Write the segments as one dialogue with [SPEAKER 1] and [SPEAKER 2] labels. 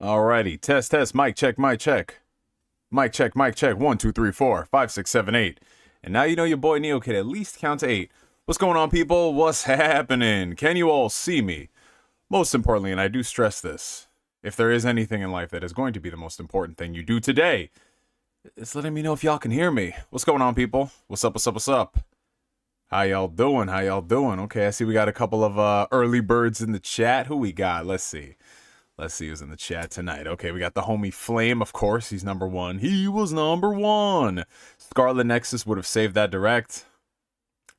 [SPEAKER 1] Alrighty, test, mic check, mic check. Mic check, mic check. 1, 2, 3, 4, 5, 6, 7, 8. And now you know your boy Neo can at least count to 8. What's going on, people? What's happening? Can you all see me? Most importantly, and I do stress this, if there is anything in life that is going to be the most important thing you do today, it's letting me know if y'all can hear me. What's going on, people? What's up, what's up, what's up? How y'all doing? How y'all doing? Okay, I see we got a couple of early birds in the chat. Who we got? Let's see. Let's see who's in the chat tonight. Okay, we got the homie Flame, of course. He's number one. He was number one. Scarlet Nexus would have saved that direct.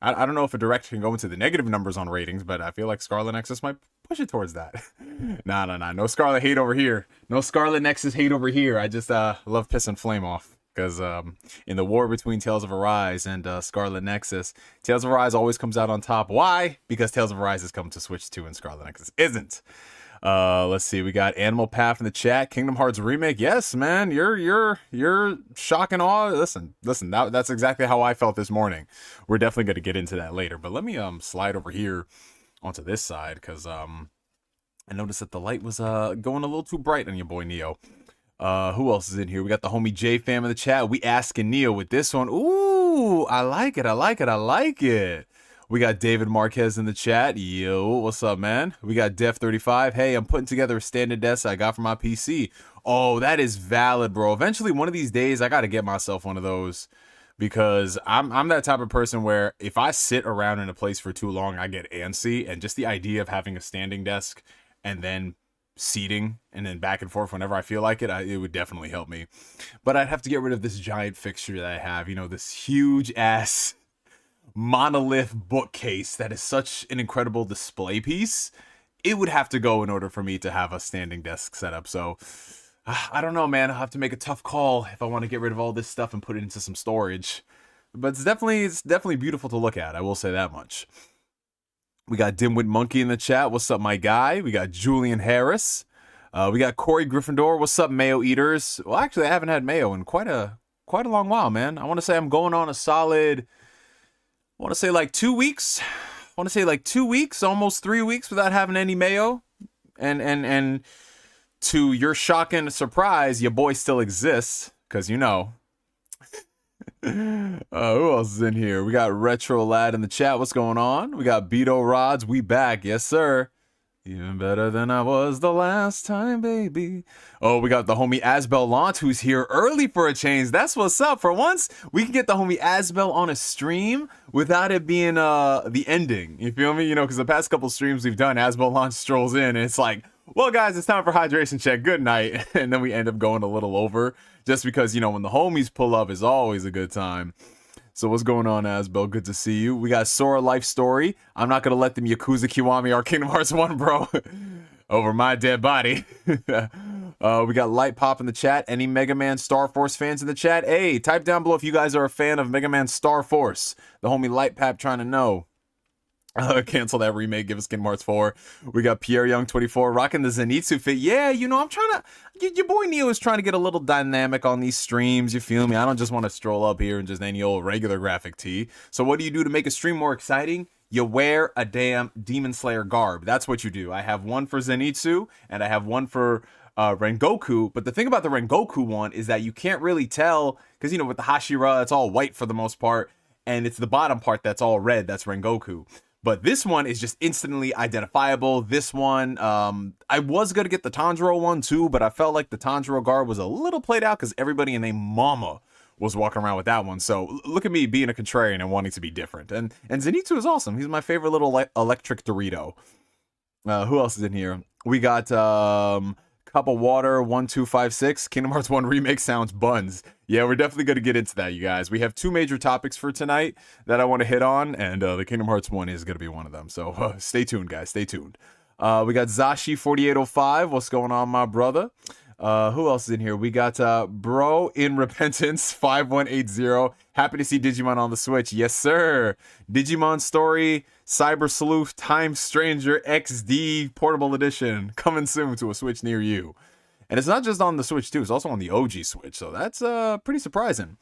[SPEAKER 1] I don't know if a direct can go into the negative numbers on ratings, but I feel like Scarlet Nexus might push it towards that. Nah. No Scarlet hate over here. No Scarlet Nexus hate over here. I just love pissing Flame off. Because in the war between Tales of Arise and Scarlet Nexus, Tales of Arise always comes out on top. Why? Because Tales of Arise is coming to Switch 2 and Scarlet Nexus isn't. Let's see. We got Animal Path in the chat. Kingdom Hearts remake. Yes, man. You're shock and awe. Listen. That's exactly how I felt this morning. We're definitely going to get into that later. But let me slide over here onto this side because I noticed that the light was going a little too bright on your boy Neo. Who else is in here? We got the homie J fam in the chat. We asking Neo with this one. Ooh, I like it. We got David Marquez in the chat. Yo, what's up, man? We got Def35. Hey, I'm putting together a standing desk I got for my PC. Oh, that is valid, bro. Eventually, one of these days, I got to get myself one of those because I'm that type of person where if I sit around in a place for too long, I get antsy. And just the idea of having a standing desk and then seating and then back and forth whenever I feel like it, it would definitely help me. But I'd have to get rid of this giant fixture that I have. You know, this huge ass monolith bookcase that is such an incredible display piece. It would have to go in order for me to have a standing desk setup. So I don't know, man. I'll have to make a tough call if I want to get rid of all this stuff and put it into some storage. But it's definitely beautiful to look at. I will say that much. We got Dimwit Monkey in the chat. What's up, my guy? We got Julian Harris. We got Corey Gryffindor. What's up, Mayo Eaters? Well, actually, I haven't had mayo in quite a long while, man. I want to say I'm going on a solid, I want to say like 2 weeks. Almost 3 weeks without having any mayo. And to your shock and surprise, your boy still exists. Because, you know. Who else is in here? We got Retro Lad in the chat. What's going on? We got Beto Rods. We back. Yes, sir. Even better than I was the last time, baby. Oh, we got the homie Asbel Lant, who's here early for a change. That's what's up. For once, we can get the homie Asbel on a stream without it being the ending. You feel me? You know, because the past couple streams we've done, Asbel Lant strolls in, and it's like, well, guys, it's time for hydration check. Good night. And then we end up going a little over just because, you know, when the homies pull up, it's always a good time. So what's going on, Asbel? Good to see you. We got Sora Life Story. I'm not going to let them Yakuza Kiwami or Kingdom Hearts 1, bro. Over my dead body. We got Light Pop in the chat. Any Mega Man Star Force fans in the chat? Hey, type down below if you guys are a fan of Mega Man Star Force. The homie Light Pap trying to know. Cancel that remake. Give us Kingdom Hearts 4. We got Pierre Young 24 rocking the Zenitsu fit. Yeah, you know, I'm trying to. Your boy Neo is trying to get a little dynamic on these streams. You feel me? I don't just want to stroll up here in just any old regular graphic tee. So what do you do to make a stream more exciting? You wear a damn Demon Slayer garb. That's what you do. I have one for Zenitsu and I have one for Rengoku. But the thing about the Rengoku one is that you can't really tell because, you know, with the Hashira, it's all white for the most part. And it's the bottom part that's all red. That's Rengoku. But this one is just instantly identifiable. This one, I was going to get the Tanjiro one too, but I felt like the Tanjiro garb was a little played out because everybody and their mama was walking around with that one. So look at me being a contrarian and wanting to be different. And Zenitsu is awesome. He's my favorite little electric Dorito. Who else is in here? We got Cup of Water 1256. Kingdom Hearts 1 remake sounds buns. Yeah, we're definitely going to get into that, you guys. We have two major topics for tonight that I want to hit on, and the Kingdom Hearts 1 is going to be one of them. So stay tuned, guys. Stay tuned. We got Zashi4805. What's going on, my brother? Who else is in here? We got Bro in Repentance 5180. Happy to see Digimon on the Switch. Yes, sir. Digimon Story Cyber Sleuth Time Stranger XD Portable Edition coming soon to a Switch near you. And it's not just on the Switch too, it's also on the OG Switch, so that's pretty surprising.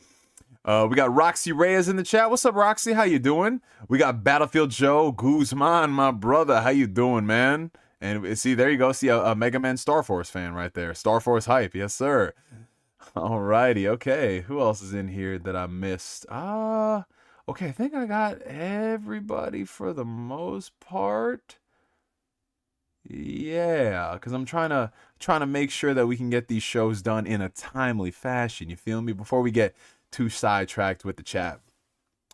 [SPEAKER 1] We got Roxy Reyes in the chat. What's up, Roxy? How you doing? We got Battlefield Joe Guzman, my brother. How you doing, man? And see, there you go. See a Mega Man Star Force fan right there. Star Force hype. Yes, sir. Alrighty. Okay. Who else is in here that I missed? Okay. I think I got everybody for the most part. Yeah, because I'm trying to make sure that we can get these shows done in a timely fashion. You feel me? Before we get too sidetracked with the chat.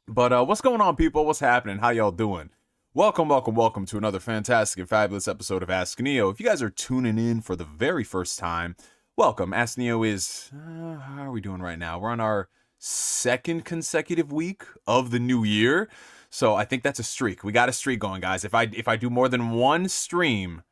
[SPEAKER 1] But what's going on, people? What's happening? How y'all doing? Welcome, welcome, welcome to another fantastic and fabulous episode of Ask Neo. If you guys are tuning in for the very first time, welcome. Ask Neo is how are we doing right now? We're on our second consecutive week of the new year. So I think that's a streak. We got a streak going, guys. If I do more than one stream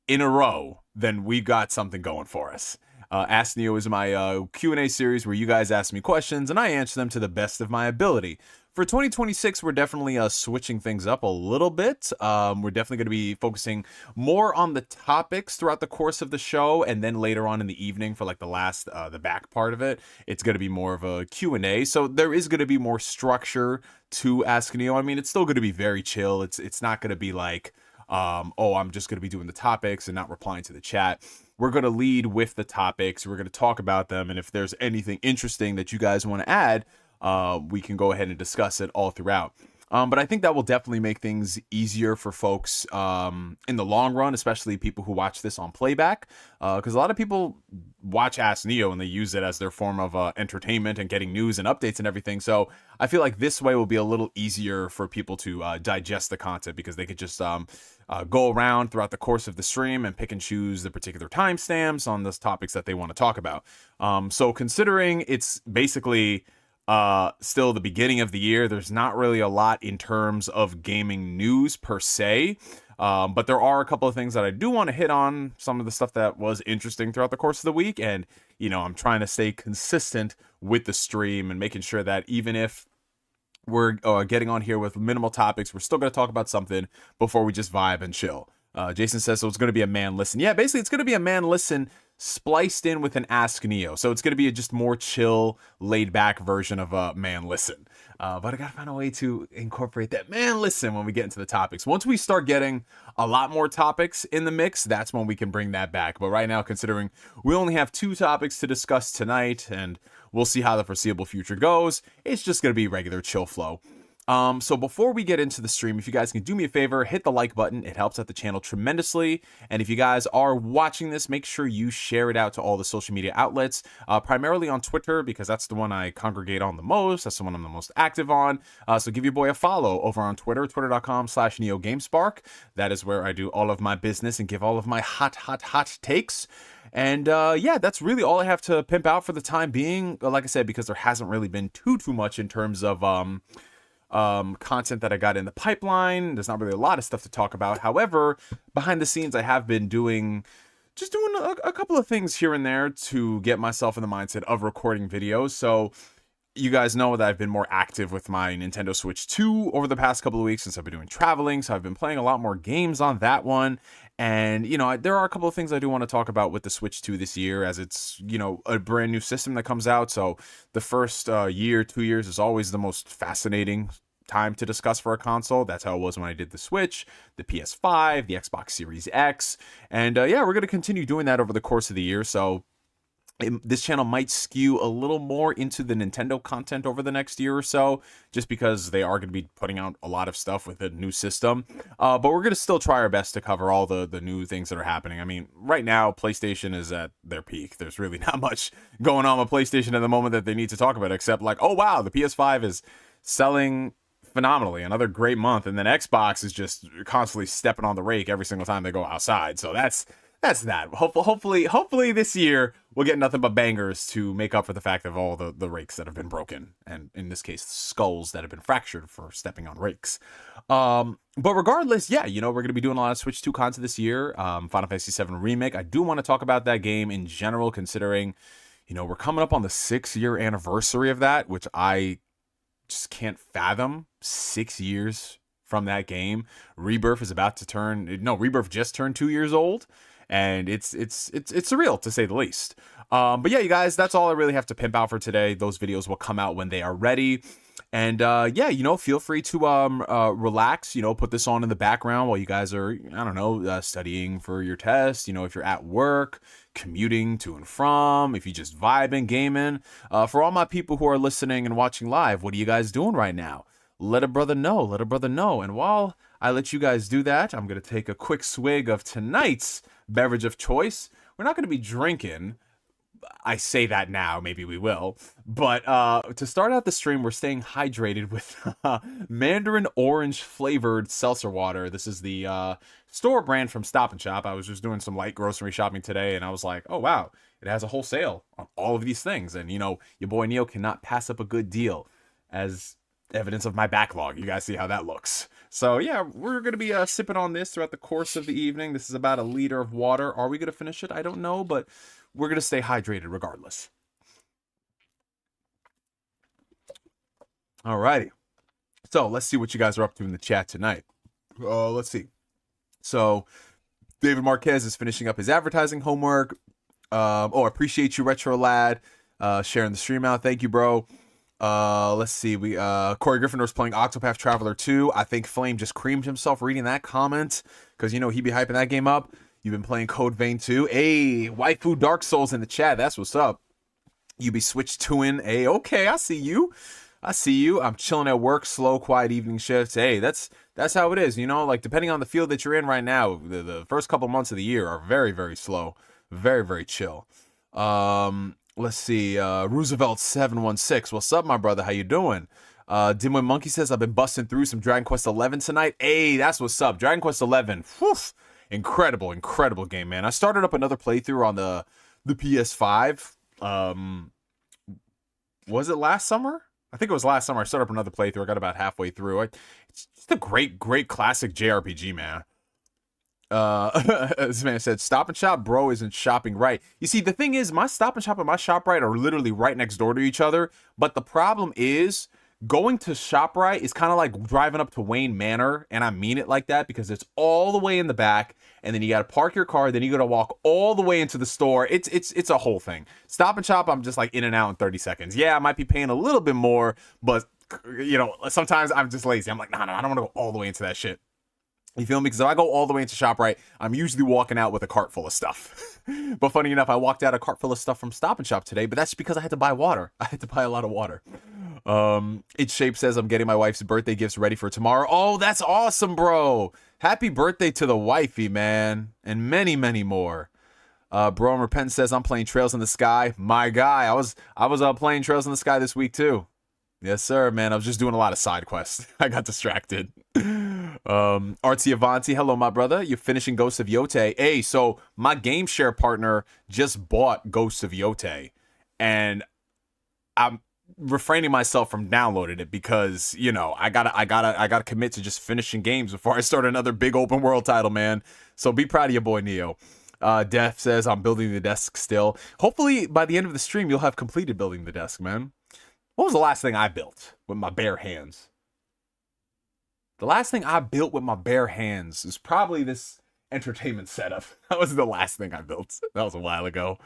[SPEAKER 1] in a row, then we got something going for us. Ask Neo is my Q&A series where you guys ask me questions and I answer them to the best of my ability. For 2026, we're definitely switching things up a little bit. We're definitely going to be focusing more on the topics throughout the course of the show, and then later on in the evening for like the back part of it, it's going to be more of a Q&A. So there is going to be more structure to Ask Neo. I mean, it's still going to be very chill. It's not going to be like, oh, I'm just going to be doing the topics and not replying to the chat. We're going to lead with the topics. We're going to talk about them. And if there's anything interesting that you guys want to add, we can go ahead and discuss it all throughout. But I think that will definitely make things easier for folks in the long run, especially people who watch this on playback. Because a lot of people watch Ask Neo and they use it as their form of entertainment and getting news and updates and everything. So I feel like this way will be a little easier for people to digest the content because they could just go around throughout the course of the stream and pick and choose the particular timestamps on those topics that they want to talk about. So considering it's basically still the beginning of the year, there's not really a lot in terms of gaming news per se, but there are a couple of things that I do want to hit on, some of the stuff that was interesting throughout the course of the week, and you know, I'm trying to stay consistent with the stream and making sure that even if we're getting on here with minimal topics, we're still going to talk about something before we just vibe and chill. Jason says, so it's going to be a man listen. Yeah, basically it's going to be a man listen spliced in with an Ask Neo. So it's going to be a just more chill, laid back version of a man listen. But I got to find a way to incorporate that man listen when we get into the topics. Once we start getting a lot more topics in the mix, that's when we can bring that back. But right now, considering we only have 2 topics to discuss tonight, and we'll see how the foreseeable future goes, it's just going to be regular chill flow. So before we get into the stream, if you guys can do me a favor, hit the like button. It helps out the channel tremendously. And if you guys are watching this, make sure you share it out to all the social media outlets, primarily on Twitter, because that's the one I congregate on the most. That's the one I'm the most active on. So give your boy a follow over on Twitter, twitter.com/NeoGameSpark. That is where I do all of my business and give all of my hot takes. And yeah, that's really all I have to pimp out for the time being. Like I said, because there hasn't really been too much in terms of content that I got in the pipeline. There's not really a lot of stuff to talk about. However, behind the scenes, I have been doing a couple of things here and there to get myself in the mindset of recording videos. So you guys know that I've been more active with my Nintendo Switch 2 over the past couple of weeks since I've been doing traveling. So I've been playing a lot more games on that one. And, you know, there are a couple of things I do want to talk about with the Switch 2 this year, as it's, you know, a brand new system that comes out. So the first year, 2 years is always the most fascinating time to discuss for a console. That's how it was when I did the Switch, the PS5, the Xbox Series X. And yeah, we're going to continue doing that over the course of the year. So this channel might skew a little more into the Nintendo content over the next year or so, just because they are going to be putting out a lot of stuff with a new system. But we're going to still try our best to cover all the new things that are happening. I mean, right now, PlayStation is at their peak. There's really not much going on with PlayStation at the moment that they need to talk about, except like, oh, wow, the PS5 is selling phenomenally, another great month. And then Xbox is just constantly stepping on the rake every single time they go outside. So that's that. Hopefully this year we'll get nothing but bangers to make up for the fact of all the rakes that have been broken, and in this case skulls that have been fractured for stepping on rakes. But regardless, yeah, you know, we're going to be doing a lot of Switch 2 content this year. Final Fantasy 7 Remake, I do want to talk about that game in general, considering, you know, we're coming up on the 6-year anniversary of that, which I just can't fathom. 6 years from that game. Rebirth just turned 2 years old. And it's surreal, to say the least. But yeah, you guys, that's all I really have to pimp out for today. Those videos will come out when they are ready. And yeah, you know, feel free to relax, you know, put this on in the background while you guys are, I don't know, studying for your test. You know, if you're at work, commuting to and from, if you just vibing, gaming. For all my people who are listening and watching live, what are you guys doing right now? Let a brother know. Let a brother know. And while I let you guys do that, I'm going to take a quick swig of tonight's beverage of choice. We're not going to be drinking. I say that now, maybe we will. But to start out the stream, we're staying hydrated with Mandarin orange flavored seltzer water. This is the store brand from Stop & Shop. I was just doing some light grocery shopping today, and I was like, oh, wow, it has a whole sale on all of these things. And, you know, your boy Neo cannot pass up a good deal as evidence of my backlog. You guys see how that looks. So, yeah, we're going to be sipping on this throughout the course of the evening. This is about a liter of water. Are we going to finish it? I don't know, but we're going to stay hydrated regardless. Alrighty. So let's see what you guys are up to in the chat tonight. Let's see. So David Marquez is finishing up his advertising homework. Appreciate you, Retro Lad, sharing the stream out. Thank you, bro. Let's see. Corey Gryffindor's playing Octopath Traveler 2. I think Flame just creamed himself reading that comment because, you know, he be hyping that game up. You've been playing Code Vein 2. Hey, Waifu Dark Souls in the chat. That's what's up. You be switched to in. Hey, okay, I see you. I'm chilling at work, slow, quiet evening shifts. Hey, that's how it is, you know? Like, depending on the field that you're in right now, the first couple months of the year are very, very slow. Very, very chill. Let's see. Roosevelt716. What's up, my brother? How you doing? Dimway Monkey says, I've been busting through some Dragon Quest 11 tonight. Hey, that's what's up. Dragon Quest 11. Whew. Incredible game, man. I started up another playthrough on the PS5. Was it last summer? I think it was last summer. I started up another playthrough. I got about halfway through. It's just a great classic JRPG, man. This man said, Stop & Shop, bro, isn't shopping right. You see, the thing is, my Stop & Shop and my ShopRite are literally right next door to each other. But the problem is, going to ShopRite is kind of like driving up to Wayne Manor, and I mean it like that because it's all the way in the back, and then you got to park your car, then you got to walk all the way into the store. It's a whole thing. Stop & Shop, I'm just like in and out in 30 seconds. Yeah, I might be paying a little bit more, but you know, sometimes I'm just lazy. I'm like, no, I don't want to go all the way into that shit. You feel me? Because if I go all the way into ShopRite, I'm usually walking out with a cart full of stuff. But funny enough, I walked out a cart full of stuff from Stop & Shop today, but that's because I had to buy water. I had to buy a lot of water. It Shape says, I'm getting my wife's birthday gifts ready for tomorrow. Oh, that's awesome, bro. Happy birthday to the wifey, man. And many, many more. Bro Repent says, I'm playing Trails in the Sky. My guy, I was playing Trails in the Sky this week, too. Yes, sir, man. I was just doing a lot of side quests. I got distracted. Artsy Avanti, hello, my brother. You're finishing Ghosts of Yote. Hey, so my game share partner just bought Ghosts of Yote, and I'm refraining myself from downloading it because, you know, I gotta commit to just finishing games before I start another big open world title, man. So be proud of your boy Neo. Def says, I'm building the desk still. Hopefully by the end of the stream you'll have completed building the desk, man. What was the last thing I built with my bare hands? The last thing I built with my bare hands is probably this entertainment setup. That was the last thing I built. That was a while ago.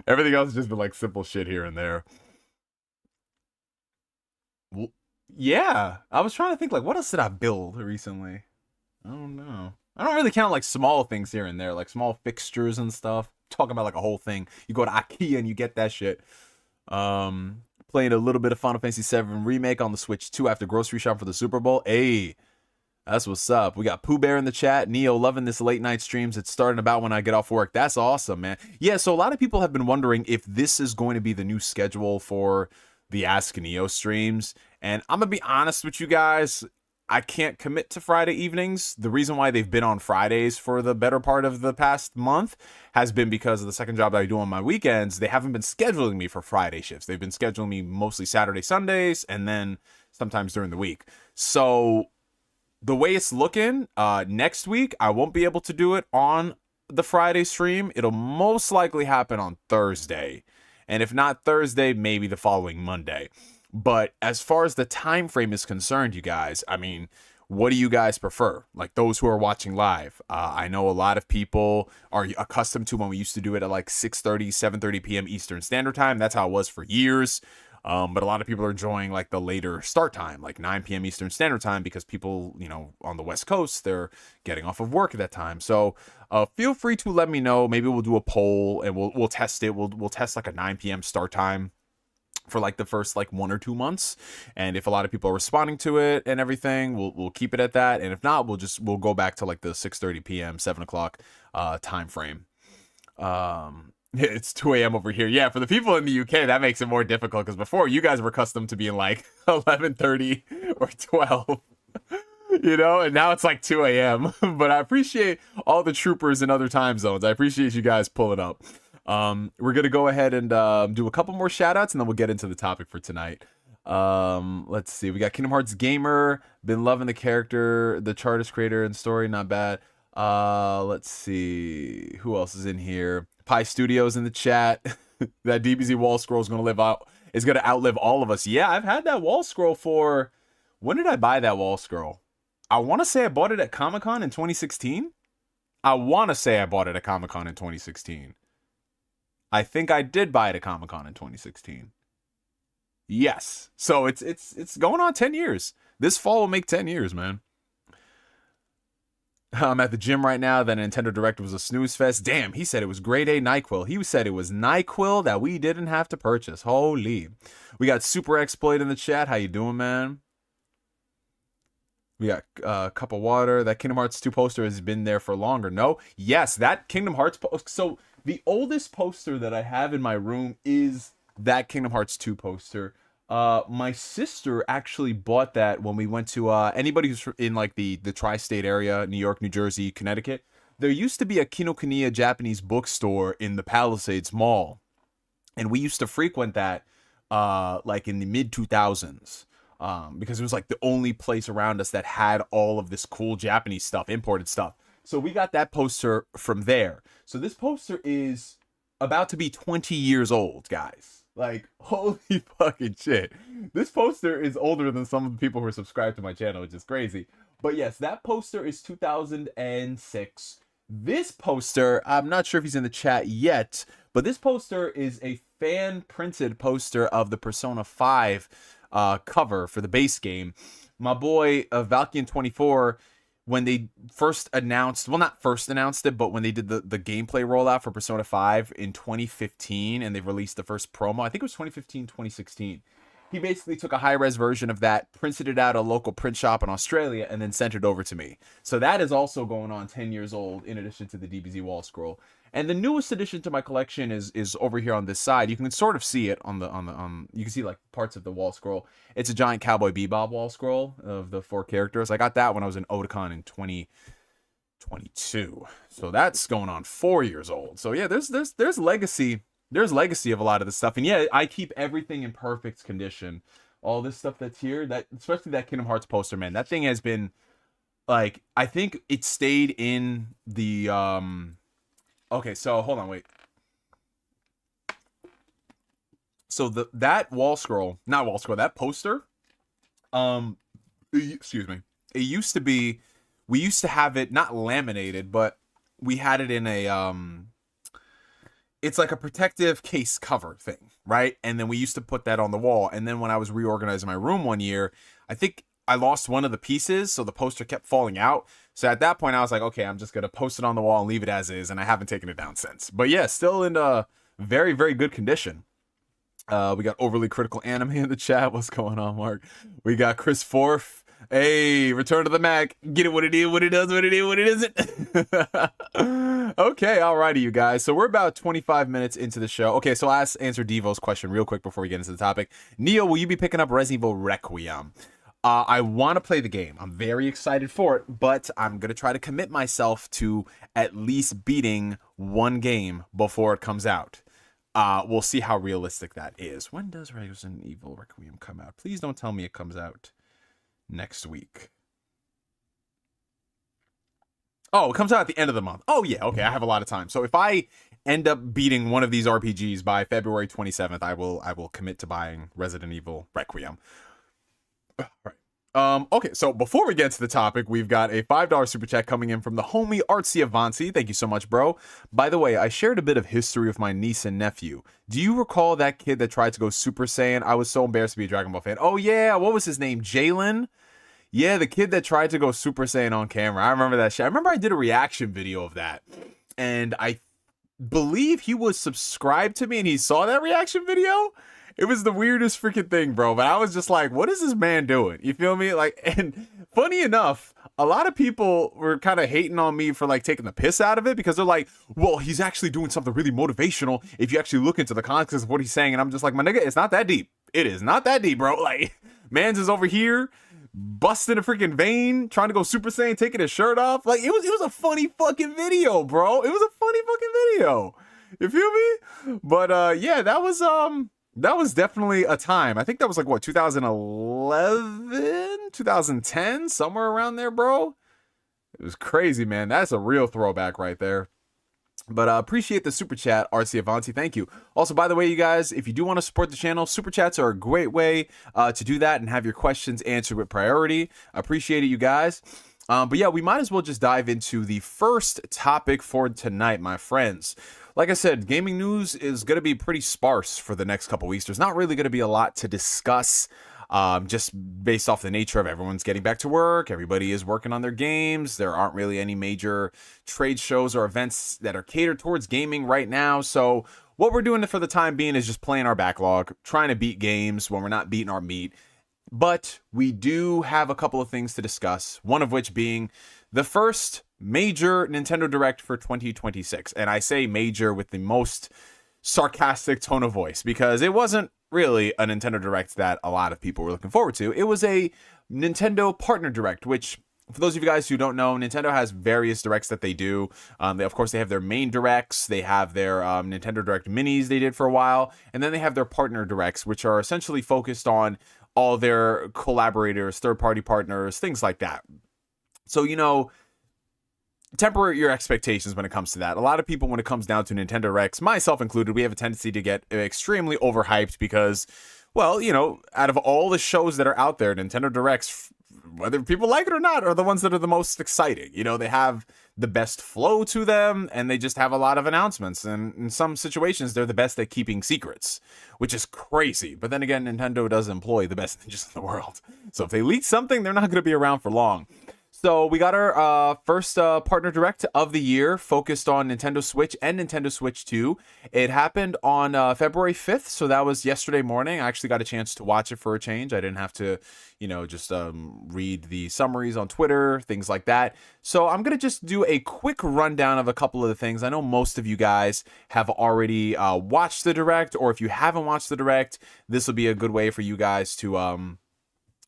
[SPEAKER 1] Everything else has just been like simple shit here and there. Well, yeah, I was trying to think, like, what else did I build recently? I don't know. I don't really count like small things here and there, like small fixtures and stuff. Talking about like a whole thing. You go to IKEA and you get that shit. Playing a little bit of Final Fantasy VII Remake on the Switch 2 after grocery shop for the Super Bowl. Hey, that's what's up. We got Pooh Bear in the chat. Neo loving this late night streams. It's starting about when I get off work. That's awesome, man. Yeah, so a lot of people have been wondering if this is going to be the new schedule for the Ask Neo streams. And I'm going to be honest with you guys. I can't commit to Friday evenings. The reason why they've been on Fridays for the better part of the past month has been because of the second job that I do on my weekends. They haven't been scheduling me for Friday shifts. They've been scheduling me mostly Saturday, Sundays, and then sometimes during the week. So the way it's looking, next week, I won't be able to do it on the Friday stream. It'll most likely happen on Thursday. And if not Thursday, maybe the following Monday. But as far as the time frame is concerned, you guys, I mean, what do you guys prefer? Like those who are watching live, I know a lot of people are accustomed to when we used to do it at like 6:30, 7:30 p.m. Eastern Standard Time. That's how it was for years. But a lot of people are enjoying like the later start time, like 9 p.m. Eastern Standard Time, because people, you know, on the West Coast, they're getting off of work at that time. So feel free to let me know. Maybe we'll do a poll and we'll test it. We'll test like a 9 p.m. start time for like the first like 1 or 2 months, and if a lot of people are responding to it and everything, we'll keep it at that, and if not, we'll go back to like the 6:30 p.m. 7 o'clock time frame. It's 2 a.m. over here. Yeah, for the people in the UK, that makes it more difficult, because before you guys were accustomed to being like 11:30 or 12. You know, and now it's like 2 a.m. But I appreciate all the troopers in other time zones. I appreciate you guys pulling up. We're gonna go ahead and do a couple more shout outs, and then we'll get into the topic for tonight. Let's see, we got Kingdom Hearts Gamer, been loving the character, the Chartist creator and story, not bad. Let's see, who else is in here? Pi Studios in the chat. That DBZ wall scroll is gonna outlive all of us. Yeah, I've had that wall scroll for, when did I buy that wall scroll? I want to say I bought it at Comic-Con in 2016. I think I did buy it at Comic-Con in 2016. Yes. So it's going on 10 years. This fall will make 10 years, man. I'm at the gym right now. The Nintendo Direct was a snooze fest. Damn, he said it was grade A NyQuil. He said it was NyQuil that we didn't have to purchase. Holy. We got Super Exploit in the chat. How you doing, man? We got a cup of water. That Kingdom Hearts 2 poster has been there for longer. No? Yes, that Kingdom Hearts poster. So the oldest poster that I have in my room is that Kingdom Hearts 2 poster. My sister actually bought that when we went to anybody who's in like the tri-state area, New York, New Jersey, Connecticut. There used to be a Kinokuniya Japanese bookstore in the Palisades Mall, and we used to frequent that like in the mid 2000s. Because it was like the only place around us that had all of this cool Japanese stuff, imported stuff. So we got that poster from there. So this poster is about to be 20 years old, guys. Like, holy fucking shit. This poster is older than some of the people who are subscribed to my channel, which is crazy. But yes, that poster is 2006. This poster, I'm not sure if he's in the chat yet, but this poster is a fan-printed poster of the Persona 5 cover for the base game. My boy Valkian24, when they first announced, well, not first announced it, but when they did the gameplay rollout for Persona 5 in 2015, and they released the first promo, I think it was 2015, 2016. He basically took a high-res version of that, printed it out at a local print shop in Australia, and then sent it over to me. So that is also going on 10 years old, in addition to the DBZ wall scroll. And the newest addition to my collection is over here on this side. You can sort of see it on the you can see like parts of the wall scroll. It's a giant Cowboy Bebop wall scroll of the 4 characters. I got that when I was in Otakon in 2022. So that's going on 4 years old. So yeah, there's legacy. There's legacy of a lot of this stuff. And yeah, I keep everything in perfect condition. All this stuff that's here, that especially that Kingdom Hearts poster, man. That thing has been like, I think it stayed in the okay, so hold on, wait. So that wall scroll, not wall scroll, that poster, excuse me. It used to be, we used to have it not laminated, but we had it in a it's like a protective case cover thing, right? And then we used to put that on the wall. And then when I was reorganizing my room one year, I think I lost one of the pieces, so the poster kept falling out. So at that point, I was like, okay, I'm just going to post it on the wall and leave it as is, and I haven't taken it down since. But yeah, still in very, very good condition. We got Overly Critical Anime in the chat. What's going on, Mark? We got Chris Forth. Hey, Return to the Mac. Get it what it is, what it does, what it is, what it isn't. Okay, alrighty, you guys. So we're about 25 minutes into the show. Okay, so I'll answer Devo's question real quick before we get into the topic. Neo, will you be picking up Resident Evil Requiem? I want to play the game. I'm very excited for it, but I'm going to try to commit myself to at least beating one game before it comes out. We'll see how realistic that is. When does Resident Evil Requiem come out? Please don't tell me it comes out next week. Oh, it comes out at the end of the month. Oh, yeah. Okay, I have a lot of time. So if I end up beating one of these RPGs by February 27th, I will commit to buying Resident Evil Requiem. All right. Okay, so before we get to the topic, we've got a $5 super chat coming in from the homie Artsy Avanti. Thank you so much, bro. By the way, I shared a bit of history with my niece and nephew. Do you recall that kid that tried to go Super Saiyan? I was so embarrassed to be a Dragon Ball fan. Oh yeah, what was his name? Jalen? Yeah, the kid that tried to go Super Saiyan on camera. I remember that shit. I remember I did a reaction video of that. And I believe he was subscribed to me and he saw that reaction video. It was the weirdest freaking thing, bro. But I was just like, what is this man doing? You feel me? Like, and funny enough, a lot of people were kind of hating on me for like taking the piss out of it because they're like, well, he's actually doing something really motivational if you actually look into the context of what he's saying. And I'm just like, my nigga, it's not that deep. It is not that deep, bro. Like, man's is over here busting a freaking vein, trying to go Super Saiyan, taking his shirt off. Like, it was a funny fucking video, bro. It was a funny fucking video. You feel me? But yeah, that was definitely a time. I think that was like, what, 2011, 2010, somewhere around there, bro. It was crazy, man. That's a real throwback right there. But appreciate the super chat, RC Avanti. Thank you. Also, by the way, you guys, if you do want to support the channel, super chats are a great way to do that and have your questions answered with priority. Appreciate it, you guys. But yeah, we might as well just dive into the first topic for tonight, my friends. Like I said, gaming news is going to be pretty sparse for the next couple weeks. There's not really going to be a lot to discuss, just based off the nature of everyone's getting back to work. Everybody is working on their games. There aren't really any major trade shows or events that are catered towards gaming right now. So what we're doing for the time being is just playing our backlog, trying to beat games when we're not beating our meat. But we do have a couple of things to discuss, one of which being the first major Nintendo Direct for 2026. And I say major with the most sarcastic tone of voice because it wasn't really a Nintendo Direct that a lot of people were looking forward to. It was a Nintendo Partner Direct, which, for those of you guys who don't know, Nintendo has various directs that they do. Of course, they have their main directs. They have their Nintendo Direct minis they did for a while. And then they have their partner directs, which are essentially focused on all their collaborators, third-party partners, things like that. So, you know, temper your expectations when it comes to that. A lot of people, when it comes down to Nintendo Directs, myself included, we have a tendency to get extremely overhyped because, well, you know, out of all the shows that are out there, Nintendo Directs, whether people like it or not, are the ones that are the most exciting. You know, they have the best flow to them, and they just have a lot of announcements. And in some situations, they're the best at keeping secrets, which is crazy. But then again, Nintendo does employ the best ninjas in the world. So if they leak something, they're not going to be around for long. So we got our first partner direct of the year focused on Nintendo Switch and Nintendo Switch 2. It happened on February 5th, so that was yesterday morning. I actually got a chance to watch it for a change. I didn't have to, you know, just read the summaries on Twitter, things like that. So I'm going to just do a quick rundown of a couple of the things. I know most of you guys have already watched the direct, or if you haven't watched the direct, this will be a good way for you guys to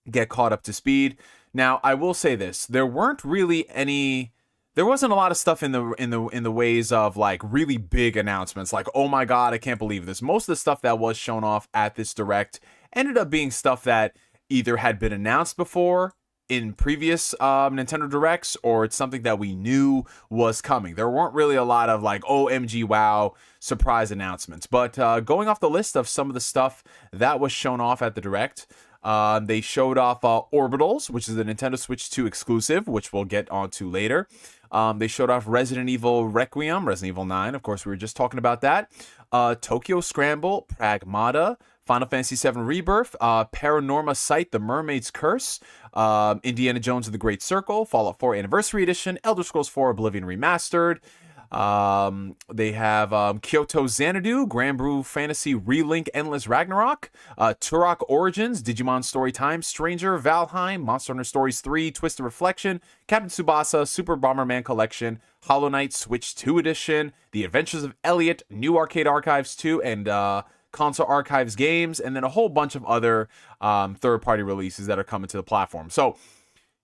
[SPEAKER 1] get caught up to speed. Now, I will say this: there wasn't a lot of stuff in the ways of like really big announcements, like, oh my god, I can't believe this. Most of the stuff that was shown off at this direct ended up being stuff that either had been announced before in previous Nintendo Directs, or it's something that we knew was coming. There weren't really a lot of like, OMG, wow, surprise announcements. But going off the list of some of the stuff that was shown off at the direct, they showed off Orbitals, which is a Nintendo Switch 2 exclusive, which we'll get onto later. They showed off Resident Evil Requiem, Resident Evil 9. Of course, we were just talking about that. Tokyo Scramble, Pragmata, Final Fantasy VII Rebirth, Paranorma Sight, The Mermaid's Curse, Indiana Jones and the Great Circle, Fallout 4 Anniversary Edition, Elder Scrolls 4 Oblivion Remastered. They have Kyoto Xanadu, Granblue Fantasy Relink Endless Ragnarok, Turok Origins, Digimon Storytime, Stranger, Valheim, Monster Hunter Stories 3, Twisted Reflection, Captain Tsubasa, Super Bomberman Collection, Hollow Knight Switch 2 Edition, The Adventures of Elliot, New Arcade Archives 2, and Console Archives games, and then a whole bunch of other third-party releases that are coming to the platform. So,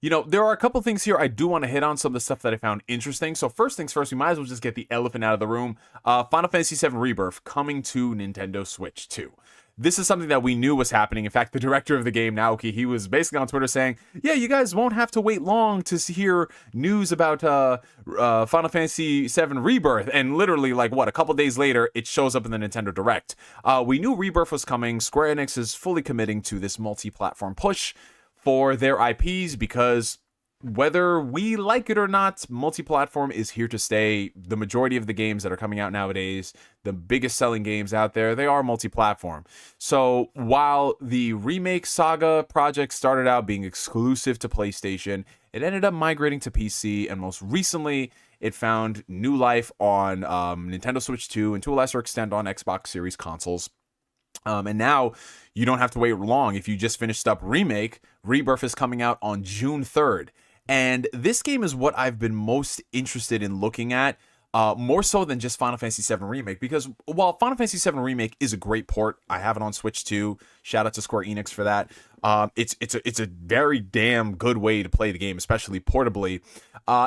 [SPEAKER 1] you know, there are a couple things here I do want to hit on, some of the stuff that I found interesting. So first things first, we might as well just get the elephant out of the room. Final Fantasy VII Rebirth coming to Nintendo Switch 2. This is something that we knew was happening. In fact, the director of the game, Naoki, he was basically on Twitter saying, yeah, you guys won't have to wait long to hear news about Final Fantasy VII Rebirth. And literally, like, what, a couple days later, it shows up in the Nintendo Direct. We knew Rebirth was coming. Square Enix is fully committing to this multi-platform push. for their IPs, because whether we like it or not, multi-platform is here to stay. The majority of the games that are coming out nowadays, the biggest selling games out there, they are multi-platform. So while the Remake Saga project started out being exclusive to PlayStation, it ended up migrating to PC, and most recently, it found new life on Nintendo Switch 2, and to a lesser extent on Xbox Series consoles. And now you don't have to wait long. If you just finished up Remake, Rebirth is coming out on June 3rd. And this game is what I've been most interested in looking at, more so than just Final Fantasy VII Remake, because while Final Fantasy VII Remake is a great port, I have it on Switch 2. Shout out to Square Enix for that. It's a very damn good way to play the game, especially portably.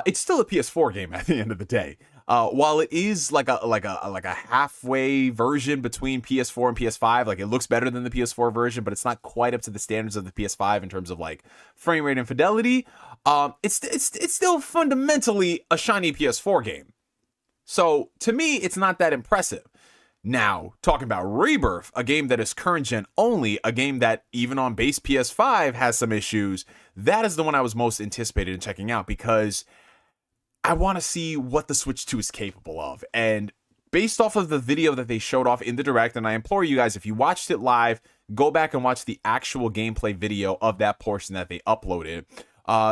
[SPEAKER 1] It's still a PS4 game at the end of the day. While it is like a halfway version between PS4 and PS5, like it looks better than the PS4 version, but it's not quite up to the standards of the PS5 in terms of like frame rate and fidelity. It's still fundamentally a shiny PS4 game. So to me, it's not that impressive. Now, talking about Rebirth, a game that is current gen only, a game that even on base PS5 has some issues, that is the one I was most anticipated in checking out, because I want to see what the Switch 2 is capable of. And based off of the video that they showed off in the Direct, and I implore you guys, if you watched it live, go back and watch the actual gameplay video of that portion that they uploaded.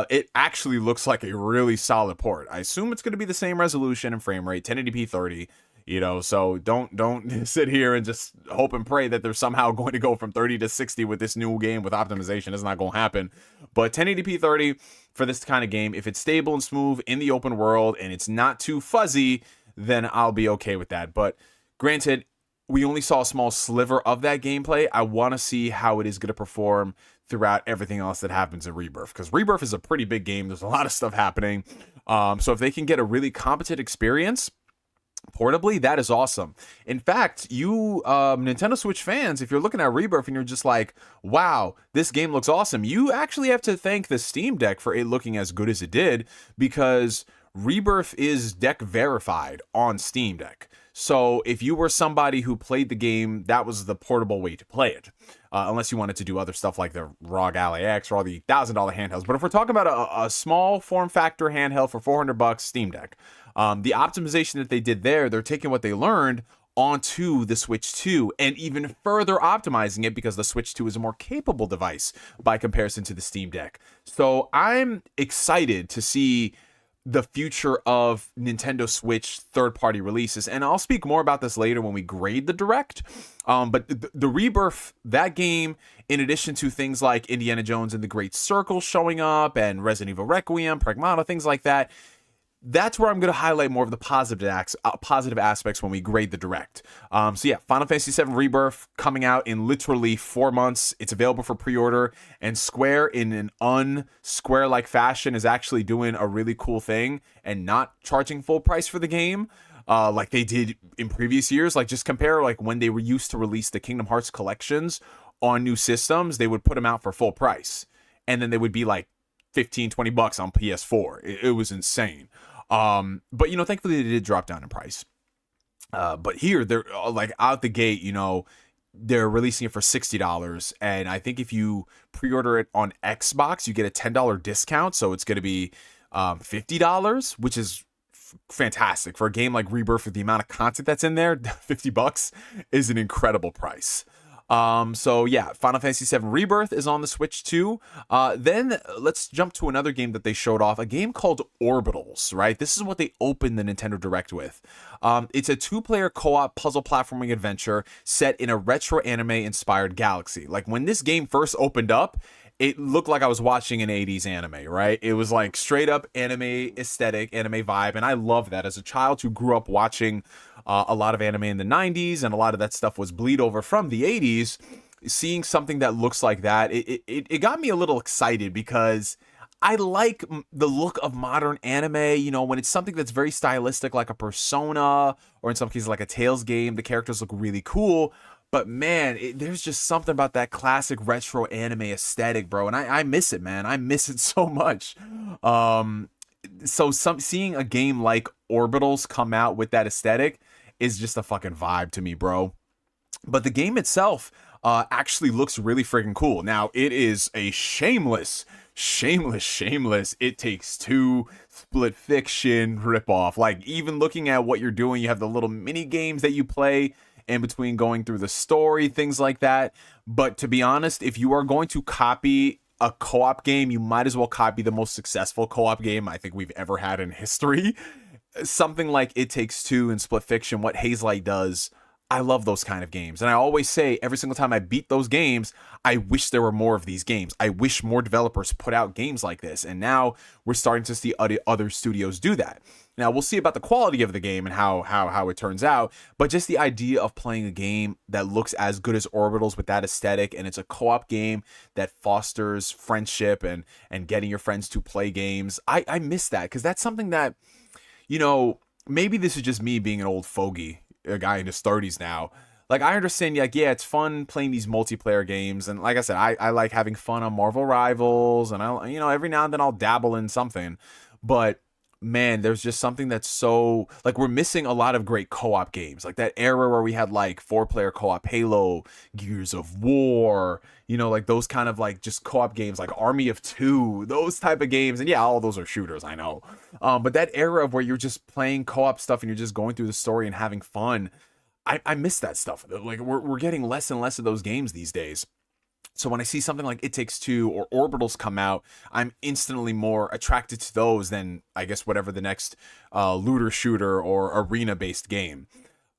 [SPEAKER 1] It actually looks like a really solid port. I assume it's going to be the same resolution and frame rate, 1080p 30, you know, so don't sit here and just hope and pray that they're somehow going to go from 30 to 60 with this new game with optimization. It's not going to happen. But 1080p 30 for this kind of game, if it's stable and smooth in the open world and it's not too fuzzy, then I'll be okay with that. But granted, we only saw a small sliver of that gameplay. I want to see how it is going to perform throughout everything else that happens in Rebirth, because Rebirth is a pretty big game. There's a lot of stuff happening. So if they can get a really competent experience portably, that is awesome. In fact, you Nintendo Switch fans, if you're looking at Rebirth and you're just like, wow, this game looks awesome, you actually have to thank the Steam Deck for it looking as good as it did, because Rebirth is deck verified on Steam Deck. So if you were somebody who played the game, that was the portable way to play it. Unless you wanted to do other stuff like the ROG Ally X or all the $1,000 handhelds. But if we're talking about a small form factor handheld for $400 Steam Deck, the optimization that they did there, they're taking what they learned onto the Switch 2 and even further optimizing it, because the Switch 2 is a more capable device by comparison to the Steam Deck. So I'm excited to see the future of Nintendo Switch third-party releases, and I'll speak more about this later when we grade the Direct. But the Rebirth, that game, in addition to things like Indiana Jones and the Great Circle showing up, and Resident Evil Requiem, Pragmata, things like that, that's where I'm going to highlight more of the positive aspects when we grade the Direct. So yeah, Final Fantasy VII Rebirth coming out in literally 4 months. It's available for pre-order, and Square, in an un-Square-like fashion, is actually doing a really cool thing and not charging full price for the game, like they did in previous years. Like, just compare like when they were used to release the Kingdom Hearts collections on new systems, they would put them out for full price, and then they would be like $15-20 on PS4. It was insane. But you know, thankfully they did drop down in price. But here they're like out the gate, you know, they're releasing it for $60, and I think if you pre-order it on Xbox, you get a $10 discount, so it's going to be $50, which is fantastic for a game like Rebirth with the amount of content that's in there. $50 is an incredible price. So yeah, Final Fantasy VII Rebirth is on the Switch 2. Then let's jump to another game that they showed off, a game called Orbitals, right? This is what they opened the Nintendo Direct with. It's a 2-player co-op puzzle platforming adventure set in a retro anime inspired galaxy. Like, when this game first opened up, it looked like I was watching an 80s anime, right? It was like straight up anime aesthetic, anime vibe, and I love that. As a child who grew up watching a lot of anime in the 90s, and a lot of that stuff was bleed over from the 80s, seeing something that looks like that, it got me a little excited, because I like the look of modern anime, you know, when it's something that's very stylistic, like a Persona, or in some cases like a Tales game, the characters look really cool. But man, there's just something about that classic retro anime aesthetic, bro. And I miss it, man. I miss it so much. So seeing a game like Orbitals come out with that aesthetic is just a fucking vibe to me, bro. But the game itself, actually looks really freaking cool. Now, it is a shameless It Takes Two Split Fiction ripoff. Like, even looking at what you're doing, you have the little mini games that you play in between going through the story, things like that. But to be honest, if you are going to copy a co-op game, you might as well copy the most successful co-op game I think we've ever had in history. Something like It Takes Two and Split Fiction, what Hazelight does, I love those kind of games. And I always say, every single time I beat those games, I wish there were more of these games. I wish more developers put out games like this. And now we're starting to see other studios do that. Now, we'll see about the quality of the game and how it turns out. But just the idea of playing a game that looks as good as Orbitals with that aesthetic, and it's a co-op game that fosters friendship and getting your friends to play games. I miss that, because that's something that, you know, maybe this is just me being an old fogey, a guy in his 30s now. Like, I understand, like, yeah, it's fun playing these multiplayer games, and like I said, I like having fun on Marvel Rivals, and I, you know, every now and then I'll dabble in something, but man, there's just something that's so, like, we're missing a lot of great co-op games, like that era where we had like 4-player co-op Halo, Gears of War, you know, like those kind of like just co-op games, like Army of Two, those type of games. And yeah, all those are shooters, I know, but that era of where you're just playing co-op stuff and you're just going through the story and having fun, I miss that stuff. Like, we're getting less and less of those games these days. So when I see something like It Takes Two or Orbitals come out, I'm instantly more attracted to those than, I guess, whatever the next looter shooter or arena-based game.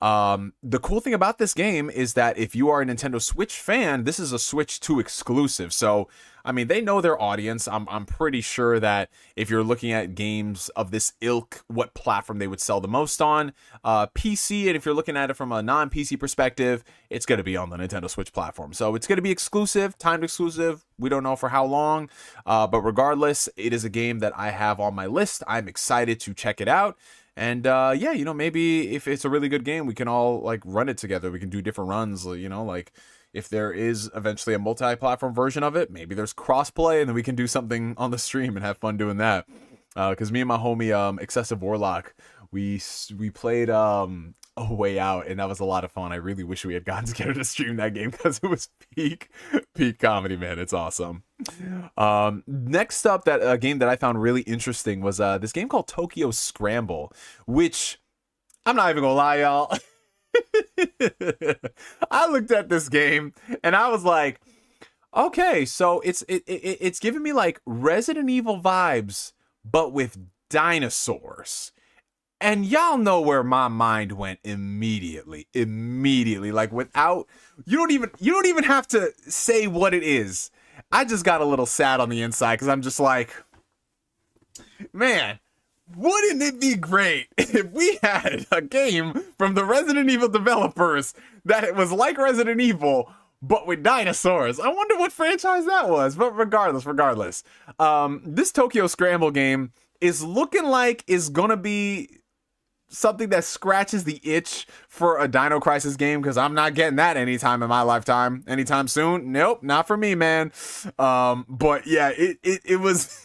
[SPEAKER 1] The cool thing about this game is that if you are a Nintendo Switch fan, this is a Switch 2 exclusive. So, I mean, they know their audience. I'm pretty sure that if you're looking at games of this ilk, what platform they would sell the most on, PC, and if you're looking at it from a non-PC perspective, it's going to be on the Nintendo Switch platform. So it's going to be exclusive, timed exclusive. We don't know for how long, but regardless, it is a game that I have on my list. I'm excited to check it out. And yeah, you know, maybe if it's a really good game, we can all like run it together. We can do different runs, you know, like if there is eventually a multi-platform version of it, maybe there's crossplay, and then we can do something on the stream and have fun doing that. Because me and my homie Excessive Warlock, we played A Way Out, and that was a lot of fun. I really wish we had gotten together to stream that game, because it was peak comedy, man. It's awesome. Next up, that a game that I found really interesting was this game called Tokyo Scramble, which I'm not even gonna lie, y'all. I looked at this game and I was like, okay, so it's giving me like Resident Evil vibes, but with dinosaurs. And y'all know where my mind went immediately, like without, you don't even have to say what it is. I just got a little sad on the inside, because I'm just like, man, wouldn't it be great if we had a game from the Resident Evil developers that was like Resident Evil, but with dinosaurs? I wonder what franchise that was. But regardless, this Tokyo Scramble game is looking like it's gonna be something that scratches the itch for a Dino Crisis game, because I'm not getting that anytime in my lifetime, anytime soon. Nope, not for me, man. But yeah, it was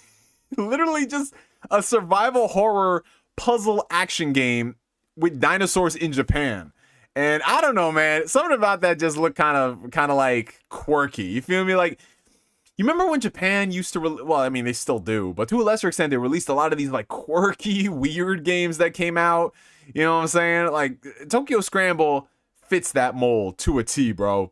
[SPEAKER 1] literally just a survival horror puzzle action game with dinosaurs in Japan. And I don't know, man, something about that just looked kind of like quirky. You feel me? Like, you remember when Japan used to, well, I mean, they still do, but to a lesser extent, they released a lot of these like quirky, weird games that came out. You know what I'm saying? Like, Tokyo Scramble fits that mold to a T, bro.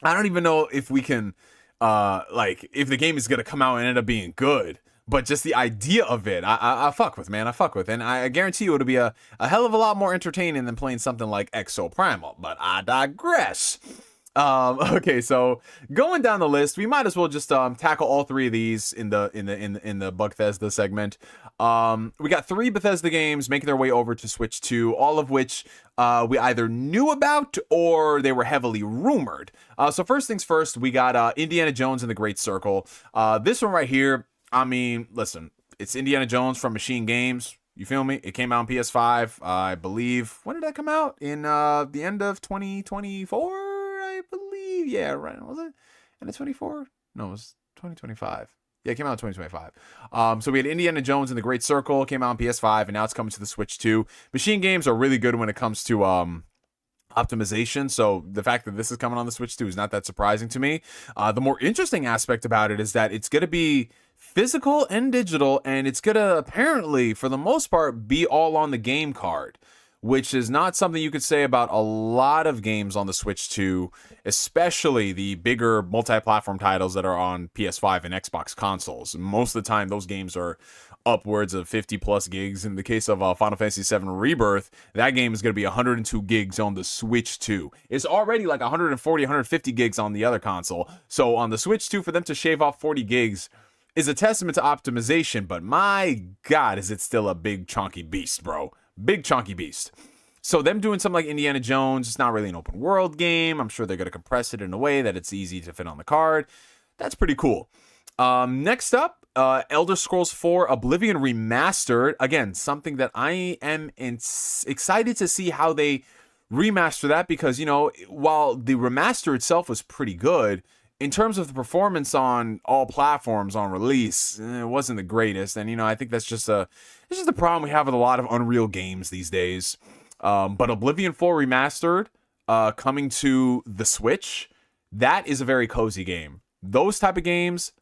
[SPEAKER 1] I don't even know if we can, like, if the game is going to come out and end up being good. But just the idea of it, I fuck with, man. I fuck with. And I guarantee you it'll be a hell of a lot more entertaining than playing something like Exo Primal. But I digress. Okay, so going down the list, we might as well just tackle all three of these in the Bethesda segment. We got 3 Bethesda games making their way over to Switch 2, all of which we either knew about or they were heavily rumored. So first things first, we got Indiana Jones and the Great Circle. This one right here, I mean, listen, it's Indiana Jones from Machine Games. You feel me? It came out on PS5, I believe. When did that come out? In the end of 2024, I believe. Yeah, right. Was it end of 24? No, it was 2025. Yeah, it came out in 2025. So we had Indiana Jones and the Great Circle, came out on PS5, and now it's coming to the Switch 2. Machine Games are really good when it comes to optimization. So the fact that this is coming on the Switch 2 is not that surprising to me. The more interesting aspect about it is that it's going to be physical and digital, and it's going to apparently, for the most part, be all on the game card, which is not something you could say about a lot of games on the Switch 2, especially the bigger multi-platform titles that are on PS5 and Xbox consoles. Most of the time, those games are upwards of 50 plus gigs. In the case of Final Fantasy VII Rebirth, that game is going to be 102 gigs on the Switch 2. It's already like 140, 150 gigs on the other console. So on the Switch 2, for them to shave off 40 gigs is a testament to optimization, but my God, is it still a big chunky beast, bro. Big chunky beast. So them doing something like Indiana Jones, it's not really an open world game. I'm sure they're going to compress it in a way that it's easy to fit on the card. That's pretty cool. Next up, Elder Scrolls 4 Oblivion Remastered. Again, something that I am excited to see how they remaster that, because, you know, while the remaster itself was pretty good, in terms of the performance on all platforms on release, it wasn't the greatest. And, you know, I think that's just the problem we have with a lot of Unreal games these days. But Oblivion 4 Remastered, coming to the Switch, that is a very cozy game. Those type of games,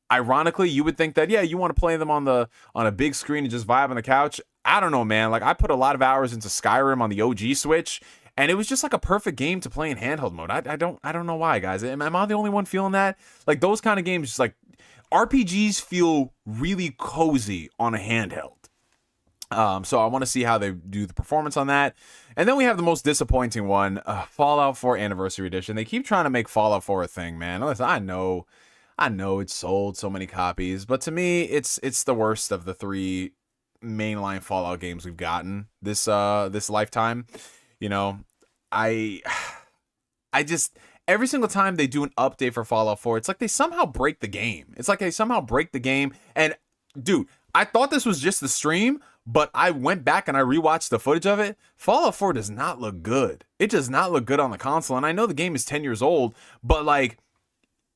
[SPEAKER 1] ironically, you would think that, yeah, you want to play them on a big screen and just vibe on the couch. I don't know, man. Like, I put a lot of hours into Skyrim on the OG Switch, and it was just like a perfect game to play in handheld mode. I don't know why, guys. Am I the only one feeling that? Like, those kind of games, just like RPGs feel really cozy on a handheld. So I want to see how they do the performance on that. And then we have the most disappointing one, Fallout 4 Anniversary Edition. They keep trying to make Fallout 4 a thing, man. Listen, I know it's sold so many copies, but to me, it's the worst of the three mainline Fallout games we've gotten this lifetime. You know, I just, every single time they do an update for Fallout 4, it's like they somehow break the game. And dude, I thought this was just the stream, but I went back and I rewatched the footage of it. Fallout 4 does not look good. It does not look good on the console. And I know the game is 10 years old, but like,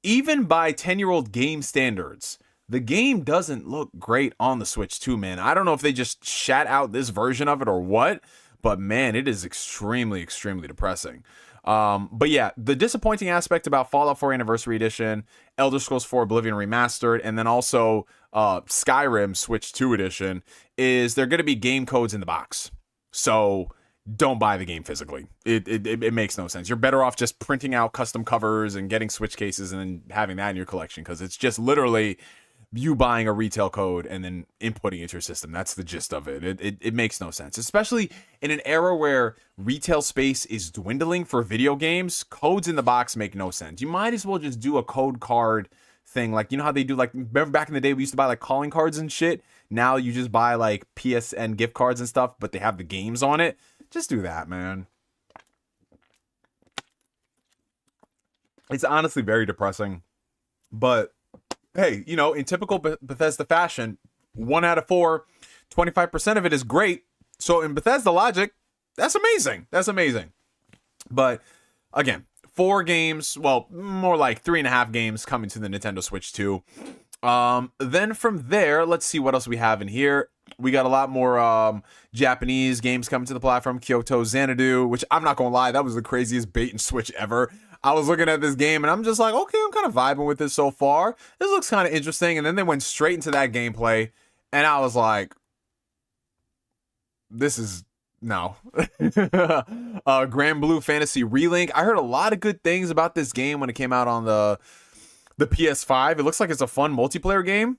[SPEAKER 1] even by 10-year-old game standards, the game doesn't look great on the Switch 2, man. I don't know if they just shat out this version of it or what, but man, it is extremely, extremely depressing. But yeah, the disappointing aspect about Fallout 4 Anniversary Edition, Elder Scrolls 4 Oblivion Remastered, and then also Skyrim Switch 2 Edition is they're going to be game codes in the box. So don't buy the game physically. It makes no sense. You're better off just printing out custom covers and getting Switch cases and then having that in your collection, because it's just literally you buying a retail code and then inputting it into your system. That's the gist of it. It makes no sense, especially in an era where retail space is dwindling for video games. Codes in the box make no sense. You might as well just do a code card thing. Like, you know how they do, like, remember back in the day we used to buy like calling cards and shit? Now you just buy like PSN gift cards and stuff, but they have the games on it. Just do that, man. It's honestly very depressing. But hey, you know, in typical Bethesda fashion, 1 out of 4, 25% of it is great. So in Bethesda logic, that's amazing. That's amazing. But again, 4 games, well, more like 3.5 games coming to the Nintendo Switch 2. Then from there, let's see what else we have in here. We got a lot more Japanese games coming to the platform. Kyoto Xanadu, which I'm not gonna lie, that was the craziest bait and switch ever. I was looking at this game and I'm just like, okay, I'm kind of vibing with this so far. This looks kind of interesting. And then they went straight into that gameplay and I was like, this is no. Grand Blue Fantasy Relink. I heard a lot of good things about this game when it came out on the PS5. It looks like it's a fun multiplayer game.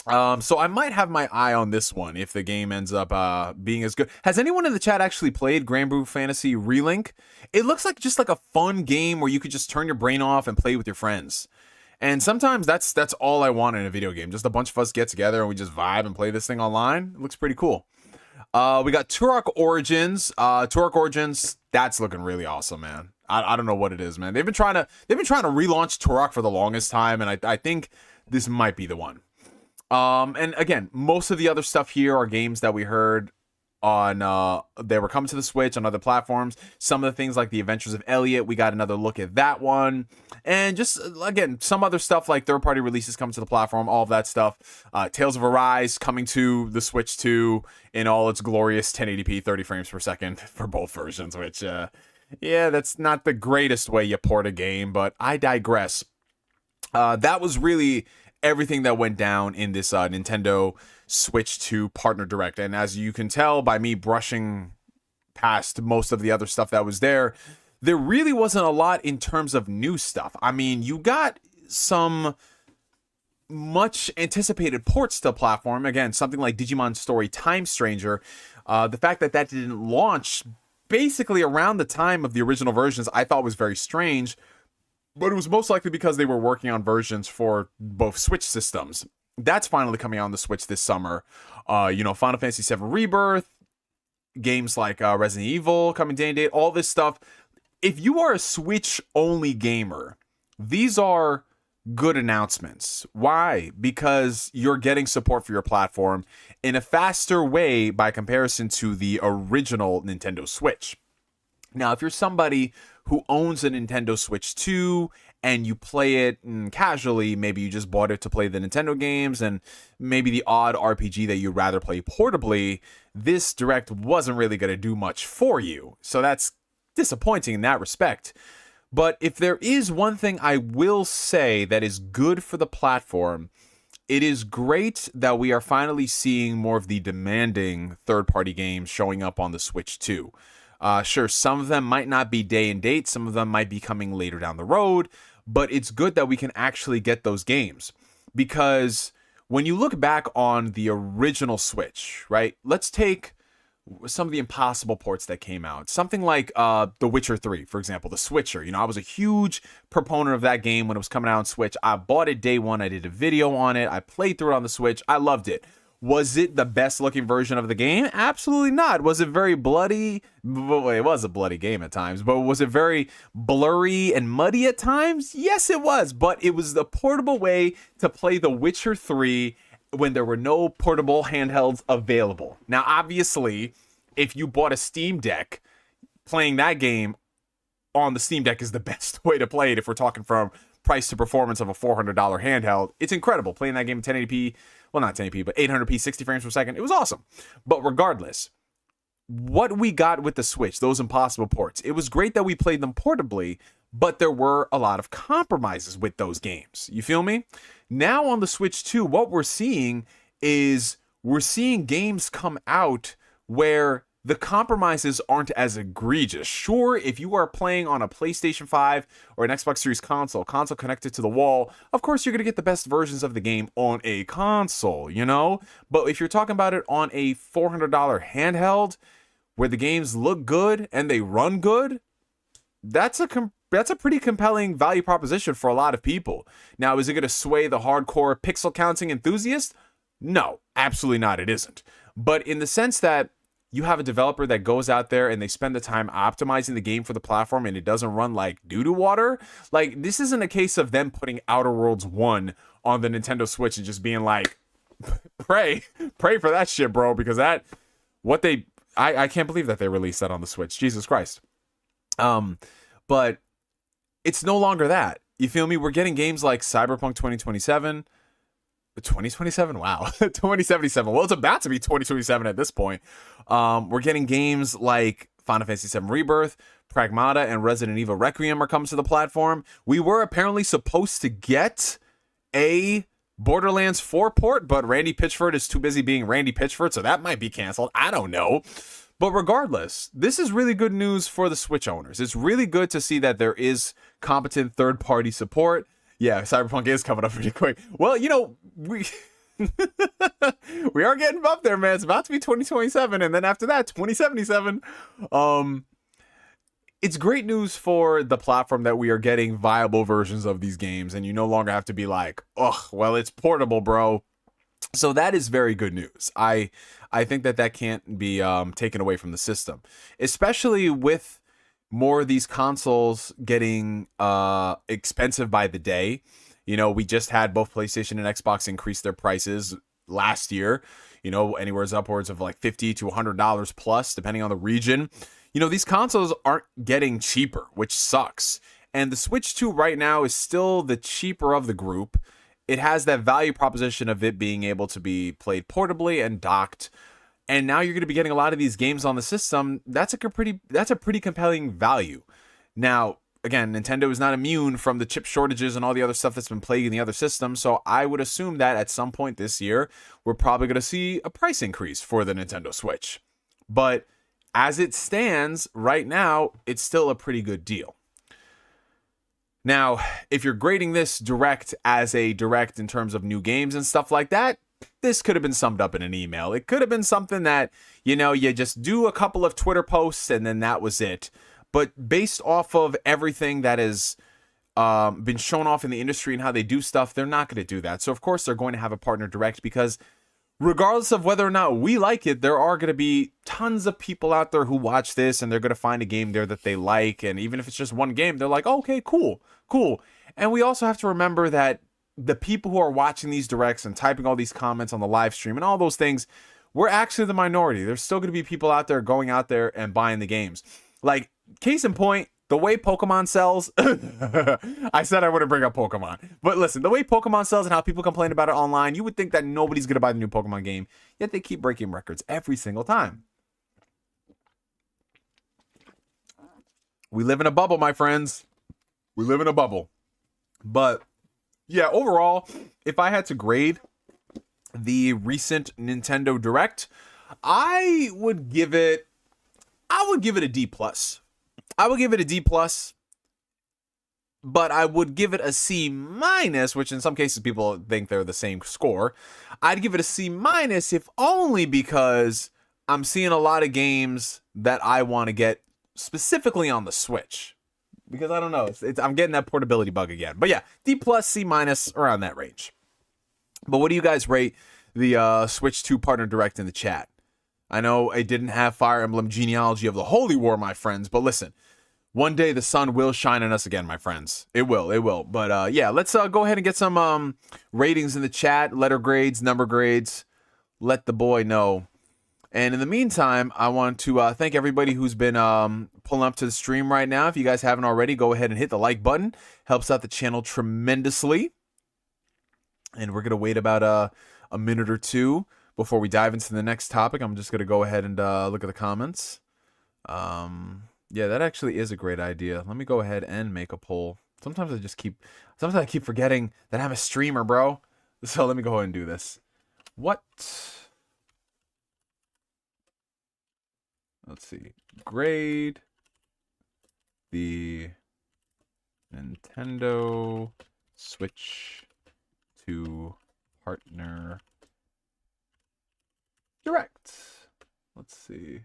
[SPEAKER 1] So I might have my eye on this one if the game ends up being as good. Has anyone in the chat actually played Grand Blue Fantasy Relink? It looks like just like a fun game where you could just turn your brain off and play with your friends. And sometimes that's all I want in a video game. Just a bunch of us get together and we just vibe and play this thing online. It looks pretty cool. We got Turok Origins. Turok Origins, that's looking really awesome, man. I don't know what it is, man. They've been trying to relaunch Turok for the longest time, and I think this might be the one. And again, most of the other stuff here are games that we heard they were coming to the Switch on other platforms. Some of the things like the Adventures of Elliot, we got another look at that one, and just again some other stuff like third-party releases coming to the platform, all of that stuff. Tales of Arise coming to the Switch 2 in all its glorious 1080p 30 frames per second for both versions, which yeah, that's not the greatest way you port a game, but I digress. That was really everything that went down in this Nintendo Switch 2 Partner Direct. And as you can tell by me brushing past most of the other stuff that was there really wasn't a lot in terms of new stuff. I mean, you got some much anticipated ports to the platform. Again, something like Digimon Story Time Stranger. The fact that didn't launch basically around the time of the original versions, I thought was very strange. But it was most likely because they were working on versions for both Switch systems. That's finally coming out on the Switch this summer. Final Fantasy VII Rebirth, games like Resident Evil coming day and date, all this stuff. If you are a Switch-only gamer, these are good announcements. Why? Because you're getting support for your platform in a faster way by comparison to the original Nintendo Switch. Now, if you're somebody who owns a Nintendo Switch 2 and you play it casually, maybe you just bought it to play the Nintendo games and maybe the odd RPG that you'd rather play portably, this Direct wasn't really going to do much for you. So that's disappointing in that respect. But if there is one thing I will say that is good for the platform, it is great that we are finally seeing more of the demanding third-party games showing up on the Switch 2. Sure, some of them might not be day and date, some of them might be coming later down the road, but it's good that we can actually get those games. Because when you look back on the original Switch, right, let's take some of the impossible ports that came out. Something like The Witcher 3, for example, The Switcher. I was a huge proponent of that game when it was coming out on Switch. I bought it day one, I did a video on it, I played through it on the Switch, I loved it. Was it the best looking version of the game? Absolutely not. Was it very bloody? Well, it was a bloody game at times, but was it very blurry and muddy at times? Yes, it was, but it was the portable way to play The Witcher 3 when there were no portable handhelds available. Now, obviously, if you bought a Steam Deck, playing that game on the Steam Deck is the best way to play it if we're talking from price to performance of a $400 handheld. It's incredible. Playing that game in 1080p, well, not 1080p, but 800p, 60 frames per second. It was awesome. But regardless, what we got with the Switch, those impossible ports, it was great that we played them portably, but there were a lot of compromises with those games. You feel me? Now on the Switch 2, what we're seeing is we're seeing games come out where the compromises aren't as egregious. Sure, if you are playing on a PlayStation 5 or an Xbox Series console connected to the wall, of course you're going to get the best versions of the game on a console, But if you're talking about it on a $400 handheld where the games look good and they run good, that's a pretty compelling value proposition for a lot of people. Now, is it going to sway the hardcore pixel counting enthusiast? No, absolutely not. It isn't. But in the sense that you have a developer that goes out there and they spend the time optimizing the game for the platform and it doesn't run like doo-doo water. Like, this isn't a case of them putting Outer Worlds 1 on the Nintendo Switch and just being like, pray for that shit, bro, because I can't believe that they released that on the Switch. Jesus Christ. But it's no longer that. You feel me? We're getting games like Cyberpunk 2027. 2027? Wow. 2077. Well, it's about to be 2027 at this point. We're getting games like Final Fantasy VII Rebirth, Pragmata, and Resident Evil Requiem are coming to the platform. We were apparently supposed to get a Borderlands 4 port, but Randy Pitchford is too busy being Randy Pitchford, so that might be canceled. I don't know. But regardless, this is really good news for the Switch owners. It's really good to see that there is third-party support. Yeah, Cyberpunk is coming up pretty quick. Well, we we are getting up there, man. It's about to be 2027, and then after that, 2077. It's great news for the platform that we are getting viable versions of these games, and you no longer have to be like, oh, well, it's portable, bro. So that is very good news. I think that can't be taken away from the system, especially with more of these consoles getting expensive by the day. We just had both PlayStation and Xbox increase their prices last year. you know, anywhere upwards of like $50 to $100 plus, depending on the region. You know, these consoles aren't getting cheaper, which sucks. And the Switch 2 right now is still the cheaper of the group. It has that value proposition of it being able to be played portably and docked. And now you're going to be getting a lot of these games on the system. That's a pretty compelling value. Now, again, Nintendo is not immune from the chip shortages and all the other stuff that's been plaguing the other systems. So I would assume that at some point this year, we're probably going to see a price increase for the Nintendo Switch. But as it stands right now, it's still a pretty good deal. Now, if you're grading this direct as a direct in terms of new games and stuff like that, this could have been summed up in an email. It could have been something that, you know, you just do a couple of Twitter posts and then that was it. But based off of everything that has been shown off in the industry and how they do stuff, they're not going to do that. So, of course, they're going to have a partner direct because regardless of whether or not we like it, there are going to be tons of people out there who watch this and they're going to find a game there that they like. And even if it's just one game, they're like, oh, okay, cool. And we also have to remember that the people who are watching these directs and typing all these comments on the live stream and all those things, we're actually the minority. There's still going to be people out there going out there and buying the games. Like, case in point, the way Pokemon sells, I said I wouldn't bring up Pokemon. But listen, the way Pokemon sells and how people complain about it online, you would think that nobody's going to buy the new Pokemon game. Yet they keep breaking records every single time. We live in a bubble, my friends. We live in a bubble. But yeah, overall, if I had to grade the recent Nintendo Direct, I would give it a D+. I would give it a D+, but I would give it a C-, which in some cases people think they're the same score. I'd give it a C- if only because I'm seeing a lot of games that I want to get specifically on the Switch. Because I don't know, I'm getting that portability bug again. But yeah, D+, C-, around that range. But what do you guys rate the Switch 2 Partner Direct in the chat? I know it didn't have Fire Emblem Genealogy of the Holy War, my friends, but listen, one day the sun will shine on us again, my friends. It will. But yeah, let's go ahead and get some ratings in the chat, letter grades, number grades. Let the boy know. And in the meantime, I want to thank everybody who's been pulling up to the stream right now. If you guys haven't already, go ahead and hit the like button. Helps out the channel tremendously. And we're going to wait about a minute or two before we dive into the next topic. I'm just going to go ahead and look at the comments. Yeah, that actually is a great idea. Let me go ahead and make a poll. Sometimes I keep forgetting that I'm a streamer, bro. So let me go ahead and do this. What? Let's see. Grade the Nintendo Switch 2 Partner Direct. Let's see.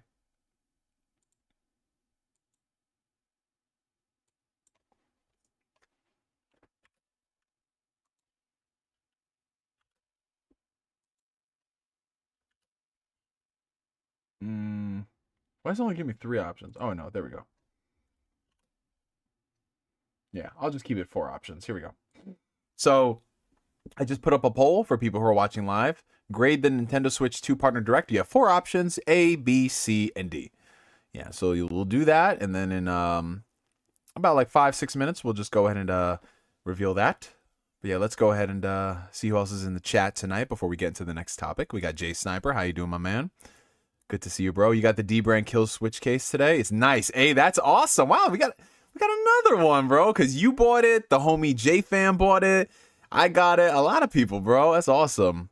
[SPEAKER 1] Why does it only give me 3 options? Oh, no, there we go. Yeah, I'll just keep it 4 options. Here we go. So I just put up a poll for people who are watching live. Grade the Nintendo Switch 2 Partner Direct. You have 4 options, A, B, C, and D. Yeah, so we'll do that, and then in about like 5-6 minutes, we'll just go ahead and reveal that. But yeah, let's go ahead and see who else is in the chat tonight before we get into the next topic. We got Jay Sniper. How you doing, my man? Good to see you, bro. You got the D-Brand Kill Switch case today. It's nice. Hey, that's awesome. Wow, we got another one, bro, because you bought it. The homie J-Fam bought it. I got it. A lot of people, bro. That's awesome.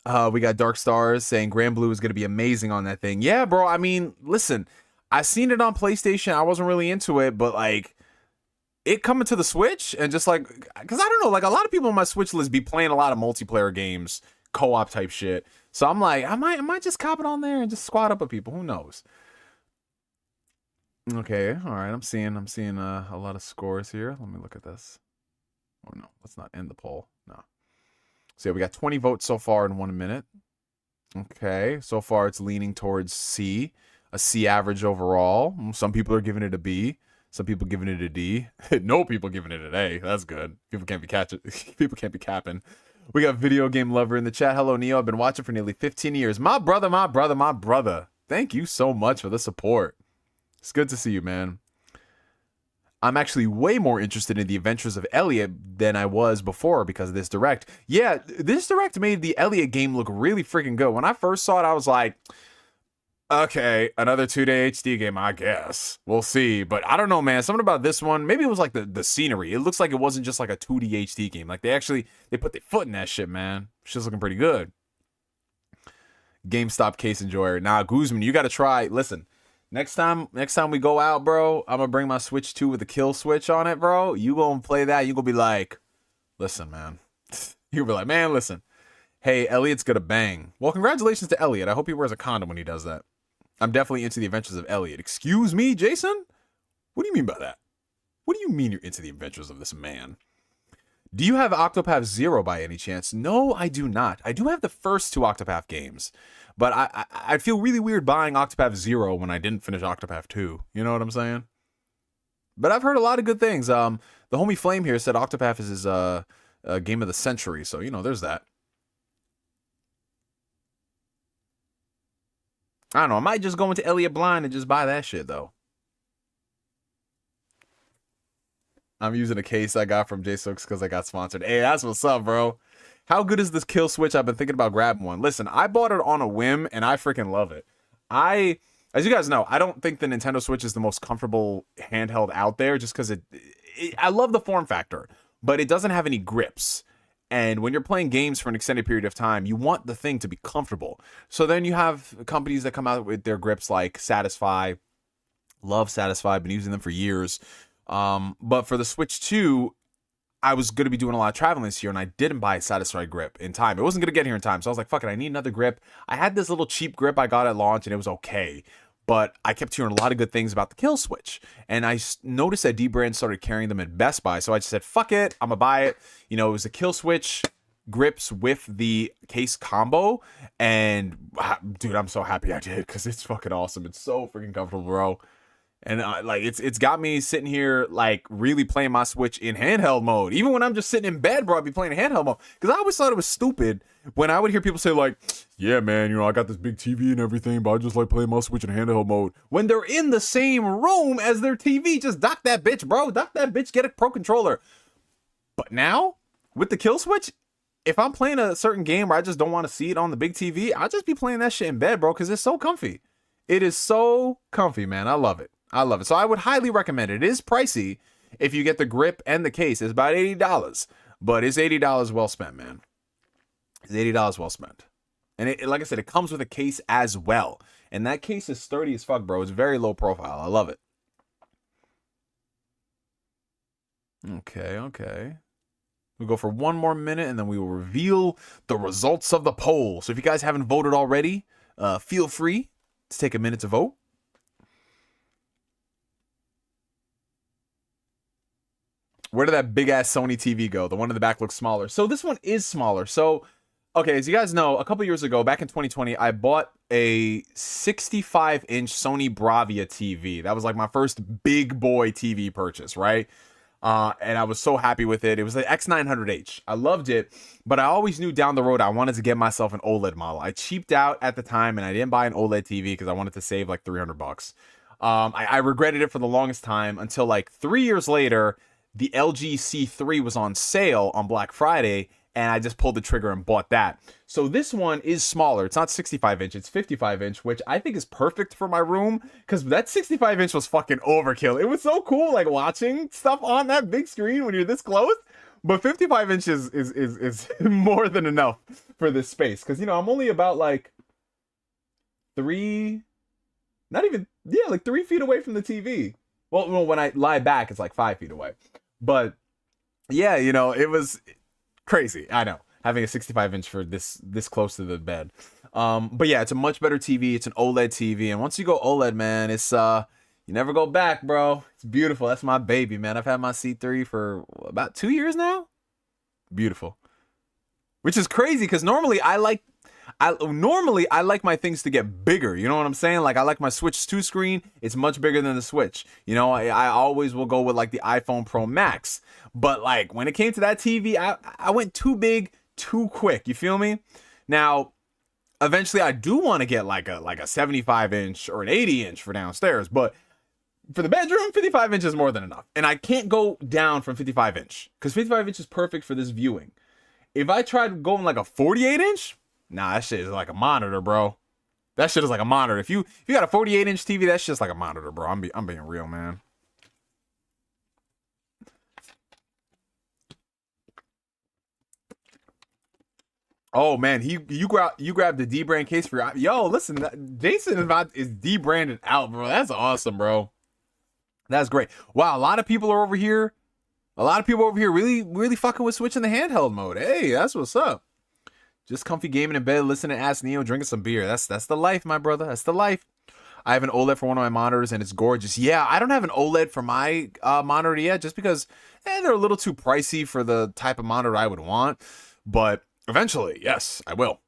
[SPEAKER 1] We got Dark Stars saying Grand Blue is going to be amazing on that thing. Yeah, bro. I mean, listen, I seen it on PlayStation. I wasn't really into it, but like it coming to the Switch and just like, because I don't know, like a lot of people on my Switch list be playing a lot of multiplayer games, co-op type shit. So I'm like, I might just cop it on there and just squad up with people. Who knows? Okay, all right. I'm seeing a lot of scores here. Let me look at this. Oh no, let's not end the poll. No. So yeah, we got 20 votes so far in 1 minute. Okay, so far it's leaning towards C, a C average overall. Some people are giving it a B. Some people giving it a D. No people giving it an A. That's good. People can't be capping. We got Video Game Lover in the chat. Hello, Neo. I've been watching for nearly 15 years. My brother, my brother, my brother. Thank you so much for the support. It's good to see you, man. I'm actually way more interested in the adventures of Elliot than I was before because of this direct. Yeah, this direct made the Elliot game look really freaking good. When I first saw it, I was like, okay, another 2-day HD game, I guess. We'll see. But I don't know, man. Something about this one, maybe it was like the scenery. It looks like it wasn't just like a 2D HD game. Like they put their foot in that shit, man. Shit's looking pretty good. GameStop case enjoyer. Nah, Guzman, you gotta try. Listen, next time we go out, bro, I'm gonna bring my Switch 2 with the kill switch on it, bro. You gonna play that, you gonna be like, listen, man. You'll be like, man, listen. Hey, Elliot's gonna bang. Well, congratulations to Elliot. I hope he wears a condom when he does that. I'm definitely into the adventures of Elliot. Excuse me, Jason? What do you mean by that? What do you mean you're into the adventures of this man? Do you have Octopath Zero by any chance? No, I do not. I do have the first 2 Octopath games, but I feel really weird buying Octopath Zero when I didn't finish Octopath 2. You know what I'm saying? But I've heard a lot of good things. The homie Flame here said Octopath is his game of the century, so, you know, there's that. I don't know. I might just go into Elliot blind and just buy that shit, though. I'm using a case I got from JSooks because I got sponsored. Hey, that's what's up, bro. How good is this kill switch? I've been thinking about grabbing one. Listen, I bought it on a whim, and I freaking love it. As you guys know, I don't think the Nintendo Switch is the most comfortable handheld out there just because I love the form factor, but it doesn't have any grips. And when you're playing games for an extended period of time, you want the thing to be comfortable. So then you have companies that come out with their grips like Satisfy. Love Satisfy. Been using them for years. But for the Switch 2, I was going to be doing a lot of traveling this year, and I didn't buy a Satisfy grip in time. It wasn't going to get here in time, so I was like, fuck it, I need another grip. I had this little cheap grip I got at launch, and it was okay. But I kept hearing a lot of good things about the kill switch. And I noticed that D-Brand started carrying them at Best Buy. So I just said, fuck it, I'm going to buy it. You know, it was a kill switch grips with the case combo. And, dude, I'm so happy I did because it's fucking awesome. It's so freaking comfortable, bro. And like it's got me sitting here like really playing my Switch in handheld mode. Even when I'm just sitting in bed, bro, I'd be playing handheld mode. Because I always thought it was stupid when I would hear people say like, yeah, man, you know, I got this big TV and everything, but I just like playing my Switch in handheld mode. When they're in the same room as their TV, just dock that bitch, bro. Dock that bitch, get a pro controller. But now, with the kill switch, if I'm playing a certain game where I just don't want to see it on the big TV, I'll just be playing that shit in bed, bro, because it's so comfy. It is so comfy, man. I love it. I love it. So I would highly recommend it. It is pricey if you get the grip and the case. It's about $80. But it's $80 well spent, man. It's $80 well spent. And it, like I said, it comes with a case as well. And that case is sturdy as fuck, bro. It's very low profile. I love it. Okay. We'll go for one more minute and then we will reveal the results of the poll. So if you guys haven't voted already, feel free to take a minute to vote. Where did that big ass Sony TV go? The one in the back looks smaller. So this one is smaller. So, okay, as you guys know, a couple years ago, back in 2020, I bought a 65-inch Sony Bravia TV. That was like my first big boy TV purchase, right? And I was so happy with it. It was the X900H. I loved it, but I always knew down the road I wanted to get myself an OLED model. I cheaped out at the time, and I didn't buy an OLED TV because I wanted to save like $300. I regretted it for the longest time until like 3 years later, the LG C3 was on sale on Black Friday, and I just pulled the trigger and bought that. So this one is smaller. It's not 65-inch, it's 55-inch, which I think is perfect for my room, because that 65-inch was fucking overkill. It was so cool, like, watching stuff on that big screen when you're this close, but 55 inches is more than enough for this space, because, you know, I'm only about, like, 3 feet away from the TV. Well, when I lie back, it's like 5 feet away. But yeah, you know, it was crazy. I know, having a 65-inch for this close to the bed. But yeah, it's a much better TV. It's an OLED TV, and once you go OLED, man, it's you never go back, bro. It's beautiful. That's my baby, man. I've had my C3 for about 2 years now. Beautiful. Which is crazy because normally I like my things to get bigger. You know what I'm saying? Like, I like my Switch 2 screen. It's much bigger than the Switch. You know, I always will go with like the iPhone Pro Max. But like when it came to that TV, I went too big, too quick. You feel me? Now, eventually I do want to get like a 75 inch or an 80 inch for downstairs, but for the bedroom, 55 inch is more than enough. And I can't go down from 55 inch because 55 inch is perfect for this viewing. If I tried going like a 48 inch, nah, that shit is like a monitor, bro. That shit is like a monitor. If you got a 48 inch TV, that shit's like a monitor, bro. I'm being real, man. Oh man, you grabbed the D brand case for your, yo. Listen, Jason is D branded out, bro. That's awesome, bro. That's great. Wow, a lot of people are over here. A lot of people over here really fucking with switching the handheld mode. Hey, that's what's up. Just comfy gaming in bed, listening to Ask Neo, drinking some beer. That's the life, my brother. That's the life. I have an OLED for one of my monitors, and it's gorgeous. Yeah, I don't have an OLED for my monitor yet, just because they're a little too pricey for the type of monitor I would want. But eventually, yes, I will.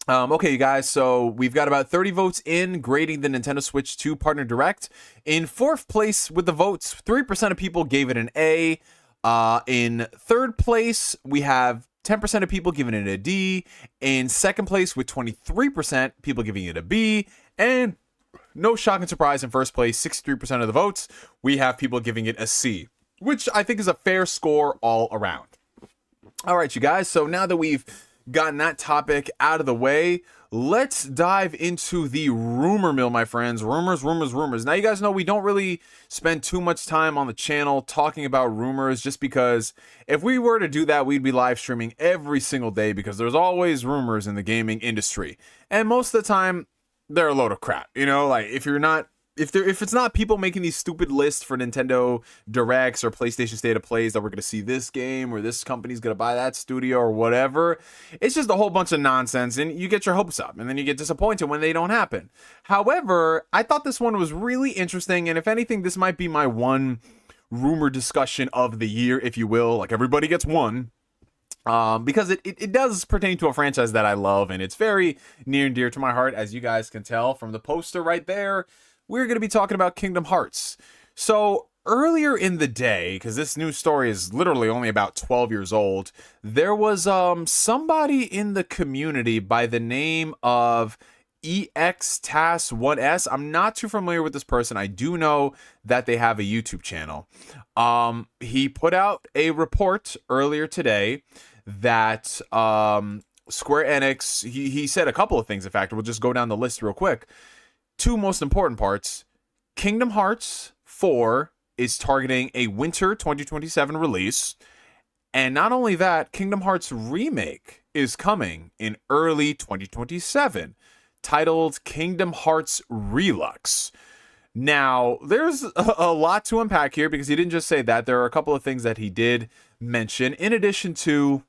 [SPEAKER 1] Okay, you guys, so we've got about 30 votes in grading the Nintendo Switch 2 Partner Direct. In fourth place with the votes, 3% of people gave it an A. In third place, we have 10% of people giving it a D. In second place, with 23% people giving it a B. And no shock and surprise, in first place, 63% of the votes, we have people giving it a C, which I think is a fair score all around. All right, you guys, so now that we've gotten that topic out of the way, let's dive into the rumor mill, my friends. Rumors. Now, you guys know we don't really spend too much time on the channel talking about rumors, just because if we were to do that, we'd be live streaming every single day, because there's always rumors in the gaming industry. And most of the time, they're a load of crap. You know, like if it's not people making these stupid lists for Nintendo Directs or PlayStation State of Plays that we're going to see this game or this company's going to buy that studio or whatever, it's just a whole bunch of nonsense, and you get your hopes up and then you get disappointed when they don't happen. However, I thought this one was really interesting, and if anything, this might be my one rumor discussion of the year, if you will. Like, everybody gets one. Because it does pertain to a franchise that I love, and it's very near and dear to my heart, as you guys can tell from the poster right there. We're going to be talking about Kingdom Hearts. So earlier in the day, because this news story is literally only about 12 years old, there was somebody in the community by the name of EXTAS1S. I'm not too familiar with this person. I do know that they have a YouTube channel. He put out a report earlier today that Square Enix, he said a couple of things. In fact, we'll just go down the list real quick. Two most important parts. Kingdom Hearts 4 is targeting a winter 2027 release. And not only that, Kingdom Hearts Remake is coming in early 2027, titled Kingdom Hearts Relux. Now, there's a lot to unpack here, because he didn't just say that. There are a couple of things that he did mention, in addition to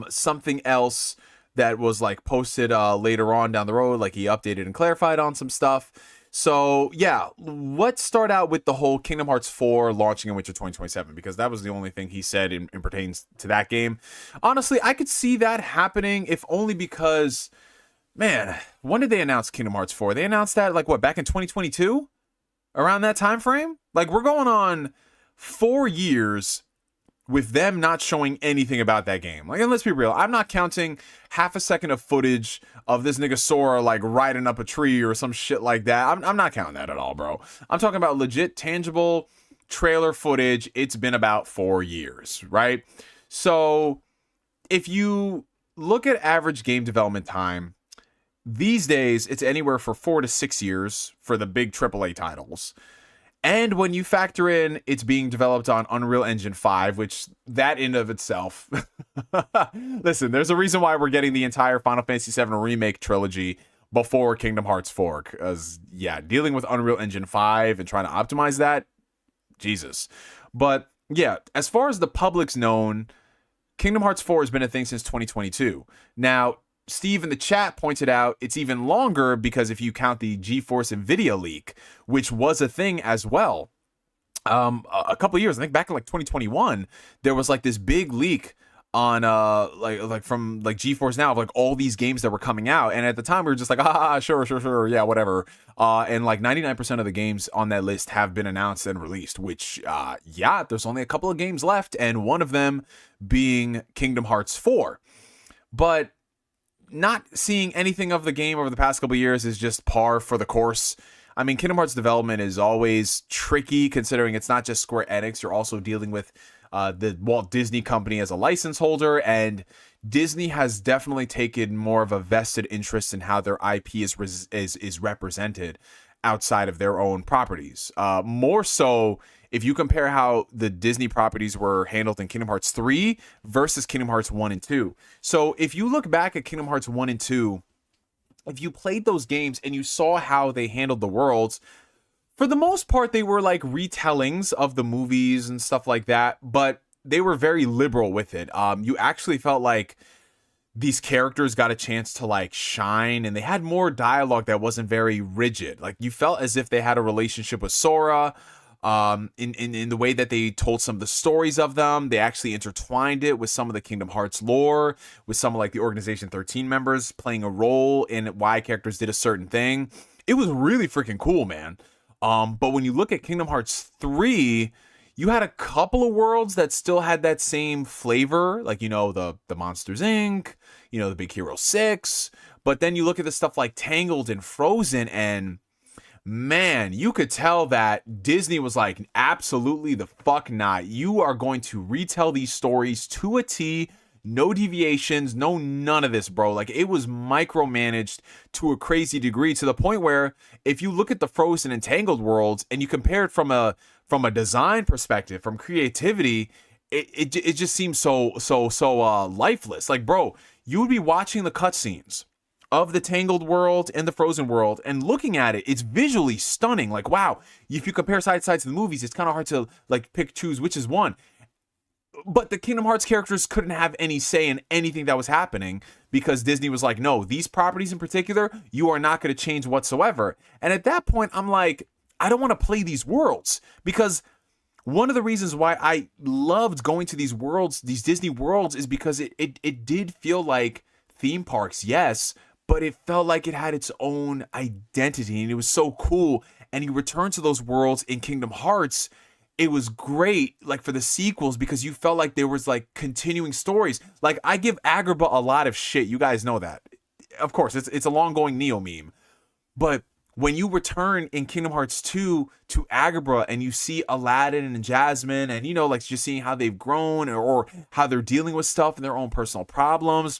[SPEAKER 1] something else that was like posted later on down the road. Like, he updated and clarified on some stuff. So yeah, let's start out with the whole Kingdom Hearts 4 launching in winter 2027, because that was the only thing he said in pertains to that game. Honestly, I could see that happening, if only because, man, when did they announce Kingdom Hearts 4? They announced that, like, what, back in 2022? Around that time frame? Like, we're going on 4 years with them not showing anything about that game. Like, and let's be real, I'm not counting half a second of footage of this nigga Sora, like, riding up a tree or some shit like that. I'm not counting that at all, bro. I'm talking about legit, tangible trailer footage. It's been about 4 years, right? So, if you look at average game development time, these days, it's anywhere from 4 to 6 years for the big AAA titles. And when you factor in it's being developed on Unreal Engine 5, which that in of itself, listen, there's a reason why we're getting the entire Final Fantasy VII Remake trilogy before Kingdom Hearts 4. Because, yeah, dealing with Unreal Engine 5 and trying to optimize that, Jesus. But, yeah, as far as the public's known, Kingdom Hearts 4 has been a thing since 2022. Now, Steve in the chat pointed out it's even longer, because if you count the GeForce NVIDIA leak, which was a thing as well, a couple of years, I think back in like 2021, there was like this big leak on like from like GeForce Now of like all these games that were coming out, and at the time we were just like, sure, yeah, whatever. And like 99% of the games on that list have been announced and released, which yeah, there's only a couple of games left, and one of them being Kingdom Hearts 4. But not seeing anything of the game over the past couple of years is just par for the course. I mean, Kingdom Hearts development is always tricky, considering it's not just Square Enix. You're also dealing with the Walt Disney Company as a license holder, and Disney has definitely taken more of a vested interest in how their IP is represented outside of their own properties. More so, if you compare how the Disney properties were handled in Kingdom Hearts 3 versus Kingdom Hearts 1 and 2. So if you look back at Kingdom Hearts 1 and 2, if you played those games and you saw how they handled the worlds, for the most part, they were like retellings of the movies and stuff like that, but they were very liberal with it. You actually felt like these characters got a chance to like shine, and they had more dialogue that wasn't very rigid. Like you felt as if they had a relationship with Sora. In the way that they told some of the stories of them, they actually intertwined it with some of the Kingdom Hearts lore, with some of like the Organization 13 members playing a role in why characters did a certain thing. It was really freaking cool, man. But when you look at Kingdom Hearts 3, you had a couple of worlds that still had that same flavor, like, you know, the Monsters Inc., you know, the Big Hero 6. But then you look at the stuff like Tangled and Frozen, and man, you could tell that Disney was like, absolutely the fuck not. You are going to retell these stories to a T, no deviations, no none of this, bro. Like, it was micromanaged to a crazy degree, to the point where if you look at the Frozen and Tangled worlds and you compare it from a design perspective, from creativity, it just seems so lifeless. Like, bro, you would be watching the cutscenes of the Tangled world and the Frozen world and looking at it, it's visually stunning. Like, wow, if you compare side to side to the movies, it's kind of hard to like choose which is one. But the Kingdom Hearts characters couldn't have any say in anything that was happening, because Disney was like, no, these properties in particular, you are not going to change whatsoever. And at that point, I'm like, I don't want to play these worlds, because one of the reasons why I loved going to these worlds, these Disney worlds, is because it did feel like theme parks, yes, but it felt like it had its own identity, and it was so cool. And you return to those worlds in Kingdom Hearts, it was great, like, for the sequels, because you felt like there was like continuing stories. Like, I give Agrabah a lot of shit, you guys know that. Of course, it's a long-going Neo meme. But when you return in Kingdom Hearts 2 to Agrabah and you see Aladdin and Jasmine, and, you know, like, just seeing how they've grown, or how they're dealing with stuff and their own personal problems,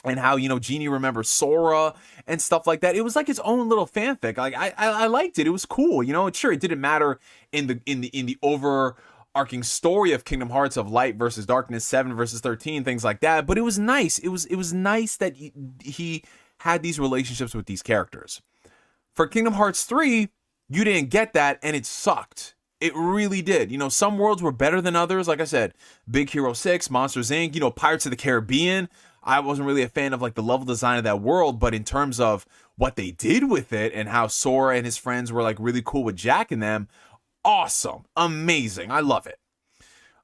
[SPEAKER 1] and how, you know, Genie remembers Sora and stuff like that. It was like its own little fanfic. Like, I liked it. It was cool. You know, sure, it didn't matter in the overarching story of Kingdom Hearts, of light versus darkness, 7 versus 13, things like that. But it was nice. It was nice that he had these relationships with these characters. For Kingdom Hearts 3, you didn't get that, and it sucked. It really did. You know, some worlds were better than others. Like I said, Big Hero 6, Monsters Inc., you know, Pirates of the Caribbean. I wasn't really a fan of like the level design of that world, but in terms of what they did with it and how Sora and his friends were like really cool with Jack and them, awesome, amazing. I love it.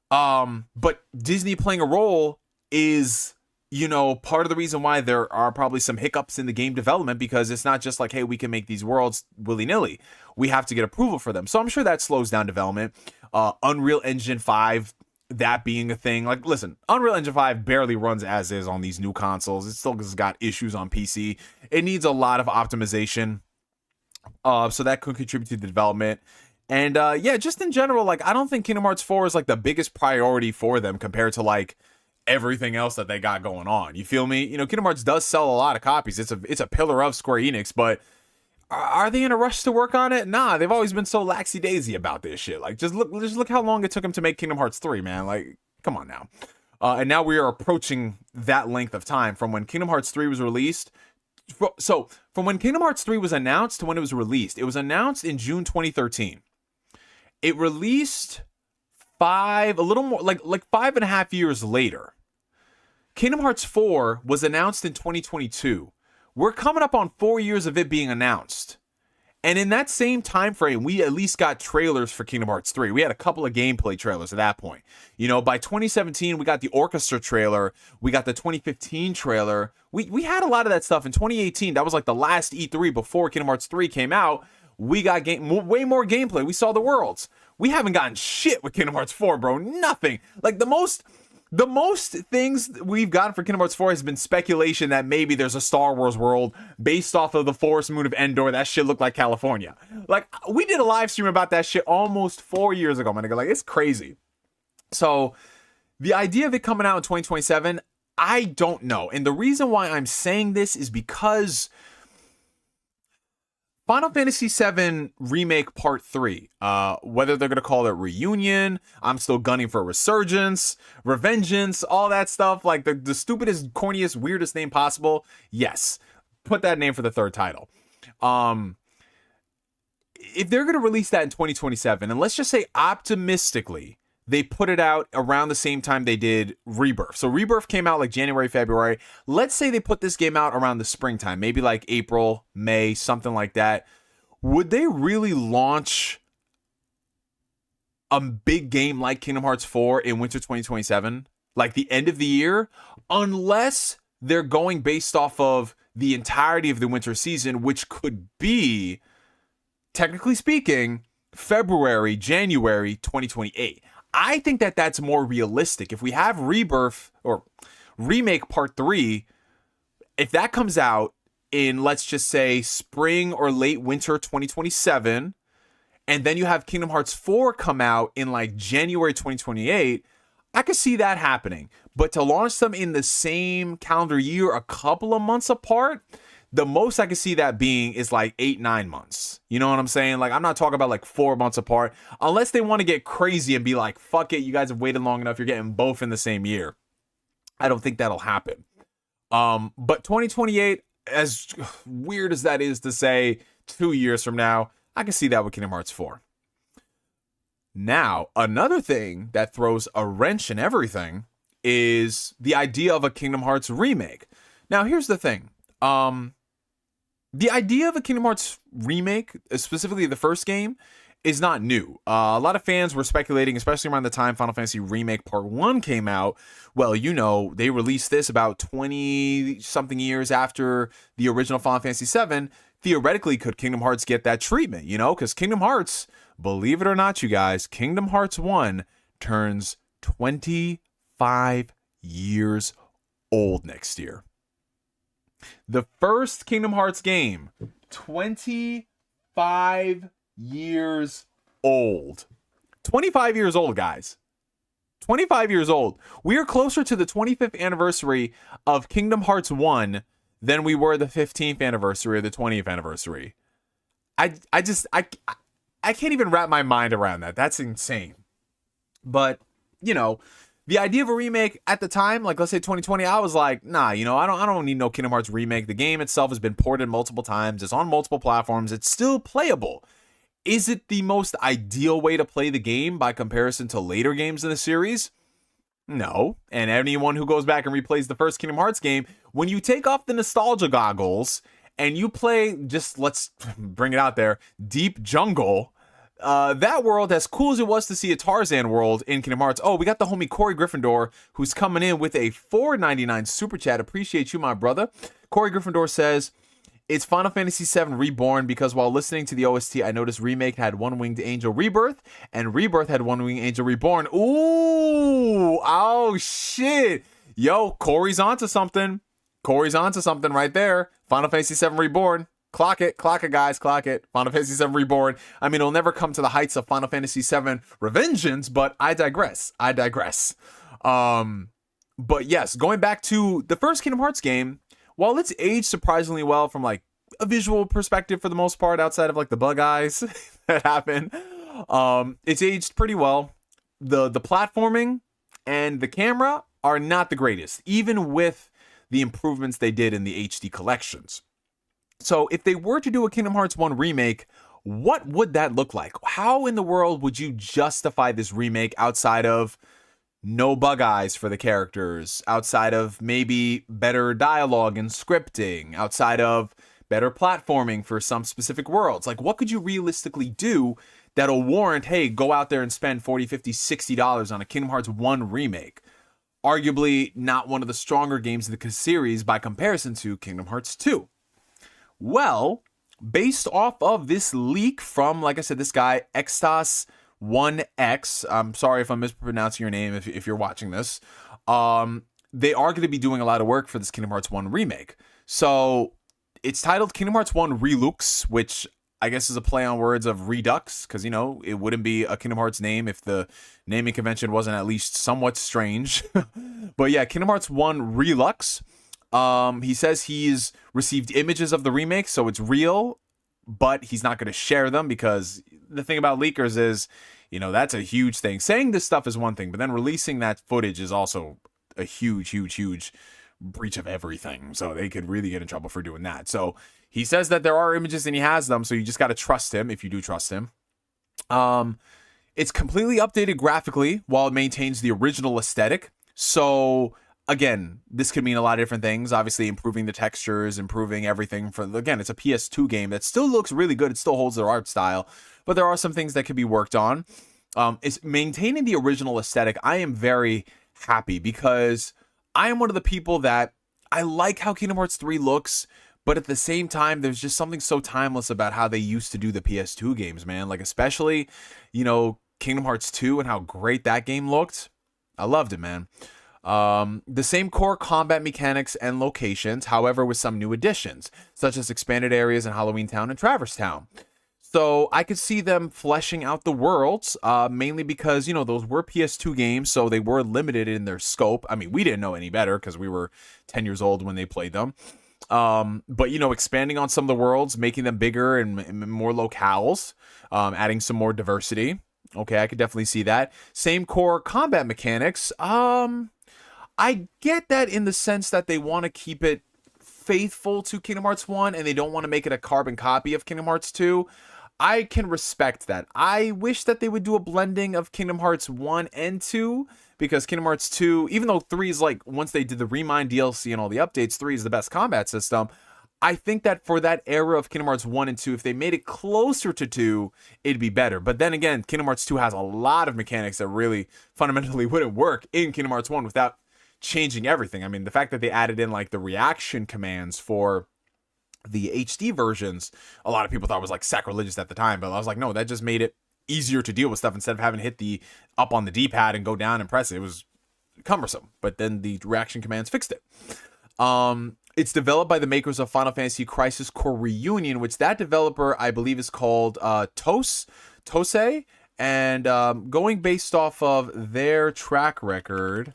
[SPEAKER 1] But Disney playing a role is, you know, part of the reason why there are probably some hiccups in the game development, because it's not just like, hey, we can make these worlds willy-nilly. We have to get approval for them. So I'm sure that slows down development. Unreal Engine 5, that being a thing. Like, listen, Unreal Engine 5 barely runs as is on these new consoles. It still has got issues on PC. It needs a lot of optimization. So that could contribute to the development. And yeah, just in general, like, I don't think Kingdom Hearts 4 is like the biggest priority for them compared to like everything else that they got going on. You feel me? You know, Kingdom Hearts does sell a lot of copies. It's a pillar of Square Enix, but are they in a rush to work on it? Nah, they've always been so laxy-daisy about this shit. Like, just look how long it took them to make Kingdom Hearts 3, man. Like, come on now. And now we are approaching that length of time from when Kingdom Hearts 3 was released. So, from when Kingdom Hearts 3 was announced to when it was released, it was announced in June 2013. It released a little more, like 5.5 years later. Kingdom Hearts 4 was announced in 2022. We're coming up on 4 years of it being announced. And in that same time frame, we at least got trailers for Kingdom Hearts 3. We had a couple of gameplay trailers at that point. You know, by 2017, we got the Orchestra trailer. We got the 2015 trailer. We had a lot of that stuff in 2018. That was like the last E3 before Kingdom Hearts 3 came out. We got way more gameplay. We saw the worlds. We haven't gotten shit with Kingdom Hearts 4, bro. Nothing. Like the most things we've gotten for Kingdom Hearts 4 has been speculation that maybe there's a Star Wars world based off of the forest moon of Endor. That shit looked like California. Like, we did a live stream about that shit almost 4 years ago, my nigga. Like, it's crazy. So, the idea of it coming out in 2027, I don't know. And the reason why I'm saying this is because Final Fantasy VII Remake Part 3, whether they're going to call it Reunion, I'm still gunning for Resurgence, Revengeance, all that stuff, like the stupidest, corniest, weirdest name possible, yes, put that name for the third title. If they're going to release that in 2027, and let's just say optimistically, they put it out around the same time they did Rebirth. So Rebirth came out like January, February. Let's say they put this game out around the springtime, maybe like April, May, something like that. Would they really launch a big game like Kingdom Hearts 4 in winter 2027? Like the end of the year? Unless they're going based off of the entirety of the winter season, which could be, technically speaking, February, January 2028. I think that that's more realistic. If we have Rebirth or Remake Part 3, if that comes out in, let's just say, spring or late winter 2027, and then you have Kingdom Hearts 4 come out in like January 2028, I could see that happening. But to launch them in the same calendar year, a couple of months apart, the most I can see that being is like 8-9 months. You know what I'm saying? Like, I'm not talking about like 4 months apart, unless they want to get crazy and be like, fuck it, you guys have waited long enough, you're getting both in the same year. I don't think that'll happen. But 2028, as weird as that is to say, 2 years from now, I can see that with Kingdom Hearts 4. Now, another thing that throws a wrench in everything is the idea of a Kingdom Hearts remake. Now, here's the thing. The idea of a Kingdom Hearts remake, specifically the first game, is not new. A lot of fans were speculating, especially around the time Final Fantasy Remake Part 1 came out. Well, you know, they released this about 20-something years after the original Final Fantasy VII. Theoretically, could Kingdom Hearts get that treatment, you know? Because Kingdom Hearts, believe it or not, you guys, Kingdom Hearts 1 turns 25 years old next year. The first Kingdom Hearts game, 25 years old. 25 years old, guys. 25 years old. We are closer to the 25th anniversary of Kingdom Hearts 1 than we were the 15th anniversary or the 20th anniversary. I can't even wrap my mind around that. That's insane. But, you know, the idea of a remake at the time, like let's say 2020, I was like, nah, you know, I don't need no Kingdom Hearts remake. The game itself has been ported multiple times. It's on multiple platforms. It's still playable. Is it the most ideal way to play the game by comparison to later games in the series? No. And anyone who goes back and replays the first Kingdom Hearts game, when you take off the nostalgia goggles and you play, just let's bring it out there, Deep Jungle, that world, as cool as it was to see a Tarzan world in Kingdom Hearts. Oh, we got the homie Corey Gryffindor, who's coming in with a $4.99 super chat. Appreciate you, my brother. Corey Gryffindor says, it's Final Fantasy VII Reborn because while listening to the OST, I noticed Remake had One Winged Angel Rebirth and Rebirth had One Winged Angel Reborn. Ooh, oh shit. Yo, Corey's onto something. Corey's onto something right there. Final Fantasy VII Reborn. Clock it, guys, clock it. Final Fantasy VII Reborn. I mean, it'll never come to the heights of Final Fantasy VII Revengeance, but I digress. But yes, going back to the first Kingdom Hearts game, while it's aged surprisingly well from like a visual perspective for the most part, outside of like the bug eyes that happen, it's aged pretty well. The platforming and the camera are not the greatest, even with the improvements they did in the HD collections. So if they were to do a Kingdom Hearts 1 remake, what would that look like? How in the world would you justify this remake outside of no bug eyes for the characters, outside of maybe better dialogue and scripting, outside of better platforming for some specific worlds. Like, what could you realistically do that'll warrant, hey, go out there and spend $40, $50, $60 on a Kingdom Hearts 1 remake? Arguably not one of the stronger games in the series by comparison to Kingdom Hearts 2. Well, based off of this leak from, like I said, this guy, Extas1X, I'm sorry if I'm mispronouncing your name if you're watching this, they are going to be doing a lot of work for this Kingdom Hearts 1 remake. So it's titled Kingdom Hearts 1 Relux, which I guess is a play on words of Redux, because, you know, it wouldn't be a Kingdom Hearts name if the naming convention wasn't at least somewhat strange. But yeah, Kingdom Hearts 1 Relux. He says he's received images of the remake, so it's real, but he's not going to share them, because the thing about leakers is, you know, that's a huge thing. Saying this stuff is one thing, but then releasing that footage is also a huge breach of everything. So they could really get in trouble for doing that. So he says that there are images and he has them, so you just got to trust him if you do trust him. It's completely updated graphically while it maintains the original aesthetic. So again, this could mean a lot of different things. Obviously, improving the textures, improving everything. Again, it's a PS2 game that still looks really good. It still holds their art style, but there are some things that could be worked on. It's maintaining the original aesthetic. I am very happy, because I am one of the people that I like how Kingdom Hearts 3 looks, but at the same time, there's just something so timeless about how they used to do the PS2 games, man. Like, especially, you know, Kingdom Hearts 2 and how great that game looked. I loved it, man. The same core combat mechanics and locations, however, with some new additions, such as expanded areas in Halloween Town and Traverse Town. So I could see them fleshing out the worlds, mainly because, you know, those were PS2 games, so they were limited in their scope. I mean, we didn't know any better because we were 10 years old when they played them. But, you know, expanding on some of the worlds, making them bigger and more locales, adding some more diversity. Okay, I could definitely see that. Same core combat mechanics. I get that in the sense that they want to keep it faithful to Kingdom Hearts 1 and they don't want to make it a carbon copy of Kingdom Hearts 2. I can respect that. I wish that they would do a blending of Kingdom Hearts 1 and 2, because Kingdom Hearts 2, even though 3 is like, once they did the Remind DLC and all the updates, 3 is the best combat system. I think that for that era of Kingdom Hearts 1 and 2, if they made it closer to 2, it'd be better. But then again, Kingdom Hearts 2 has a lot of mechanics that really fundamentally wouldn't work in Kingdom Hearts 1 without changing everything. I mean, the fact that they added in like the reaction commands for the HD versions, a lot of people thought was like sacrilegious at the time, but I was like, no, that just made it easier to deal with stuff instead of having to hit the up on the D-pad and go down and press it. It was cumbersome, but then the reaction commands fixed it. It's developed by the makers of Final Fantasy Crisis Core Reunion, which that developer I believe is called Tose, and going based off of their track record,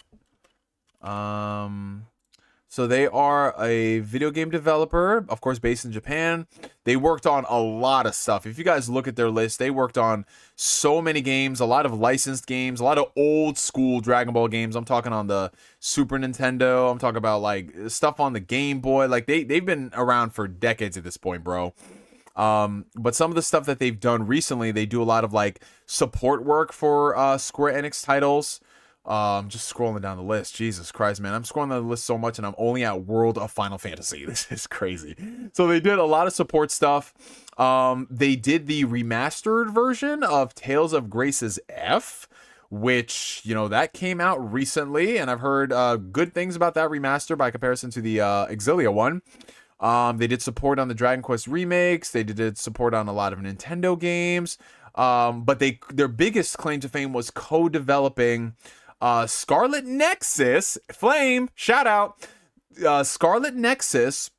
[SPEAKER 1] so they are a video game developer, of course, based in Japan. They worked on a lot of stuff. If you guys look at their list, they worked on so many games, a lot of licensed games, a lot of old school Dragon Ball games. I'm talking on the Super Nintendo. I'm talking about like stuff on the Game Boy. Like they've been around for decades at this point, bro. But some of the stuff that they've done recently, they do a lot of like support work for Square Enix titles. Just scrolling down the list. Jesus Christ, man. I'm scrolling down the list so much and I'm only at World of Final Fantasy. This is crazy. So they did a lot of support stuff. They did the remastered version of Tales of Grace's F, which, you know, that came out recently and I've heard good things about that remaster by comparison to the Exilia one. They did support on the Dragon Quest remakes. They did support on a lot of Nintendo games. But their biggest claim to fame was co-developing Scarlet Nexus, Flame, shout out, Scarlet Nexus,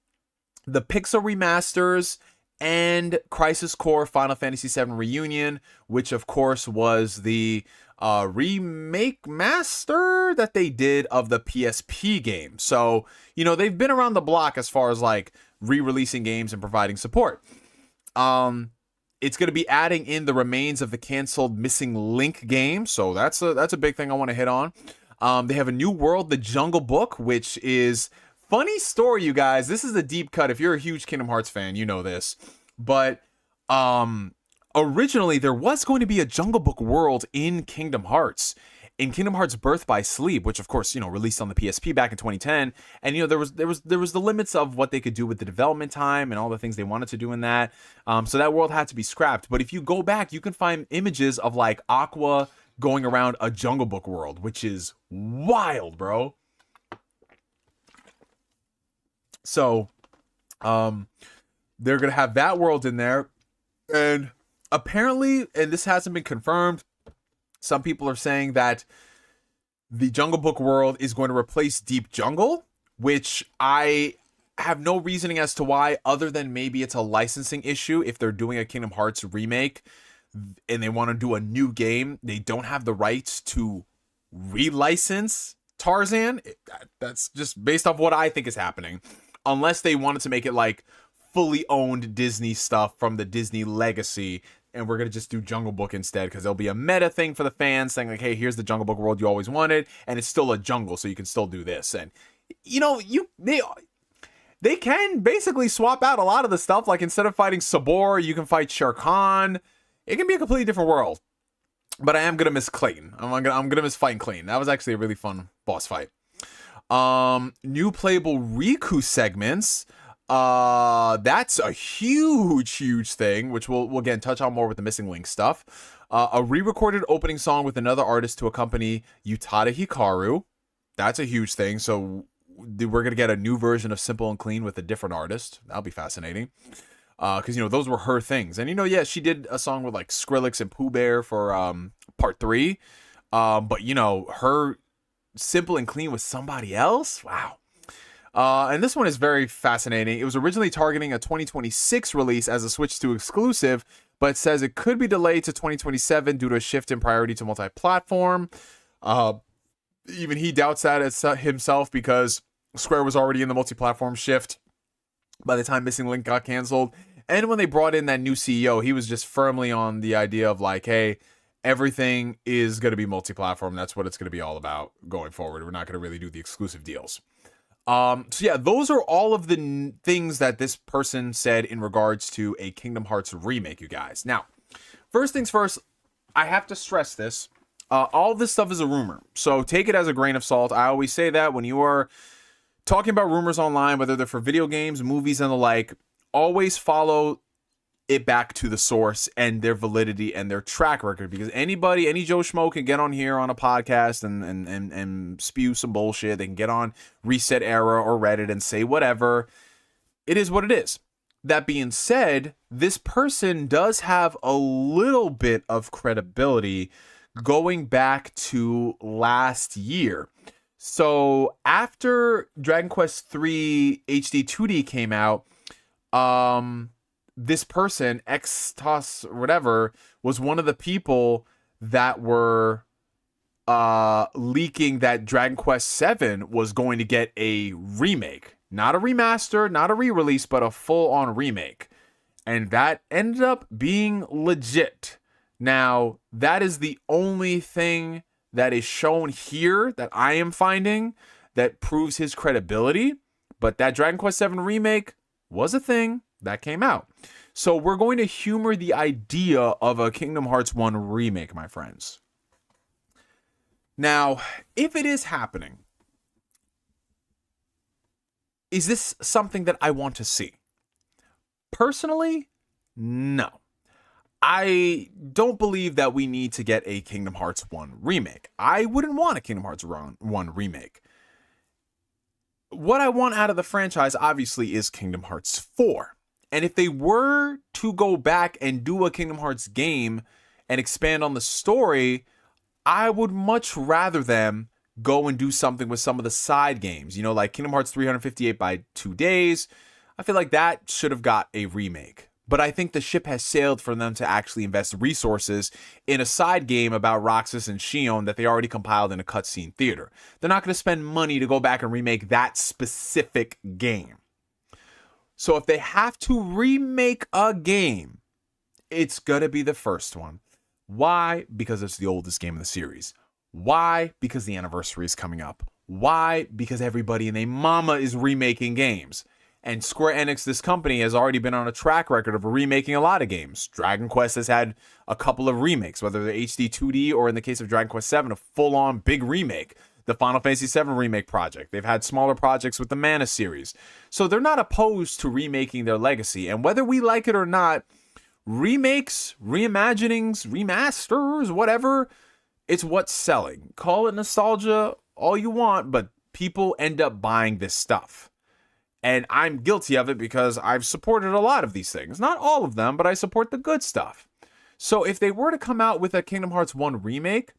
[SPEAKER 1] the Pixel remasters, and Crisis Core Final Fantasy VII Reunion, which of course was the remake master that they did of the PSP game. So, you know, they've been around the block as far as like re-releasing games and providing support. It's going to be adding in the remains of the canceled Missing Link game. So that's a big thing I want to hit on. They have a new world, the Jungle Book, which is funny story, you guys. This is a deep cut. If you're a huge Kingdom Hearts fan, you know this. But originally there was going to be a Jungle Book world in Kingdom Hearts. in Kingdom Hearts Birth by Sleep, which of course, released on the PSP back in 2010, and there was the limits of what they could do with the development time and all the things they wanted to do in that. So that world had to be scrapped. But if you go back, you can find images of like Aqua going around a Jungle Book world, which is wild, bro. So, they're gonna have that world in there, and apparently, and this hasn't been confirmed, some people are saying that the Jungle Book world is going to replace Deep Jungle, which I have no reasoning as to why, other than maybe it's a licensing issue. If they're doing a Kingdom Hearts remake and they want to do a new game, they don't have the rights to relicense Tarzan. That's just based off what I think is happening. Unless they wanted to make it like fully owned Disney stuff from the Disney legacy, and we're going to just do Jungle Book instead, because there'll be a meta thing for the fans saying like, hey, here's the Jungle Book world you always wanted, and it's still a jungle, so you can still do this. And they can basically swap out a lot of the stuff. Like, instead of fighting Sabor, you can fight Shere Khan. It can be a completely different world. But I am going to miss Clayton. I'm gonna miss fighting Clayton. That was actually a really fun boss fight. New playable Riku segments. That's a huge thing, which we'll again touch on more with the Missing Link stuff. A re-recorded opening song with another artist to accompany Utada Hikaru. That's a huge thing. So we're gonna get a new version of Simple and Clean with a different artist. That'll be fascinating. Because those were her things, and yeah, she did a song with like Skrillex and Pooh Bear for part 3. But her Simple and Clean with somebody else. Wow. And this one is very fascinating. It was originally targeting a 2026 release as a Switch 2 exclusive, but says it could be delayed to 2027 due to a shift in priority to multi-platform. Even he doubts that himself, because Square was already in the multi-platform shift by the time Missing Link got canceled. And when they brought in that new CEO, he was just firmly on the idea of like, hey, everything is going to be multi-platform. That's what it's going to be all about going forward. We're not going to really do the exclusive deals. So yeah, those are all of the things that this person said in regards to a Kingdom Hearts remake, you guys. Now, first things first, I have to stress this. All this stuff is a rumor, so take it as a grain of salt. I always say that when you are talking about rumors online, whether they're for video games, movies, and the like, always follow it back to the source and their validity and their track record, because any Joe Schmo can get on here on a podcast and spew some bullshit. They can get on Reset Era or Reddit and say whatever. It is what it is. That being said, this person does have a little bit of credibility going back to last year. So after Dragon Quest III HD 2D came out, this person, Xtos or whatever, was one of the people that were leaking that Dragon Quest VII was going to get a remake. Not a remaster, not a re-release, but a full-on remake. And that ended up being legit. Now, that is the only thing that is shown here that I am finding that proves his credibility. But that Dragon Quest VII remake was a thing that came out. So we're going to humor the idea of a Kingdom Hearts 1 remake, my friends. Now, if it is happening, is this something that I want to see? Personally, no. I don't believe that we need to get a Kingdom Hearts 1 remake. I wouldn't want a Kingdom Hearts 1 remake. What I want out of the franchise, obviously, is Kingdom Hearts 4. And if they were to go back and do a Kingdom Hearts game and expand on the story, I would much rather them go and do something with some of the side games. Like Kingdom Hearts 358 by 2 days. I feel like that should have got a remake. But I think the ship has sailed for them to actually invest resources in a side game about Roxas and Xion that they already compiled in a cutscene theater. They're not going to spend money to go back and remake that specific game. So if they have to remake a game, it's going to be the first one. Why? Because it's the oldest game in the series. Why? Because the anniversary is coming up. Why? Because everybody and their mama is remaking games. And Square Enix, this company, has already been on a track record of remaking a lot of games. Dragon Quest has had a couple of remakes, whether they're HD 2D or in the case of Dragon Quest 7, a full-on big remake. The Final Fantasy 7 remake project. They've had smaller projects with the Mana series. So they're not opposed to remaking their legacy. And whether we like it or not, remakes, reimaginings, remasters, whatever, it's what's selling. Call it nostalgia all you want, but people end up buying this stuff. And I'm guilty of it because I've supported a lot of these things. Not all of them, but I support the good stuff. So if they were to come out with a Kingdom Hearts 1 remake,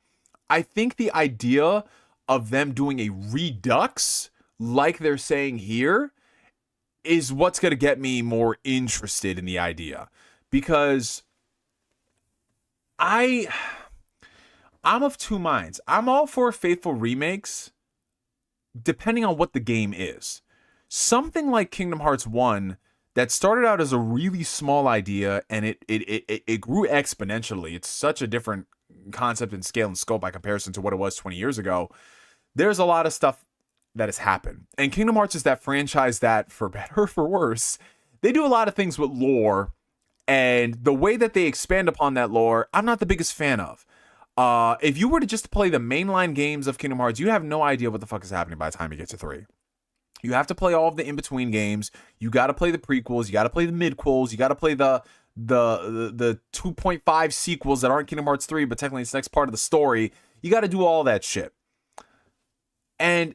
[SPEAKER 1] I think the idea of them doing a redux, like they're saying here, is what's going to get me more interested in the idea. Because I'm of two minds. I'm all for faithful remakes, depending on what the game is. Something like Kingdom Hearts 1 that started out as a really small idea and it grew exponentially. It's such a different concept and scale and scope by comparison to what it was 20 years ago. There's a lot of stuff that has happened. And Kingdom Hearts is that franchise that, for better or for worse, they do a lot of things with lore. And the way that they expand upon that lore, I'm not the biggest fan of. If you were to just play the mainline games of Kingdom Hearts, you have no idea what the fuck is happening by the time you get to 3. You have to play all of the in-between games. You got to play the prequels. You got to play the midquels. You got to play the 2.5 sequels that aren't Kingdom Hearts 3, but technically it's the next part of the story. You got to do all that shit. And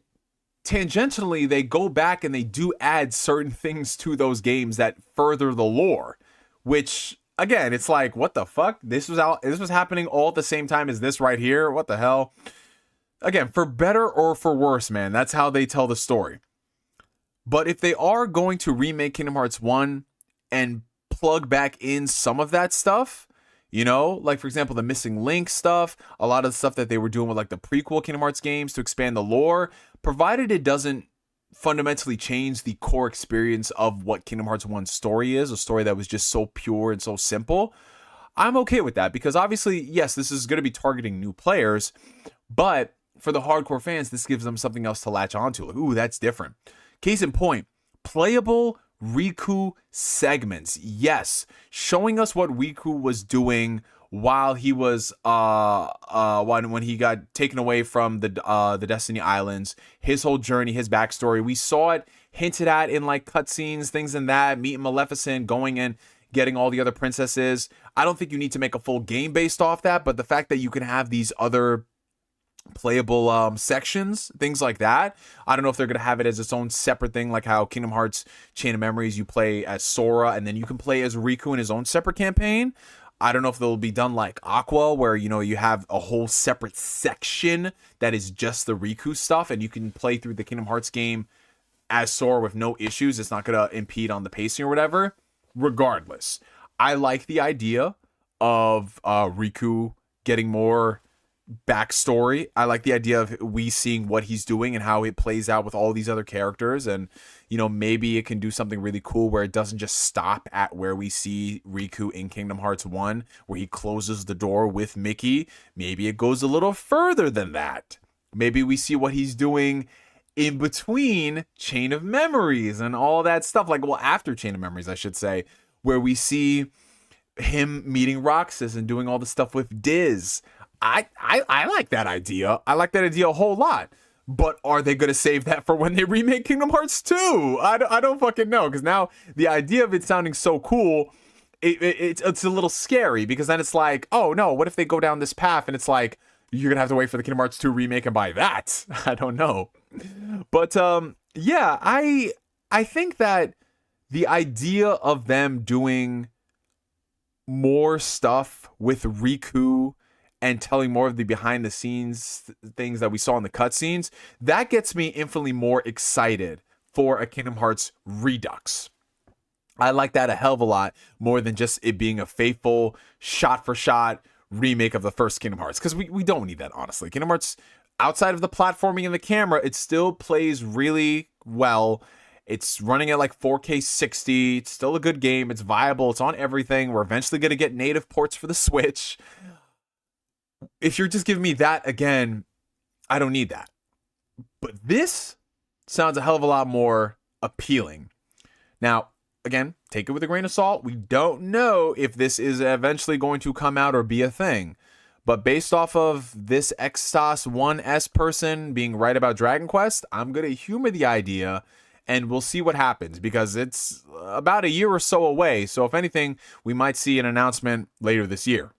[SPEAKER 1] tangentially, they go back and they do add certain things to those games that further the lore, which, again, it's like, what the fuck? This was happening all at the same time as this right here? What the hell? Again, for better or for worse, man, that's how they tell the story. But if they are going to remake Kingdom Hearts 1 and plug back in some of that stuff, you know, like, for example, the Missing Link stuff, a lot of the stuff that they were doing with, like, the prequel Kingdom Hearts games to expand the lore, provided it doesn't fundamentally change the core experience of what Kingdom Hearts 1's story is, a story that was just so pure and so simple, I'm okay with that. Because obviously, yes, this is going to be targeting new players, but for the hardcore fans, this gives them something else to latch onto. Like, ooh, that's different. Case in point, playable Riku segments. Yes, showing us what Riku was doing while he was when he got taken away from the Destiny Islands, his whole journey, his backstory. We saw it hinted at in like cutscenes, things in that, meeting Maleficent, going and getting all the other princesses. I don't think you need to make a full game based off that, but the fact that you can have these other playable sections, things like that. I don't know if they're going to have it as its own separate thing, like how Kingdom Hearts Chain of Memories, you play as Sora and then you can play as Riku in his own separate campaign. I don't know if they'll be done like Aqua, where, you know, you have a whole separate section that is just the Riku stuff and you can play through the Kingdom Hearts game as Sora with no issues. It's not going to impede on the pacing or whatever. Regardless, I like the idea of Riku getting more backstory. I like the idea of we seeing what he's doing and how it plays out with all these other characters, and you know, maybe it can do something really cool where it doesn't just stop at where we see Riku in Kingdom Hearts 1 where he closes the door with Mickey. Maybe it goes a little further than that. Maybe we see what he's doing in between Chain of Memories and all that stuff, like, well, after Chain of Memories I should say, where we see him meeting Roxas and doing all the stuff with Diz. I like that idea. I like that idea a whole lot. But are they going to save that for when they remake Kingdom Hearts 2? I don't fucking know. Because now the idea of it sounding so cool, it's a little scary. Because then it's like, oh no, what if they go down this path and it's like, you're going to have to wait for the Kingdom Hearts 2 remake and buy that? I don't know. But yeah, I think that the idea of them doing more stuff with Riku and telling more of the behind the scenes things that we saw in the cutscenes, that gets me infinitely more excited for a Kingdom Hearts Redux. I like that a hell of a lot more than just it being a faithful shot for shot remake of the first Kingdom Hearts, because we don't need that, honestly. Kingdom Hearts, outside of the platforming and the camera, it still plays really well. It's running at like 4K 60. It's still a good game. It's viable. It's on everything. We're eventually going to get native ports for the Switch. If you're just giving me that again, I don't need that. But this sounds a hell of a lot more appealing. Now, again, take it with a grain of salt. We don't know if this is eventually going to come out or be a thing. But based off of this Extos 1S person being right about Dragon Quest, I'm going to humor the idea and we'll see what happens because it's about a year or so away. So if anything, we might see an announcement later this year.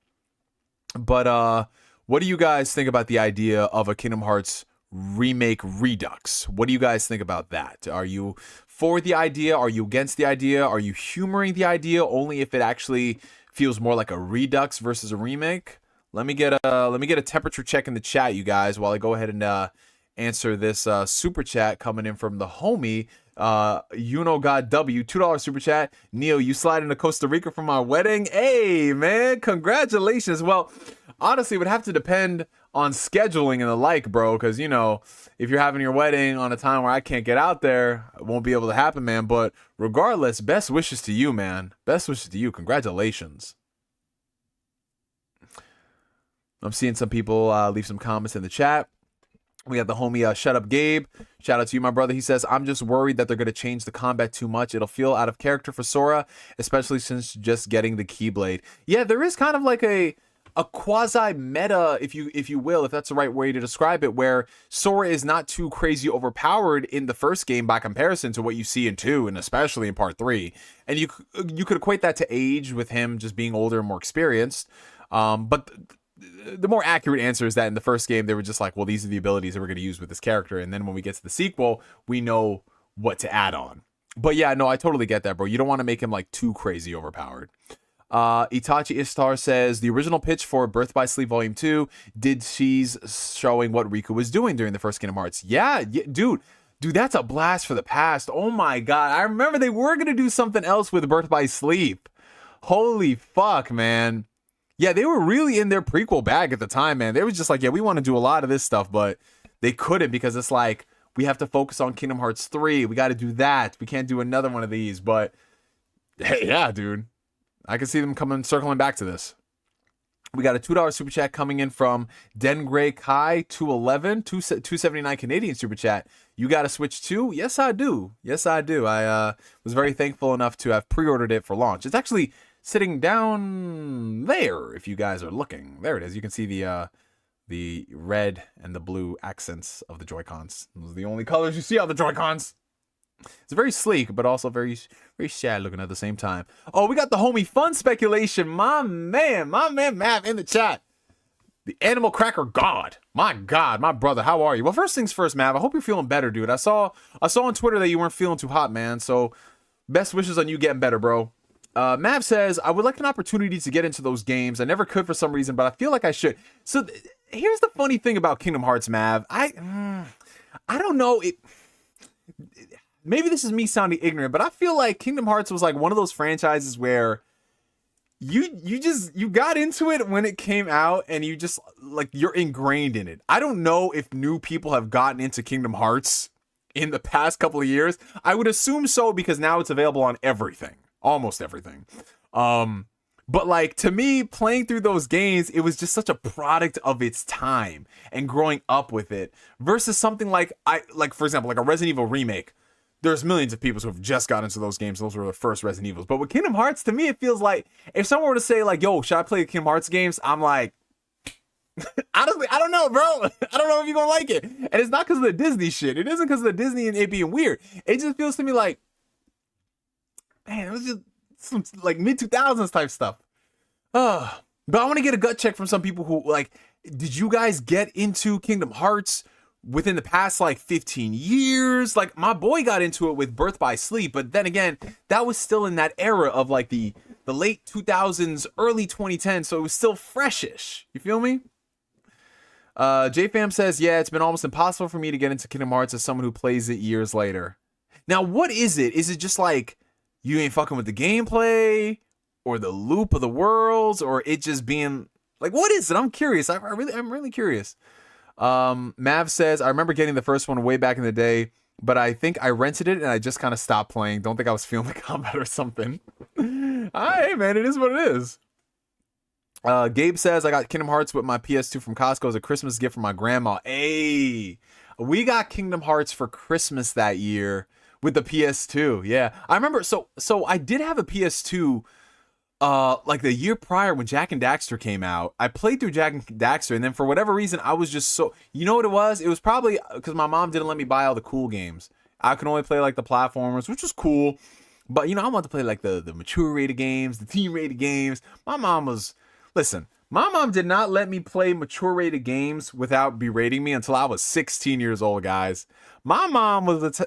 [SPEAKER 1] But what do you guys think about the idea of a Kingdom Hearts remake Redux? What do you guys think about that? Are you for the idea? Are you against the idea? Are you humoring the idea only if it actually feels more like a Redux versus a remake? Let me get a temperature check in the chat, you guys, while I go ahead and answer this super chat coming in from the homie God W, $2 super chat. Neo, you slide into Costa Rica for my wedding? Hey man, congratulations. Well, honestly, it would have to depend on scheduling and the like, bro, because you know, if you're having your wedding on a time where I can't get out there, it won't be able to happen, man. But regardless, best wishes to you, man. Best wishes to you. Congratulations. I'm seeing some people leave some comments in the chat. We got the homie Shut Up Gabe. Shout out to you, my brother. He says, I'm just worried that they're going to change the combat too much. It'll feel out of character for Sora, especially since just getting the Keyblade. Yeah, there is kind of like a quasi-meta, if you will, if that's the right way to describe it, where Sora is not too crazy overpowered in the first game by comparison to what you see in 2, and especially in Part 3. And you could equate that to age with him just being older and more experienced. But the more accurate answer is that in the first game, they were just like, well, these are the abilities that we're going to use with this character. And then when we get to the sequel, we know what to add on. But yeah, no, I totally get that, bro. You don't want to make him like too crazy overpowered. Itachi Istar says, the original pitch for Birth by Sleep Volume 2 did tease showing what Riku was doing during the first Kingdom Hearts. Yeah, dude, that's a blast for the past. Oh my God. I remember they were going to do something else with Birth by Sleep. Holy fuck, man. Yeah, they were really in their prequel bag at the time, man. They was just like, yeah, we want to do a lot of this stuff, but they couldn't because it's like, we have to focus on Kingdom Hearts 3. We got to do that. We can't do another one of these, but hey, yeah, dude. I can see them circling back to this. We got a $2 super chat coming in from Dengray Kai 211, 279 Canadian super chat. You got a Switch 2? Yes, I do. Yes, I do. I was very thankful enough to have pre-ordered it for launch. It's actually sitting down there, if you guys are looking. There it is. You can see the red and the blue accents of the Joy-Cons. Those are the only colors you see on the Joy-Cons. It's very sleek, but also very, very sad looking at the same time. Oh, we got the homie Fun Speculation. My man Mav in the chat. The Animal Cracker God. My God, my brother, how are you? Well, first things first, Mav. I hope you're feeling better, dude. I saw on Twitter that you weren't feeling too hot, man. So best wishes on you getting better, bro. Mav says, I would like an opportunity to get into those games. I never could for some reason, but I feel like I should. So here's the funny thing about Kingdom Hearts, Mav. I don't know. Maybe this is me sounding ignorant, but I feel like Kingdom Hearts was like one of those franchises where you got into it when it came out and you just like you're ingrained in it. I don't know if new people have gotten into Kingdom Hearts in the past couple of years. I would assume so because now it's available on everything. Almost everything. But like to me, playing through those games, it was just such a product of its time and growing up with it versus something like for example, like a Resident Evil remake. There's millions of people who have just got into those games. Those were the first Resident Evils. But with Kingdom Hearts, to me, it feels like if someone were to say like, yo, should I play the Kingdom Hearts games? I'm like, honestly, I don't know, bro. I don't know if you're gonna like it. And it's not because of the Disney shit. It isn't because of the Disney and it being weird. It just feels to me like, man, it was just some like mid-2000s type stuff. But I want to get a gut check from some people who like, did you guys get into Kingdom Hearts within the past like 15 years? Like my boy got into it with Birth by Sleep, but then again, that was still in that era of like the late 2000s, early 2010s, so it was still freshish. You feel me? JFam says, yeah, it's been almost impossible for me to get into Kingdom Hearts as someone who plays it years later. Now, what is it? Is it just like you ain't fucking with the gameplay or the loop of the worlds or it just being like, what is it? I'm curious. I'm really curious. Mav says, I remember getting the first one way back in the day, but I think I rented it and I just kind of stopped playing. Don't think I was feeling the combat or something. Hey, man, it is what it is. Gabe says, I got Kingdom Hearts with my PS2 from Costco as a Christmas gift from my grandma. Hey, we got Kingdom Hearts for Christmas that year with the PS2. Yeah, I remember. So I did have a PS2. Like the year prior when Jack and Daxter came out, I played through Jack and Daxter, and then for whatever reason, I was just so, you know what it was? It was probably because my mom didn't let me buy all the cool games. I could only play like the platformers, which was cool, but you know, I wanted to play like the mature rated games, the teen rated games. My mom did not let me play mature rated games without berating me until I was 16 years old, guys. My mom was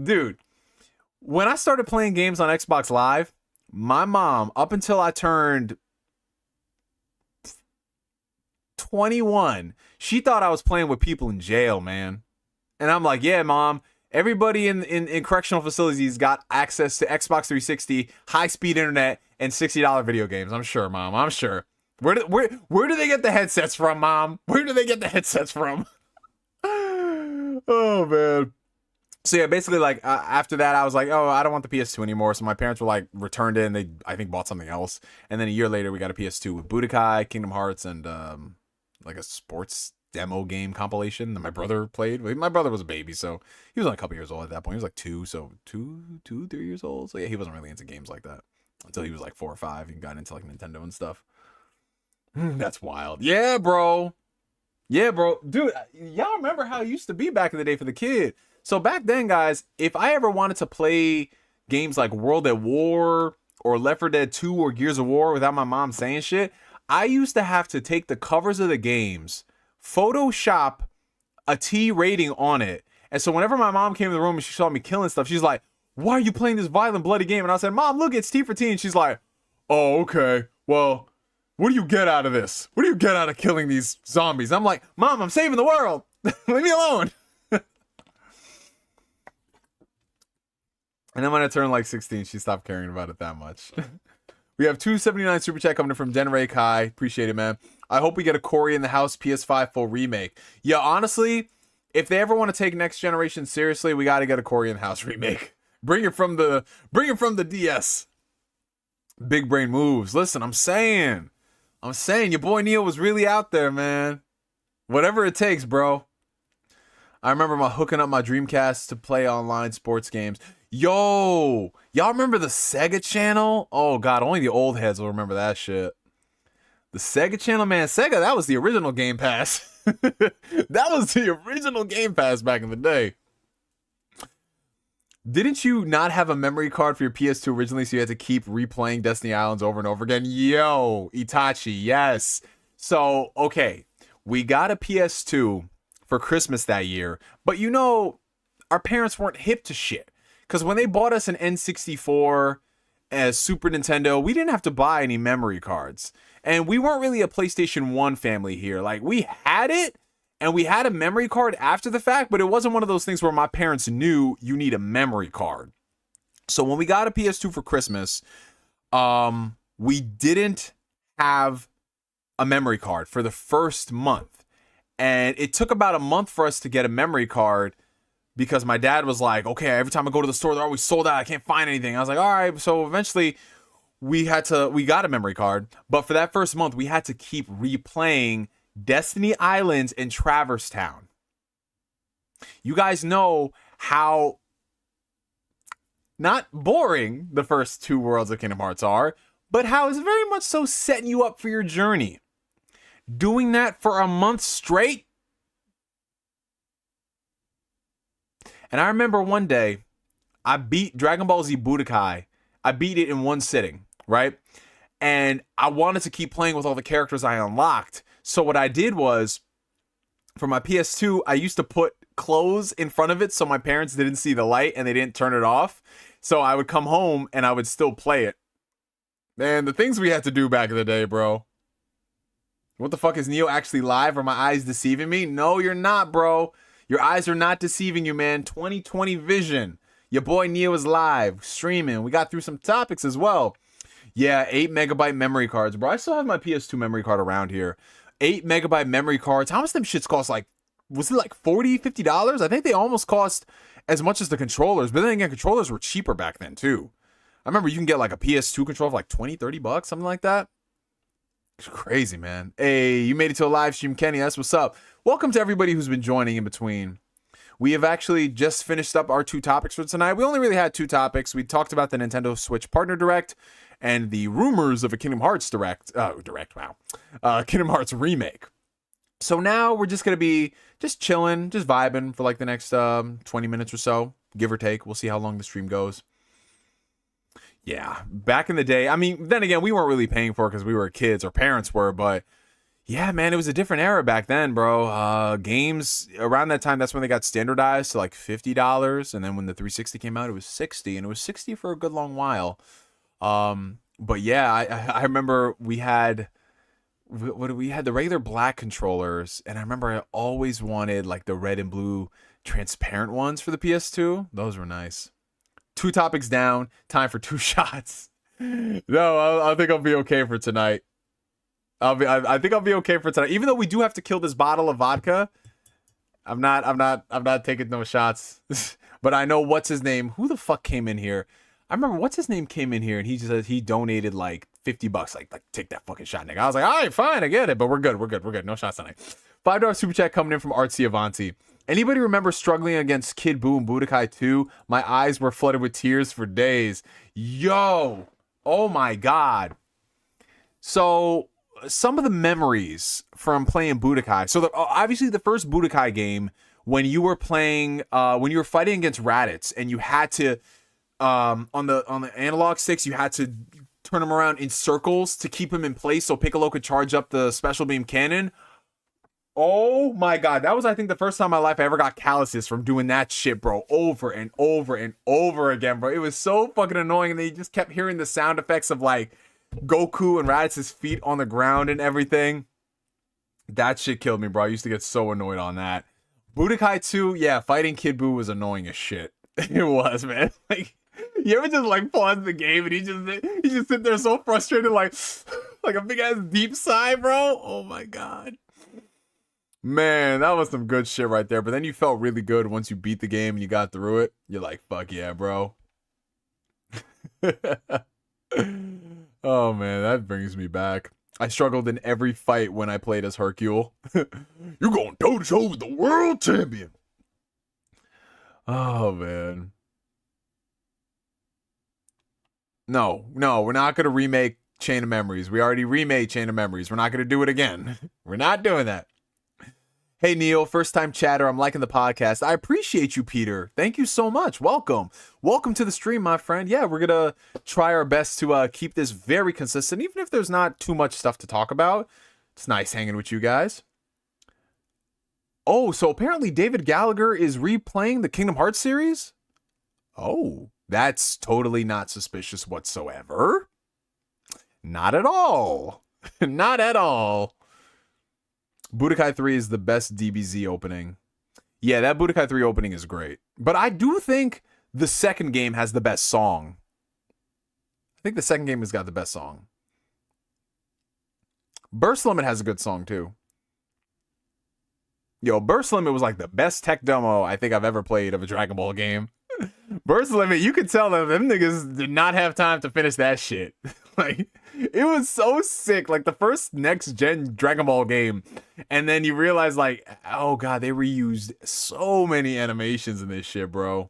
[SPEAKER 1] dude, when I started playing games on Xbox Live, my mom, up until I turned 21, she thought I was playing with people in jail, man. And I'm like, yeah, mom, everybody in correctional facilities got access to Xbox 360, high-speed internet, and $60 video games. I'm sure, mom. I'm sure. Where do they get the headsets from, mom? Where do they get the headsets from? Oh, man. So yeah, basically, like, after that, I was like, oh, I don't want the PS2 anymore. So my parents were like, returned it, and they, I think, bought something else. And then a year later, we got a PS2 with Budokai, Kingdom Hearts, and like a sports demo game compilation that my brother played. My brother was a baby, so he was only a couple years old at that point. He was like 2, so 3 years old. So yeah, he wasn't really into games like that until he was like 4 or 5 and got into like Nintendo and stuff. That's wild. Yeah, bro. Yeah, bro. Dude, y'all remember how it used to be back in the day for the kid. So back then, guys, if I ever wanted to play games like World at War or Left 4 Dead 2 or Gears of War without my mom saying shit, I used to have to take the covers of the games, Photoshop a T rating on it. And so whenever my mom came in the room and she saw me killing stuff, she's like, why are you playing this violent, bloody game? And I said, Mom, look, it's T for T. And she's like, oh, okay. Well, what do you get out of this? What do you get out of killing these zombies? I'm like, Mom, I'm saving the world. Leave me alone. And then when I turned like 16, she stopped caring about it that much. We have 279 super chat coming in from Denray Kai. Appreciate it, man. I hope we get a Cory in the House PS5 full remake. Yeah, honestly, if they ever want to take next generation seriously, we got to get a Cory in the House remake. Bring it from the DS. Big brain moves. Listen, I'm saying your boy Neo was really out there, man. Whatever it takes, bro. I remember hooking up my Dreamcast to play online sports games. Yo, y'all remember the Sega Channel? Oh god, only the old heads will remember that shit. The Sega Channel, man. Sega, that was the original Game Pass. That was the original Game Pass back in the day. Didn't you not have a memory card for your PS2 originally, so you had to keep replaying Destiny Islands over and over again? Yo, Itachi, yes. So, okay, we got a PS2 for Christmas that year, but you know, our parents weren't hip to shit. Because when they bought us an N64 as Super Nintendo, we didn't have to buy any memory cards. And we weren't really a PlayStation 1 family here. Like, we had it, and we had a memory card after the fact, but it wasn't one of those things where my parents knew you need a memory card. So when we got a PS2 for Christmas, we didn't have a memory card for the first month. And it took about a month for us to get a memory card because my dad was like, okay, every time I go to the store, they're always sold out. I can't find anything. I was like, all right. So eventually we got a memory card. But for that first month, we had to keep replaying Destiny Islands and Traverse Town. You guys know how not boring the first 2 worlds of Kingdom Hearts are, but how it's very much so setting you up for your journey. Doing that for a month straight. And I remember one day, I beat Dragon Ball Z Budokai. I beat it in one sitting, right? And I wanted to keep playing with all the characters I unlocked. So what I did was, for my PS2, I used to put clothes in front of it so my parents didn't see the light and they didn't turn it off. So I would come home and I would still play it. Man, the things we had to do back in the day, bro. What the fuck, is Neo actually live? Are my eyes deceiving me? No, you're not, bro. Your eyes are not deceiving you, man. 2020 vision. Your boy Neo is live, streaming. We got through some topics as well. Yeah, 8 megabyte memory cards, bro. I still have my PS2 memory card around here. 8 megabyte memory cards. How much them shits cost? Like, was it like $40, $50? I think they almost cost as much as the controllers. But then again, controllers were cheaper back then, too. I remember you can get like a PS2 controller for like 20, 30 bucks, something like that. It's crazy, man. Hey, you made it to a live stream, Kenny. That's what's up. Welcome to everybody who's been joining in between. we have actually just finished up our 2 topics for tonight. We only really had 2 topics. We talked about the Nintendo Switch Partner Direct and the rumors of a Kingdom Hearts Kingdom Hearts remake. So now we're just going to be just chilling, just vibing for like the next 20 minutes or so, give or take. We'll see how long the stream goes. Yeah, back in the day, I mean, then again, we weren't really paying for it because we were kids, our parents were, but yeah, man, it was a different era back then, bro. Games, around that time, that's when they got standardized to like $50, and then when the 360 came out, it was $60, and it was $60 for a good long while. But yeah, I remember we had the regular black controllers, and I remember I always wanted like the red and blue transparent ones for the PS2. Those were nice. 2 topics down, time for 2 shots. No, I think I'll be okay for tonight. I think I'll be okay for tonight. Even though we do have to kill this bottle of vodka, I'm not taking no shots. But I know what's his name. Who the fuck came in here? I remember what's his name came in here and he just said he donated like $50. Like take that fucking shot, nigga. I was like, all right, fine, I get it, but we're good. No shots tonight. $5 super chat coming in from Artsy Avanti. Anybody remember struggling against Kid Buu in Budokai 2? My eyes were flooded with tears for days. Yo, oh my god. So some of the memories from playing Budokai. So obviously the first Budokai game, when you were playing, when you were fighting against Raditz, and you had to, on the analog sticks, you had to turn them around in circles to keep him in place so Piccolo could charge up the special beam cannon. Oh my god, that was, I think, the first time in my life I ever got calluses from doing that shit, bro, over and over and over again, bro. It was so fucking annoying, and then you just kept hearing the sound effects of like Goku and Raditz's feet on the ground and everything. That shit killed me, bro. I used to get so annoyed on that. Budokai 2, yeah, fighting Kid Buu was annoying as shit. It was, man. Like, you ever just like pause the game and he just sit there so frustrated, like a big ass deep sigh, bro? Oh my god. Man, that was some good shit right there. But then you felt really good once you beat the game and you got through it. You're like, fuck yeah, bro. Oh man, that brings me back. I struggled in every fight when I played as Hercule. You're going toe to toe with the world champion. Oh man. No, we're not gonna remake Chain of Memories. We already remade Chain of Memories. We're not gonna do it again. We're not doing that. Hey, Neil, first time chatter. I'm liking the podcast. I appreciate you, Peter. Thank you so much. Welcome to the stream, my friend. Yeah, we're going to try our best to keep this very consistent, even if there's not too much stuff to talk about. It's nice hanging with you guys. Oh, so apparently David Gallagher is replaying the Kingdom Hearts series? Oh, that's totally not suspicious whatsoever. Not at all. Not at all. Budokai 3 is the best DBZ opening. Yeah, that Budokai 3 opening is great. But I do think the second game has the best song. I think the second game has got the best song. Burst Limit has a good song too. Yo, Burst Limit was like the best tech demo I think I've ever played of a Dragon Ball game. Burst Limit, you could tell them niggas did not have time to finish that shit. Like, it was so sick. Like, the first next-gen Dragon Ball game. And then you realize, like, oh, God, they reused so many animations in this shit, bro.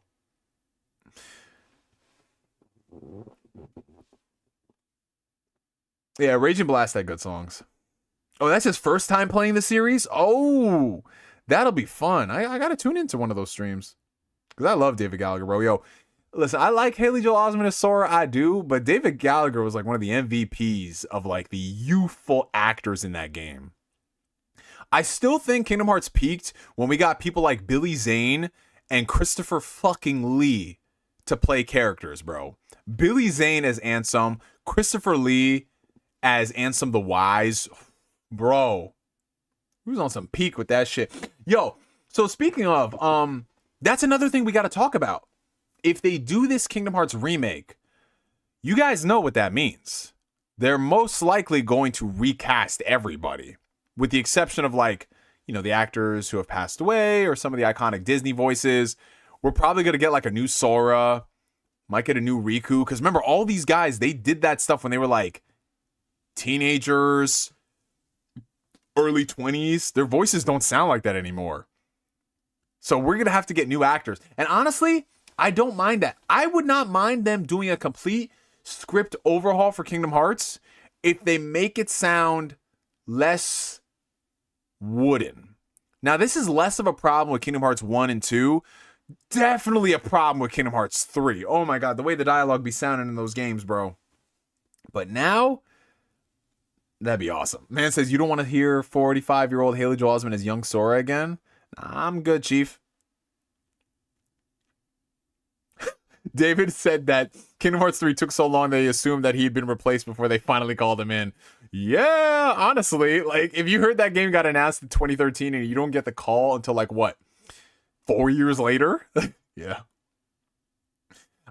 [SPEAKER 1] Yeah, Raging Blast had good songs. Oh, that's his first time playing the series? Oh, that'll be fun. I gotta tune into one of those streams. Because I love David Gallagher, bro. Yo, listen, I like Haley Joel Osment as Sora, I do, but David Gallagher was like one of the MVPs of like the youthful actors in that game. I still think Kingdom Hearts peaked when we got people like Billy Zane and Christopher fucking Lee to play characters, bro. Billy Zane as Ansem, Christopher Lee as Ansem the Wise. Bro, he was on some peak with that shit. Yo, so speaking of, that's another thing we got to talk about. If they do this Kingdom Hearts remake, you guys know what that means. They're most likely going to recast everybody, with the exception of, like, you know, the actors who have passed away or some of the iconic Disney voices. We're probably going to get like a new Sora, might get a new Riku, because remember, all these guys, they did that stuff when they were like teenagers, early 20s. Their voices don't sound like that anymore. So we're going to have to get new actors. And honestly, I don't mind that. I would not mind them doing a complete script overhaul for Kingdom Hearts if they make it sound less wooden. Now, this is less of a problem with Kingdom Hearts 1 and 2. Definitely a problem with Kingdom Hearts 3. Oh my god, the way the dialogue be sounding in those games, bro. But now, that'd be awesome. Man says, you don't want to hear 45-year-old Haley Joel Osment as young Sora again? Nah, I'm good, Chief. David said that Kingdom Hearts 3 took so long they assumed that he'd been replaced before they finally called him in. Yeah, honestly, like, if you heard that game got announced in 2013 and you don't get the call until, like, what, 4 years later? Yeah.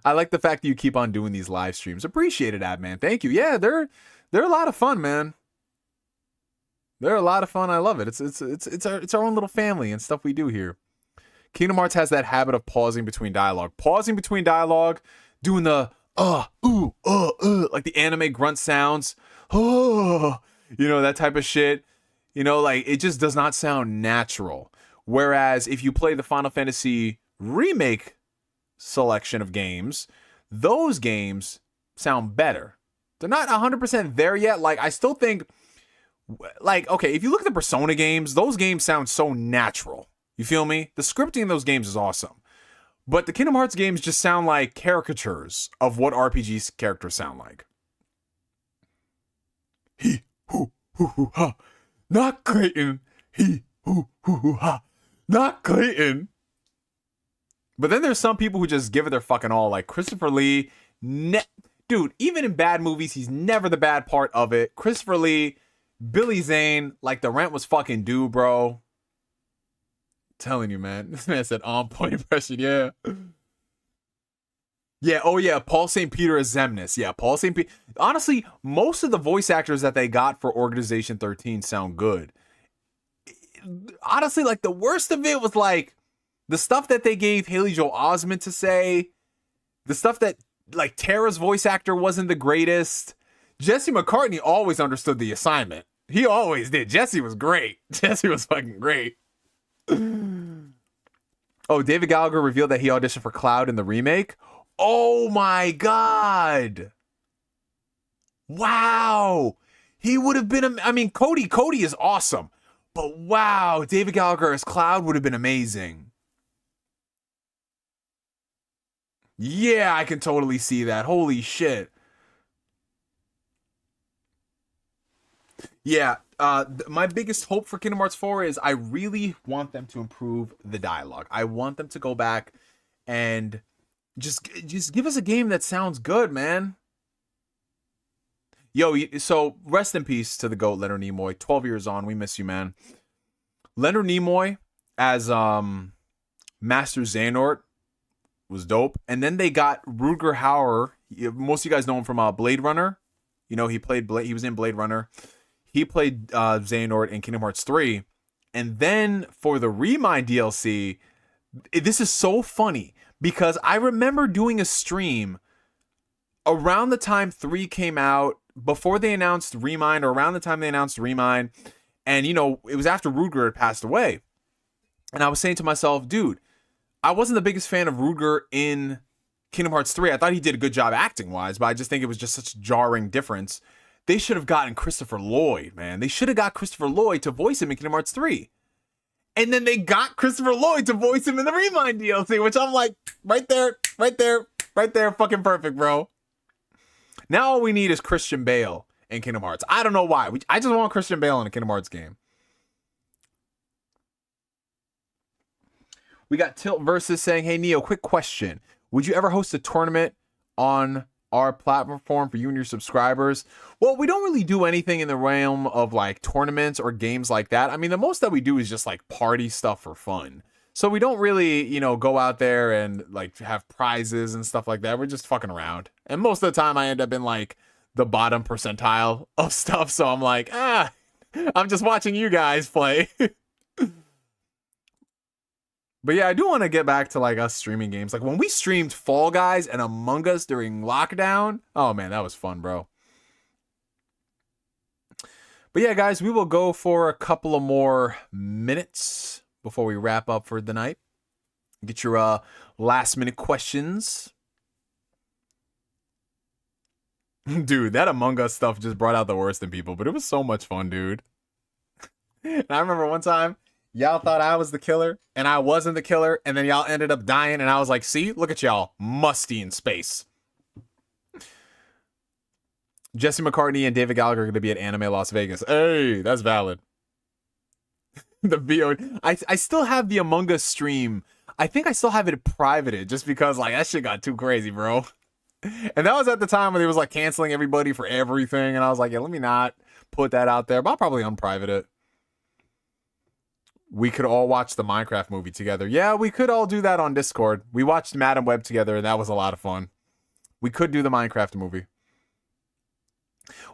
[SPEAKER 1] I like the fact that you keep on doing these live streams. Appreciate it, Ad Man. Thank you. Yeah, they're a lot of fun, man. They're a lot of fun. I love it. It's our own little family and stuff we do here. Kingdom Hearts has that habit of pausing between dialogue. Pausing between dialogue, doing the like the anime grunt sounds. Oh, you know, that type of shit. You know, like, it just does not sound natural. Whereas if you play the Final Fantasy remake selection of games, those games sound better. They're not 100% there yet. Like, I still think, like, okay, if you look at the Persona games, those games sound so natural. You feel me? The scripting in those games is awesome. But the Kingdom Hearts games just sound like caricatures of what RPG characters sound like. He, hoo, hoo, hoo, ha. Not Clayton. He, hoo, hoo, hoo, ha. Not Clayton. But then there's some people who just give it their fucking all. Like Christopher Lee. Dude, even in bad movies, he's never the bad part of it. Christopher Lee, Billy Zane, like the rent was fucking due, bro. Telling you, man. This man said on point impression, yeah. Yeah, oh yeah, Paul St. Peter as Xemnas. Yeah, Paul St. Peter. Honestly, most of the voice actors that they got for Organization 13 sound good. Honestly, like, the worst of it was, like, the stuff that they gave Haley Joel Osment to say, the stuff that, like, Tara's voice actor wasn't the greatest. Jesse McCartney always understood the assignment. He always did. Jesse was great. Jesse was fucking great. Oh, David Gallagher revealed that he auditioned for Cloud in the remake. Oh my god. Wow. He would have been, I mean, Cody is awesome. But wow, David Gallagher as Cloud would have been amazing. Yeah, I can totally see that. Holy shit. Yeah, my biggest hope for Kingdom Hearts 4 is I really want them to improve the dialogue. I want them to go back and just give us a game that sounds good, man. Yo, so rest in peace to the GOAT, Leonard Nimoy. 12 years on, we miss you, man. Leonard Nimoy as Master Xehanort was dope. And then they got Rutger Hauer. Most of you guys know him from Blade Runner. You know, he was in Blade Runner. He played Xehanort in Kingdom Hearts 3. And then for the Remind DLC, this is so funny because I remember doing a stream around the time 3 came out, before they announced Remind, or around the time they announced Remind. And, you know, it was after Rutger had passed away. And I was saying to myself, dude, I wasn't the biggest fan of Rutger in Kingdom Hearts 3. I thought he did a good job acting-wise, but I just think it was just such a jarring difference. They should have gotten Christopher Lloyd, man. They should have got Christopher Lloyd to voice him in Kingdom Hearts 3. And then they got Christopher Lloyd to voice him in the Remind DLC, which I'm like, right there, fucking perfect, bro. Now all we need is Christian Bale in Kingdom Hearts. I don't know why. I just want Christian Bale in a Kingdom Hearts game. We got Tilt Versus saying, hey, Neo, quick question. Would you ever host a tournament on our platform for you and your subscribers? Well, we don't really do anything in the realm of like tournaments or games like that. I mean, the most that we do is just like party stuff for fun. So we don't really, you know, go out there and like have prizes and stuff like that. We're just fucking around. And most of the time I end up in like the bottom percentile of stuff. So I'm like, I'm just watching you guys play. But yeah, I do want to get back to like us streaming games. Like when we streamed Fall Guys and Among Us during lockdown. Oh man, that was fun, bro. But yeah, guys, we will go for a couple of more minutes before we wrap up for the night. Get your last minute questions. Dude, that Among Us stuff just brought out the worst in people, but it was so much fun, dude. And I remember one time, y'all thought I was the killer, and I wasn't the killer, and then y'all ended up dying, and I was like, see, look at y'all, musty in space. Jesse McCartney and David Gallagher are going to be at Anime Las Vegas. Hey, that's valid. The VO. I still have the Among Us stream. I think I still have it privated just because, like, that shit got too crazy, bro. And that was at the time when they was, like, canceling everybody for everything, and I was like, yeah, let me not put that out there, but I'll probably unprivate it. We could all watch the Minecraft movie together. Yeah, we could all do that on Discord. We watched Madam Web together, and that was a lot of fun. We could do the Minecraft movie.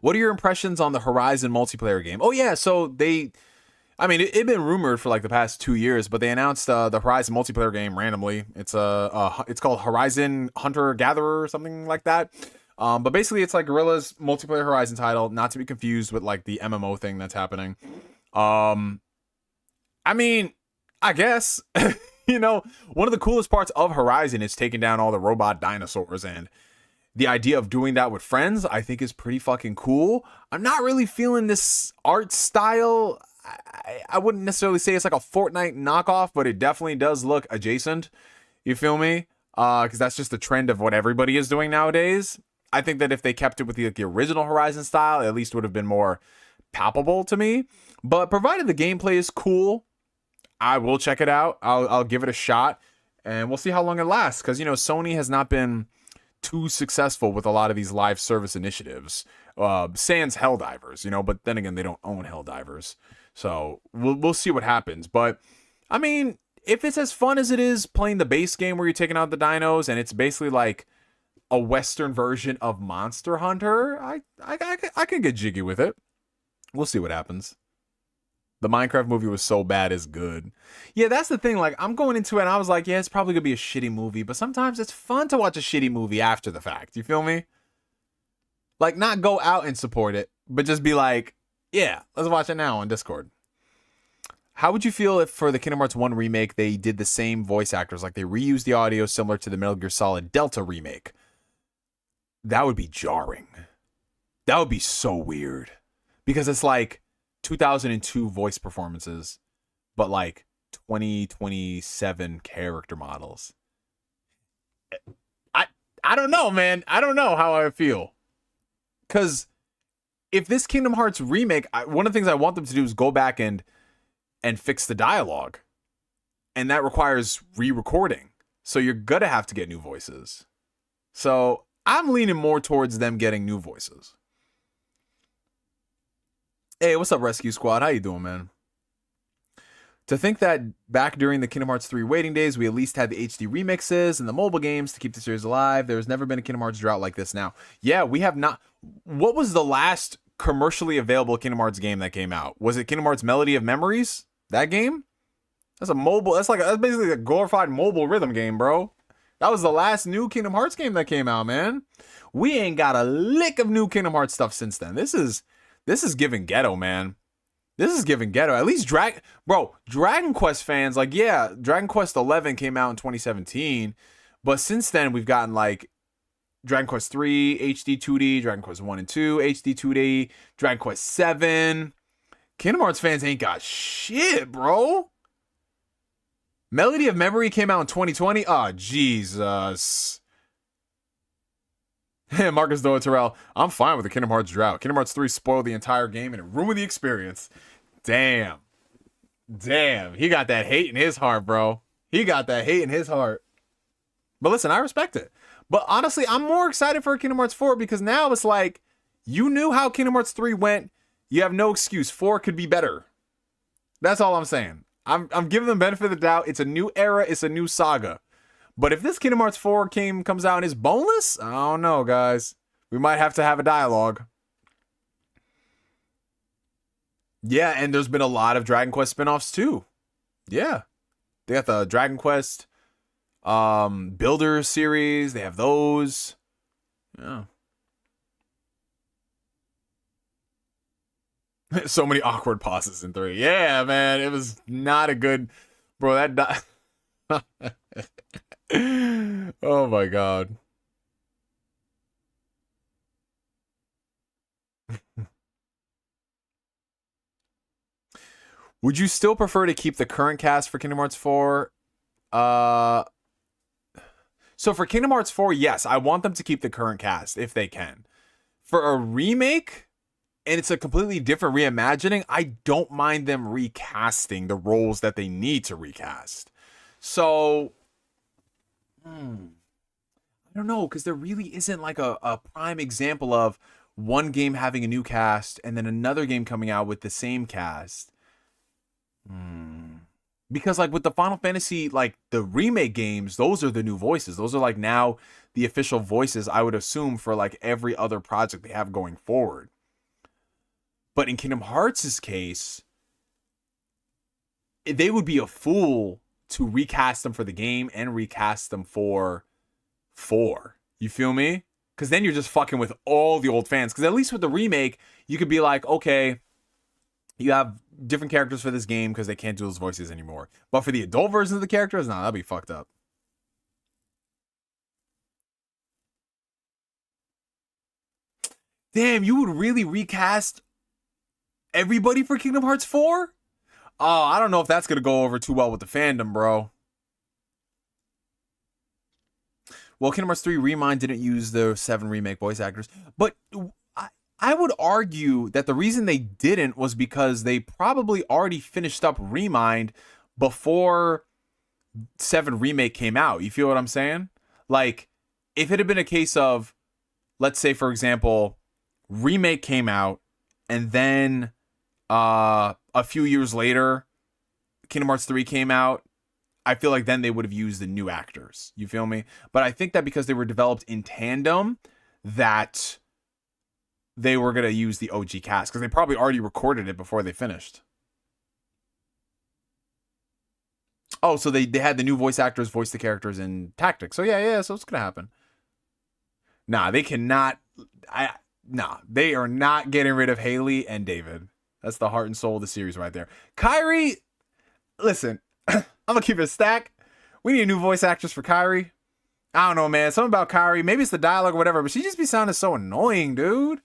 [SPEAKER 1] What are your impressions on the Horizon multiplayer game? Oh, yeah, so it'd been rumored for like the past 2 years, but they announced the Horizon multiplayer game randomly. It's it's called Horizon Hunter Gatherer or something like that. But basically, it's like Guerrilla's multiplayer Horizon title, not to be confused with like the MMO thing that's happening. I guess, one of the coolest parts of Horizon is taking down all the robot dinosaurs, and the idea of doing that with friends, I think, is pretty fucking cool. I'm not really feeling this art style. I wouldn't necessarily say it's like a Fortnite knockoff, but it definitely does look adjacent. You feel me? Because that's just the trend of what everybody is doing nowadays. I think that if they kept it with the original Horizon style, at least would have been more palpable to me. But provided the gameplay is cool, I will check it out. I'll give it a shot, and we'll see how long it lasts. Because, Sony has not been too successful with a lot of these live service initiatives. Sans Helldivers, but then again, they don't own Helldivers. So we'll see what happens. But, if it's as fun as it is playing the base game where you're taking out the dinos, and it's basically like a Western version of Monster Hunter, I can get jiggy with it. We'll see what happens. The Minecraft movie was so bad it's good. Yeah, that's the thing. Like, I'm going into it and I was like, yeah, it's probably going to be a shitty movie. But sometimes it's fun to watch a shitty movie after the fact. You feel me? Like, not go out and support it, but just be like, yeah, let's watch it now on Discord. How would you feel if for the Kingdom Hearts 1 remake, they did the same voice actors? Like, they reused the audio similar to the Metal Gear Solid Delta remake. That would be jarring. That would be so weird. Because it's like 2002 voice performances, but like 2027 character models. I don't know, man. I don't know how I feel. Because if this Kingdom Hearts remake, one of the things I want them to do is go back and fix the dialogue. And that requires re-recording. So you're going to have to get new voices. So I'm leaning more towards them getting new voices. Hey, what's up, Rescue Squad? How you doing, man? To think that back during the Kingdom Hearts 3 waiting days, we at least had the HD remixes and the mobile games to keep the series alive. There's never been a Kingdom Hearts drought like this now. Yeah, we have not. What was the last commercially available Kingdom Hearts game that came out? Was it Kingdom Hearts Melody of Memories? That game? That's basically a glorified mobile rhythm game, bro. That was the last new Kingdom Hearts game that came out, man. We ain't got a lick of new Kingdom Hearts stuff since then. This is giving ghetto, man. This is giving ghetto. At least Dragon Quest fans, like, yeah, Dragon Quest 11 came out in 2017, but since then we've gotten like Dragon Quest 3 HD 2D, Dragon Quest 1 and 2 HD 2D, Dragon Quest 7. Kingdom Hearts fans ain't got shit, bro. Melody of Memory came out in 2020. Oh, Jesus. Marcus Noah Terrell, I'm fine with the Kingdom Hearts drought. Kingdom Hearts 3 spoiled the entire game and it ruined the experience. Damn. He got that hate in his heart, bro. He got that hate in his heart. But listen, I respect it. But honestly, I'm more excited for Kingdom Hearts 4 because now it's like, you knew how Kingdom Hearts 3 went. You have no excuse. 4 could be better. That's all I'm saying. I'm giving them benefit of the doubt. It's a new era. It's a new saga. But if this Kingdom Hearts 4 comes out and is boneless, I don't know, guys. We might have to have a dialogue. Yeah, and there's been a lot of Dragon Quest spinoffs too. Yeah. They got the Dragon Quest Builder series. They have those. Yeah. So many awkward pauses in 3. Yeah, man. It was not a good... Bro, that... Oh my god. Would you still prefer to keep the current cast for Kingdom Hearts 4? Uh so for Kingdom Hearts 4, yes, I want them to keep the current cast if they can. For a remake, and it's a completely different reimagining, I don't mind them recasting the roles that they need to recast. So, I don't know, because there really isn't like a prime example of one game having a new cast and then another game coming out with the same cast. Because like with the Final Fantasy, like the remake games, those are the new voices. Those are like now the official voices, I would assume, for like every other project they have going forward. But in Kingdom Hearts' case, they would be a fool to recast them for the game and recast them for 4. You feel me? Because then you're just fucking with all the old fans. Because at least with the remake, you could be like, okay, you have different characters for this game because they can't do those voices anymore. But for the adult versions of the characters, nah, that'd be fucked up. Damn, you would really recast everybody for Kingdom Hearts 4? Oh, I don't know if that's going to go over too well with the fandom, bro. Well, Kingdom Hearts 3 Remind didn't use the 7 remake voice actors, but I would argue that the reason they didn't was because they probably already finished up Remind before 7 remake came out. You feel what I'm saying? Like, if it had been a case of, let's say, for example, remake came out, and then a few years later, Kingdom Hearts 3 came out, I feel like then they would have used the new actors. You feel me? But I think that because they were developed in tandem, that they were going to use the OG cast because they probably already recorded it before they finished. Oh, so they had the new voice actors voice the characters in Tactics. So yeah, so it's going to happen. Nah, they cannot. They are not getting rid of Haley and David. That's the heart and soul of the series right there. Kairi, listen, I'm going to keep it a stack. We need new voice actors for Kairi. I don't know, man. Something about Kairi. Maybe it's the dialogue or whatever, but she just be sounding so annoying, dude.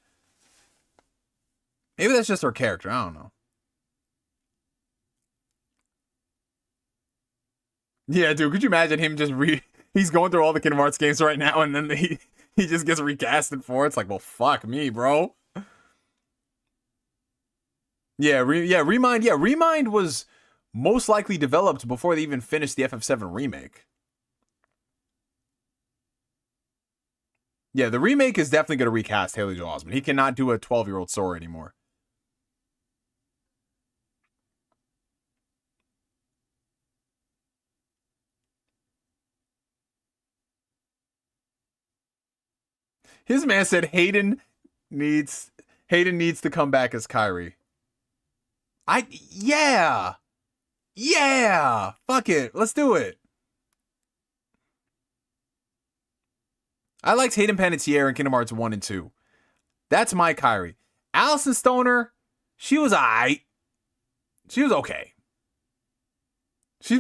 [SPEAKER 1] Maybe that's just her character. I don't know. Yeah, dude. Could you imagine him just he's going through all the Kingdom Hearts games right now, and then he just gets recasted for it. It's like, well, fuck me, bro. Yeah, Remind. Yeah, Remind was most likely developed before they even finished the FF7 remake. Yeah, the remake is definitely going to recast Haley Joel Osment. He cannot do a 12-year-old Sora anymore. His man said Hayden needs to come back as Kairi. Yeah. Fuck it. Let's do it. I liked Hayden Panettiere in Kingdom Hearts 1 and 2. That's my Kairi. Allison Stoner, she was alright. She was okay. She's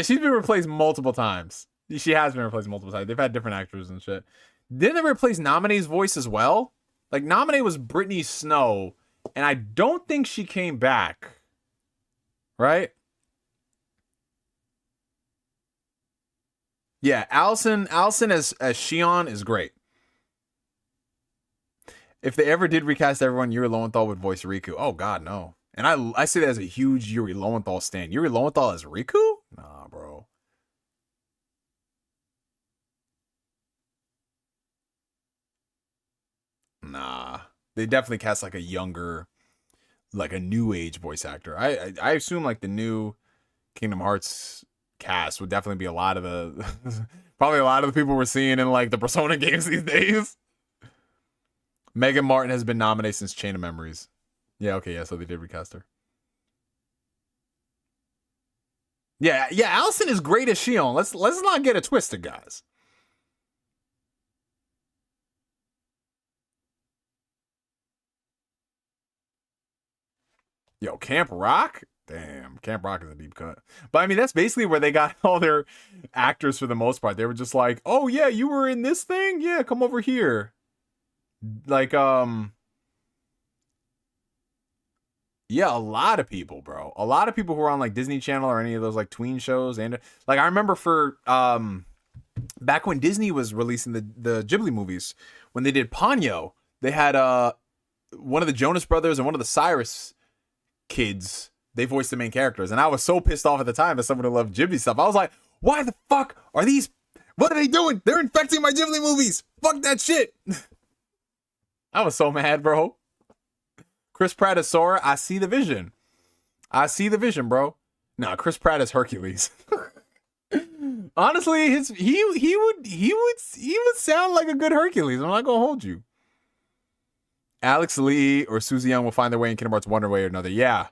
[SPEAKER 1] been replaced multiple times. She has been replaced multiple times. They've had different actors and shit. Didn't they replace Nominee's voice as well? Like, Nominee was Brittany Snow, and I don't think she came back. Right? Yeah, Allison as Shion is great. If they ever did recast everyone, Yuri Lowenthal would voice Riku. Oh god, no. And I say that as a huge Yuri Lowenthal stan. Yuri Lowenthal as Riku? Nah, bro. Nah. They definitely cast like a younger, like a new age voice actor. I assume like the new Kingdom Hearts cast would definitely be a lot of the probably a lot of the people we're seeing in like the Persona games these days. Megan Martin has been nominated since Chain of Memories. Yeah, okay, yeah, so they did recast her. Yeah, Allison is great as Shion. Let's not get it twisted, guys. Yo, Camp Rock? Damn, Camp Rock is a deep cut. But I mean, that's basically where they got all their actors for the most part. They were just like, oh yeah, you were in this thing? Yeah, come over here. Like, yeah, a lot of people, bro. A lot of people who were on like Disney Channel or any of those like tween shows. And like, I remember for, back when Disney was releasing the Ghibli movies, when they did Ponyo, they had, one of the Jonas Brothers and one of the Cyrus kids, they voiced the main characters. And I was so pissed off at the time as someone who loved Ghibli stuff. I was like, why the fuck are these? What are they doing? They're infecting my Ghibli movies. Fuck that shit. I was so mad, bro. Chris Pratt is Sora. I see the vision. I see the vision, bro. Nah, Chris Pratt is Hercules. Honestly, he would sound like a good Hercules. I'm not gonna hold you. Alex Lee or Susie Young will find their way in Kingdom Hearts one way or another. Yeah.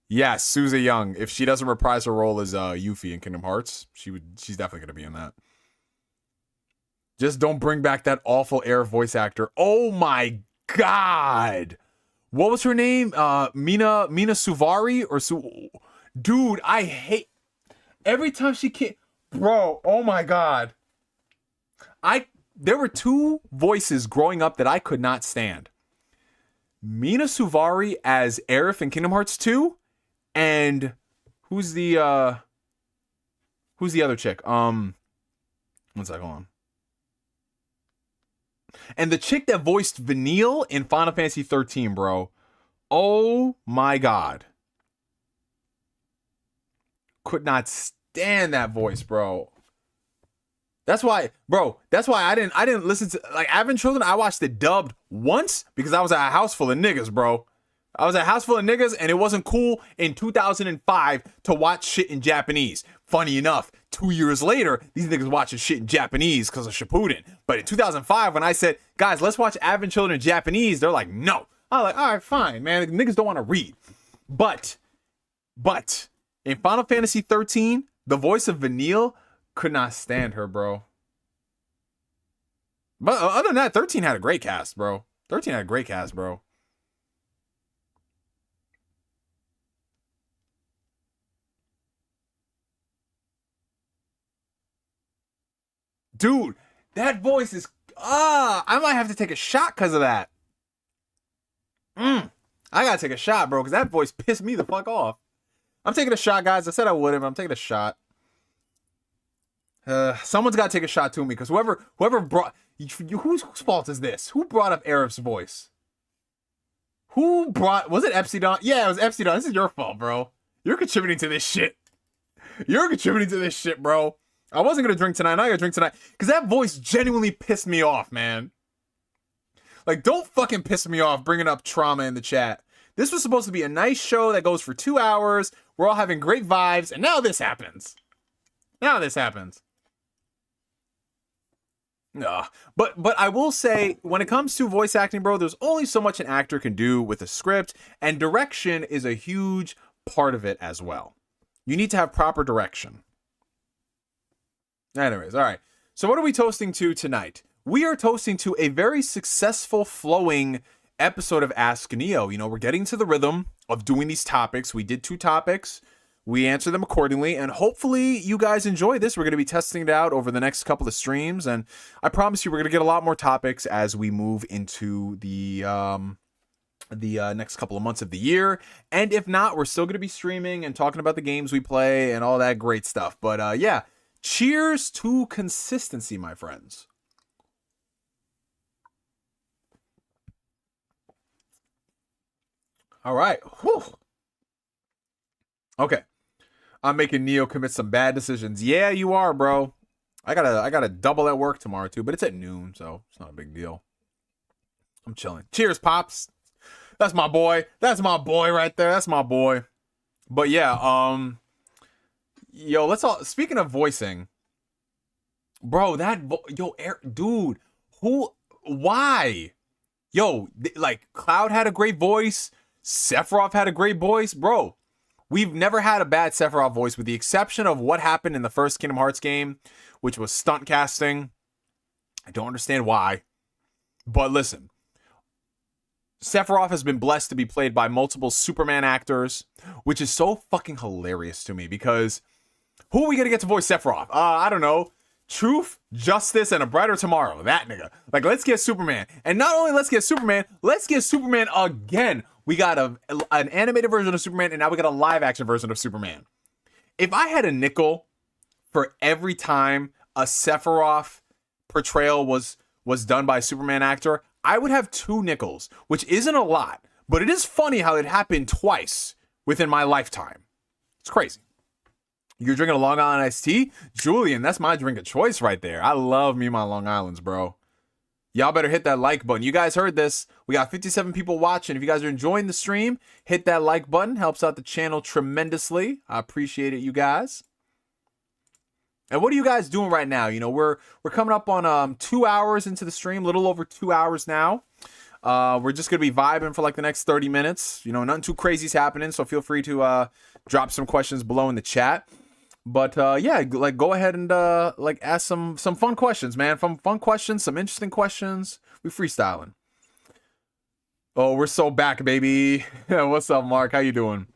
[SPEAKER 1] Yes, Susie Young. If she doesn't reprise her role as Yuffie in Kingdom Hearts, she's definitely gonna be in that. Just don't bring back that awful Air voice actor. Oh my god. What was her name? Mina Suvari or Dude, I hate every time she came. Bro, oh my god. There were two voices growing up that I could not stand. Mina Suvari as Aerith in Kingdom Hearts 2, and who's the other chick? One second, hold on. And the chick that voiced Vanille in Final Fantasy 13, bro. Oh my god. Could not stand that voice, bro. That's why I didn't listen to, like, Advent Children. I watched it dubbed once because I was at a house full of niggas, bro. I was at a house full of niggas, and it wasn't cool in 2005 to watch shit in Japanese. Funny enough, 2 years later, these niggas watching shit in Japanese because of Shippuden. But in 2005, when I said, guys, let's watch Advent Children in Japanese, they're like, no. I was like, all right, fine, man. Niggas don't want to read. But in Final Fantasy 13, the voice of Vanille, could not stand her, bro. But other than that, 13 had a great cast, bro. Dude, that voice is... I might have to take a shot because of that. I gotta take a shot, bro, because that voice pissed me the fuck off. I'm taking a shot, guys. I said I wouldn't, but I'm taking a shot. Someone's got to take a shot to me, because whoever brought... Whose fault is this? Who brought up Aerith's voice? Was it Epsilon? Yeah, it was Epsilon. This is your fault, bro. You're contributing to this shit. Bro. I wasn't going to drink tonight. I'm not going to drink tonight. Because that voice genuinely pissed me off, man. Like, don't fucking piss me off bringing up trauma in the chat. This was supposed to be a nice show that goes for 2 hours. We're all having great vibes. And now this happens. But I will say, when it comes to voice acting, bro, there's only so much an actor can do with a script, and direction is a huge part of it as well. You need to have proper direction. Anyways, all right. So what are we toasting to tonight? We are toasting to a very successful flowing episode of Ask Neo. You know, we're getting to the rhythm of doing these topics. We did 2 topics. We answer them accordingly, and hopefully you guys enjoy this. We're going to be testing it out over the next couple of streams, and I promise you we're going to get a lot more topics as we move into the next couple of months of the year. And if not, we're still going to be streaming and talking about the games we play and all that great stuff. But yeah, cheers to consistency, my friends. All right. Whew. Okay. I'm making Neo commit some bad decisions. Yeah, you are, bro. I gotta double at work tomorrow too, but it's at noon, so it's not a big deal. I'm chilling. Cheers, Pops. That's my boy. That's my boy right there. That's my boy. But yeah, yo, let's all, speaking of voicing, bro, dude, why? Yo, like, Cloud had a great voice. Sephiroth had a great voice, bro. We've never had a bad Sephiroth voice, with the exception of what happened in the first Kingdom Hearts game, which was stunt casting. I don't understand why. But listen, Sephiroth has been blessed to be played by multiple Superman actors, which is so fucking hilarious to me because who are we gonna get to voice Sephiroth? I don't know. Truth, Justice, and a Brighter Tomorrow. That nigga. Like, let's get Superman. And not only let's get Superman again. We got an animated version of Superman, and now we got a live action version of Superman. If I had a nickel for every time a Sephiroth portrayal was done by a Superman actor, I would have 2 nickels, which isn't a lot, but it is funny how it happened twice within my lifetime. It's crazy. You're drinking a Long Island iced tea? Julian, that's my drink of choice right there. I love me my Long Islands, bro. Y'all better hit that like button. You guys heard this. We got 57 people watching. If you guys are enjoying the stream, hit that like button. Helps out the channel tremendously. I appreciate it, you guys. And what are you guys doing right now? You know, we're coming up on 2 hours into the stream, a little over 2 hours now. We're just gonna be vibing for like the next 30 minutes. You know, nothing too crazy's happening, so feel free to drop some questions below in the chat. But yeah, like go ahead and like ask some fun questions, man. Some fun questions, some interesting questions. We freestyling. Oh, we're so back, baby. What's up, Mark? How you doing?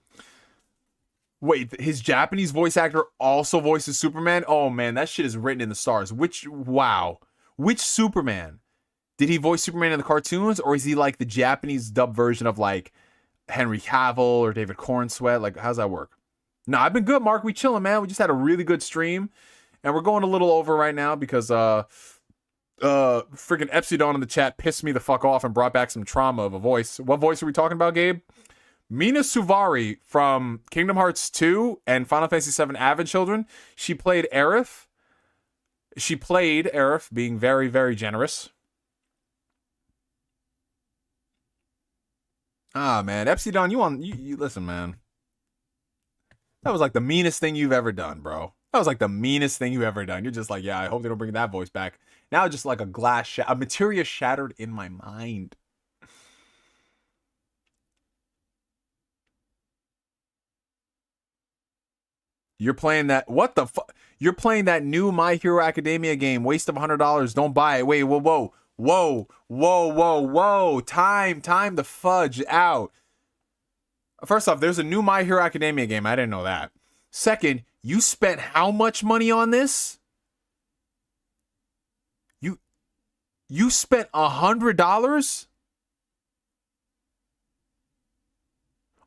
[SPEAKER 1] Wait, his Japanese voice actor also voices Superman? Oh man, that shit is written in the stars. Wow. Which Superman? Did he voice Superman in the cartoons, or is he like the Japanese dub version of like Henry Cavill or David Cornsweet? Like, how's that work? No, I've been good, Mark. We chilling, man. We just had a really good stream, and we're going a little over right now because freaking Epsilon in the chat pissed me the fuck off and brought back some trauma of a voice. What voice are we talking about, Gabe? Mina Suvari from Kingdom Hearts 2 and Final Fantasy VII Advent Children. She played Aerith. Being very, very generous. Ah, man. Epsilon, you listen, man. That was like the meanest thing you've ever done, bro. That was like the meanest thing you've ever done. You're just like, yeah, I hope they don't bring that voice back. Now just like a materia shattered in my mind. You're playing that, what the fuck? You're playing that new My Hero Academia game, waste of $100, don't buy it. Wait, whoa. Time the fudge out. First off, there's a new My Hero Academia game. I didn't know that. Second, you spent how much money on this? You spent $100?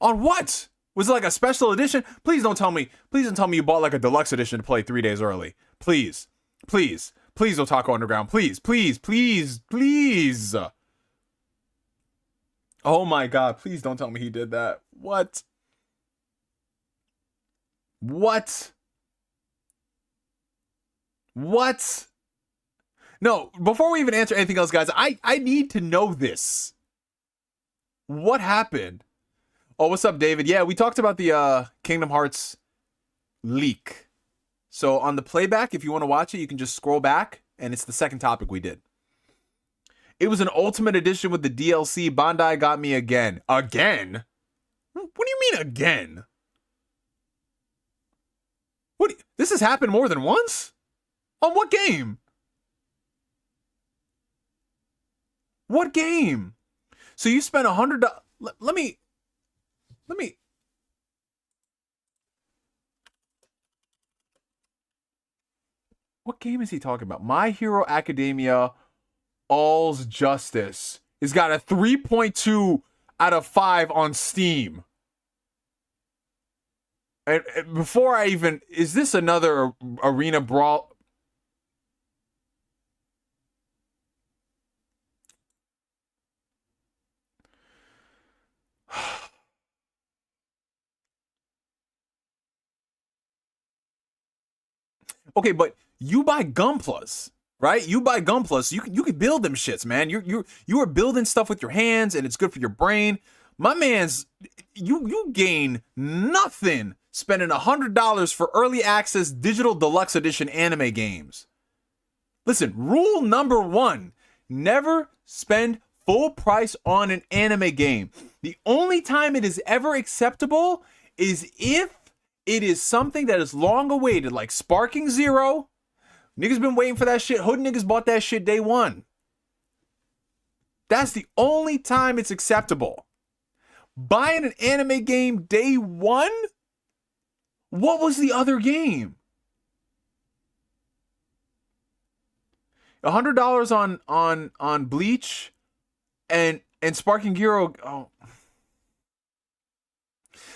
[SPEAKER 1] On what? Was it like a special edition? Please don't tell me you bought like a deluxe edition to play 3 days early. Please, Otaku Underground. Please. Oh my god, please don't tell me he did that. What? No, before we even answer anything else, guys, I need to know this. What happened? Oh, what's up, David? Yeah, we talked about the Kingdom Hearts leak. So on the playback, if you want to watch it, you can just scroll back, and it's the second topic we did. It was an Ultimate Edition with the DLC. Bandai got me again. Again? What do you mean again? This has happened more than once? On what game? What game? So you spent $100. Let me. What game is he talking about? My Hero Academia All's Justice. It's got a 3.2 out of 5 on Steam. And before I even... Is this another arena brawl? Okay, but you buy Gunplas, right? You buy Gunplas, you can build them shits, man. You are building stuff with your hands, and it's good for your brain. My man's, you gain nothing spending $100 for early access digital deluxe edition anime games. Listen, rule number 1: never spend full price on an anime game. The only time it is ever acceptable is if it is something that is long awaited, like Sparking Zero. Niggas been waiting for that shit. Hood niggas bought that shit day one. That's the only time it's acceptable. Buying an anime game day one? What was the other game? $100 on Bleach and Sparking Gero. Oh.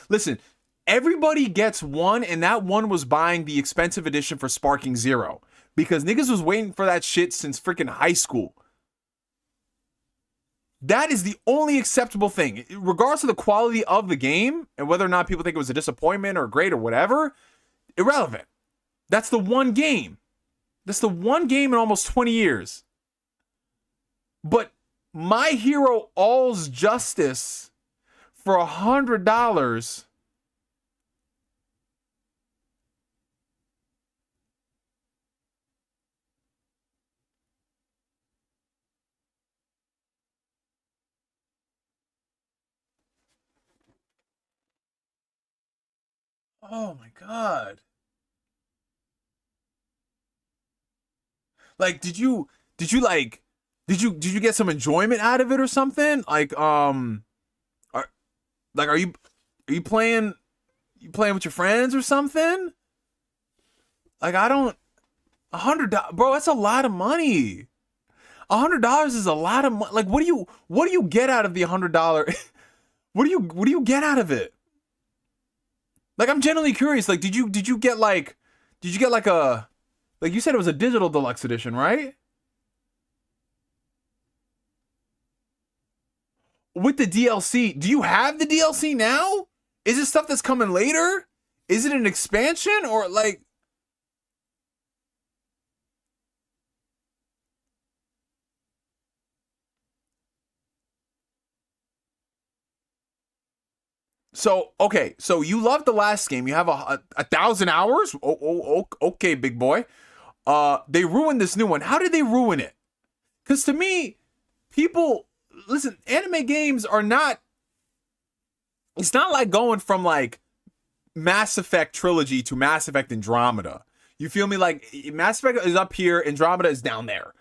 [SPEAKER 1] Listen, everybody gets one, and that one was buying the expensive edition for Sparking Zero. Because niggas was waiting for that shit since freaking high school. That is the only acceptable thing. Regardless of the quality of the game, and whether or not people think it was a disappointment or great or whatever, irrelevant. That's the one game. That's the one game in almost 20 years. But My Hero All's Justice for $100. Oh my god. Like, did you get some enjoyment out of it or something? Like, are you playing with your friends or something? Like, I don't. $100, bro. That's a lot of money. $100 is a lot of money. Like, what do you get out of the $100? what do you get out of it? Like, I'm genuinely curious. Like, did you get like a, like you said it was a digital deluxe edition, right? With the DLC, do you have the DLC now? Is it stuff that's coming later? Is it an expansion or like? So, okay, so you loved the last game. You have a 1,000 hours? Okay, big boy. They ruined this new one. How did they ruin it? Because to me, people, listen, anime games are not, it's not like going from like Mass Effect Trilogy to Mass Effect Andromeda. You feel me? Like, Mass Effect is up here, Andromeda is down there.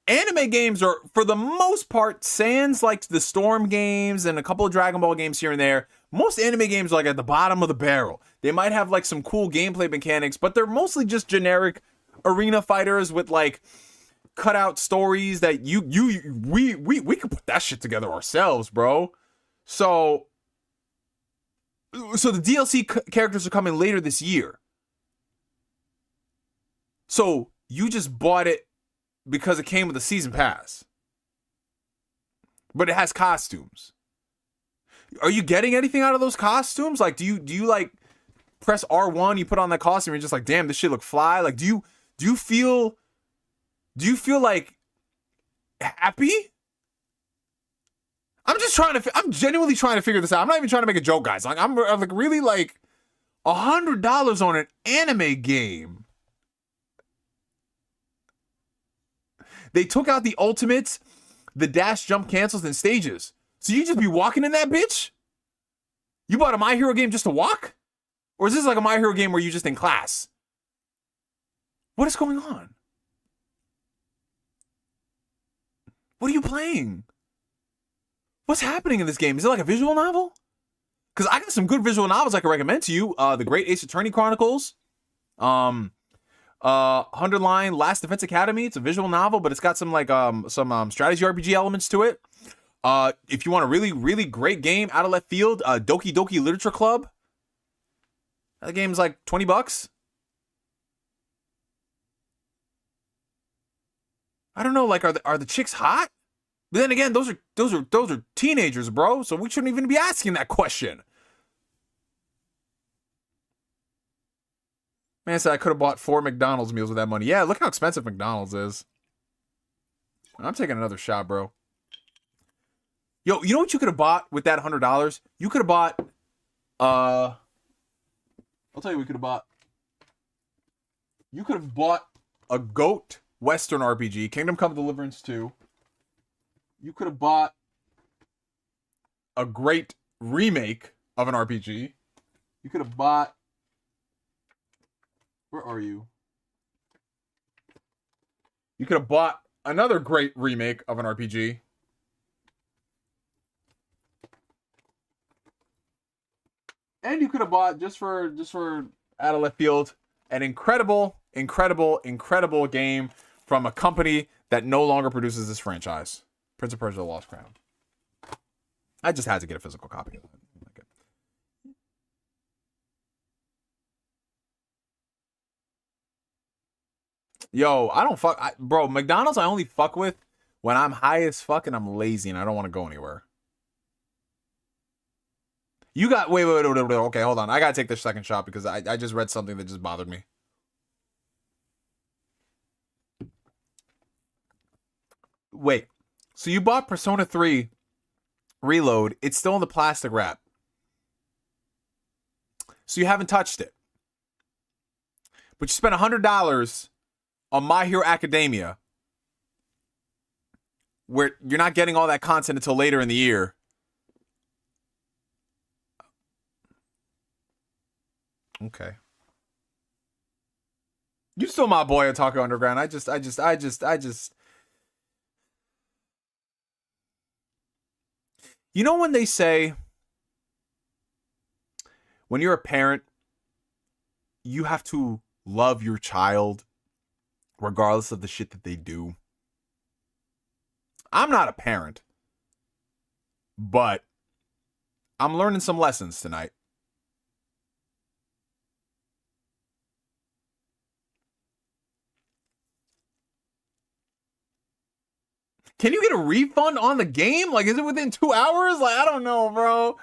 [SPEAKER 1] Anime games are, for the most part, sans like the Storm games and a couple of Dragon Ball games here and there. Most anime games are like at the bottom of the barrel. They might have like some cool gameplay mechanics, but they're mostly just generic arena fighters with like cutout stories that we could put that shit together ourselves, bro. So the DLC characters are coming later this year. So you just bought it because it came with a season pass. But it has costumes. Are you getting anything out of those costumes? Like, do you like press R1, you put on that costume, and you're just like, damn, this shit look fly? Like, do you feel like happy? I'm genuinely trying to figure this out. I'm not even trying to make a joke, guys. Like, I'm like really like $100 on an anime game. They took out the ultimates, the dash, jump, cancels, and stages. So you just be walking in that bitch? You bought a My Hero game just to walk? Or is this like a My Hero game where you're just in class? What is going on? What are you playing? What's happening in this game? Is it like a visual novel? Because I got some good visual novels I can recommend to you. The Great Ace Attorney Chronicles. 100 Line Last Defense Academy. It's a visual novel, but it's got some like some strategy RPG elements to it. If you want a really, really great game out of left field, Doki Doki Literature Club. That game's like $20. I don't know, like are the chicks hot? But then again, those are teenagers, bro. So we shouldn't even be asking that question. Man said I could have bought 4 McDonald's meals with that money. Yeah, look how expensive McDonald's is. I'm taking another shot, bro. Yo, you know what you could have bought with that $100? You could have bought, I'll tell you what you could have bought. You could have bought a GOAT Western RPG, Kingdom Come Deliverance 2. You could have bought a great remake of an RPG. You could have bought, where are you? You could have bought another great remake of an RPG. And you could have bought just for out of left field an incredible game from a company that no longer produces this franchise. Prince of Persia: The Lost Crown. I just had to get a physical copy of it. Yo, I don't fuck, bro. McDonald's I only fuck with when I'm high as fuck and I'm lazy and I don't want to go anywhere. You got wait. Okay, hold on. I gotta take this second shot because I just read something that just bothered me. Wait, so you bought Persona 3 Reload? It's still in the plastic wrap, so you haven't touched it. But you spent $100 on My Hero Academia, where you're not getting all that content until later in the year. Okay. You still my boy, Otaku Underground. I just. You know when they say, when you're a parent, you have to love your child regardless of the shit that they do. I'm not a parent, but I'm learning some lessons tonight. Can you get a refund on the game? Like, is it within 2 hours? Like, I don't know, bro.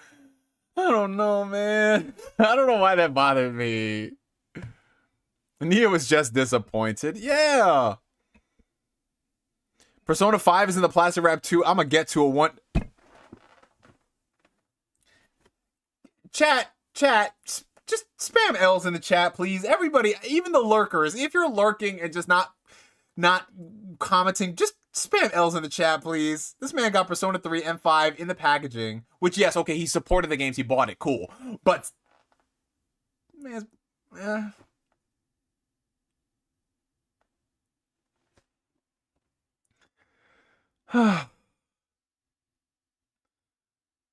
[SPEAKER 1] I don't know, man. I don't know why that bothered me. Nia was just disappointed. Yeah. Persona 5 is in the plastic wrap too. I'm gonna get to a one. Chat, just spam L's in the chat, please. Everybody, even the lurkers, if you're lurking and just not commenting, just spam L's in the chat, please. This man got Persona 3 and 5 in the packaging, which, yes, okay, he supported the games, he bought it, cool. But, man,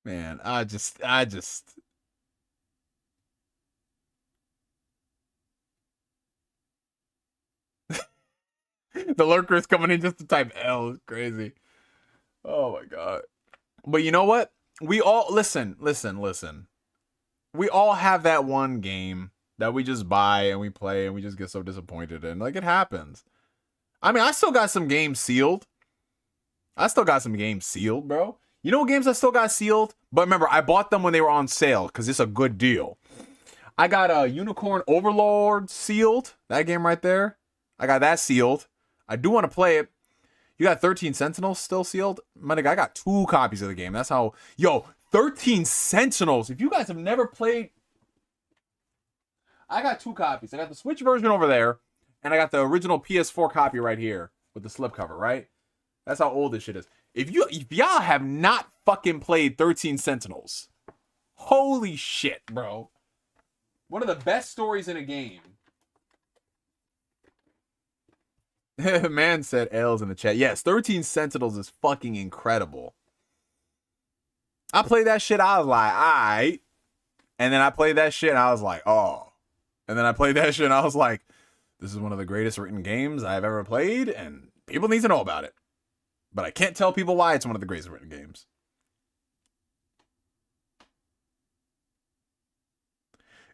[SPEAKER 1] man, I just the lurker is coming in just to type L. It's crazy. Oh my god. But you know what? We all listen. We all have that one game that we just buy and we play and we just get so disappointed in. Like, it happens. I mean, I still got some games sealed. Bro. You know what games I still got sealed? But remember, I bought them when they were on sale because it's a good deal. I got a Unicorn Overlord sealed. That game right there. I got that sealed. I do want to play it. You got 13 Sentinels still sealed? My nigga, I got 2 copies of the game. That's how... Yo, 13 Sentinels. If you guys have never played... I got 2 copies. I got the Switch version over there, and I got the original PS4 copy right here with the slipcover, right? That's how old this shit is. If y'all have not fucking played 13 Sentinels, holy shit, bro. One of the best stories in a game. Man said L's in the chat. Yes, 13 Sentinels is fucking incredible. I played that shit, I was like, alright. And then I played that shit, and I was like, oh. And then I played that shit, and I was like, this is one of the greatest written games I've ever played, and people need to know about it. But I can't tell people why it's one of the greatest written games.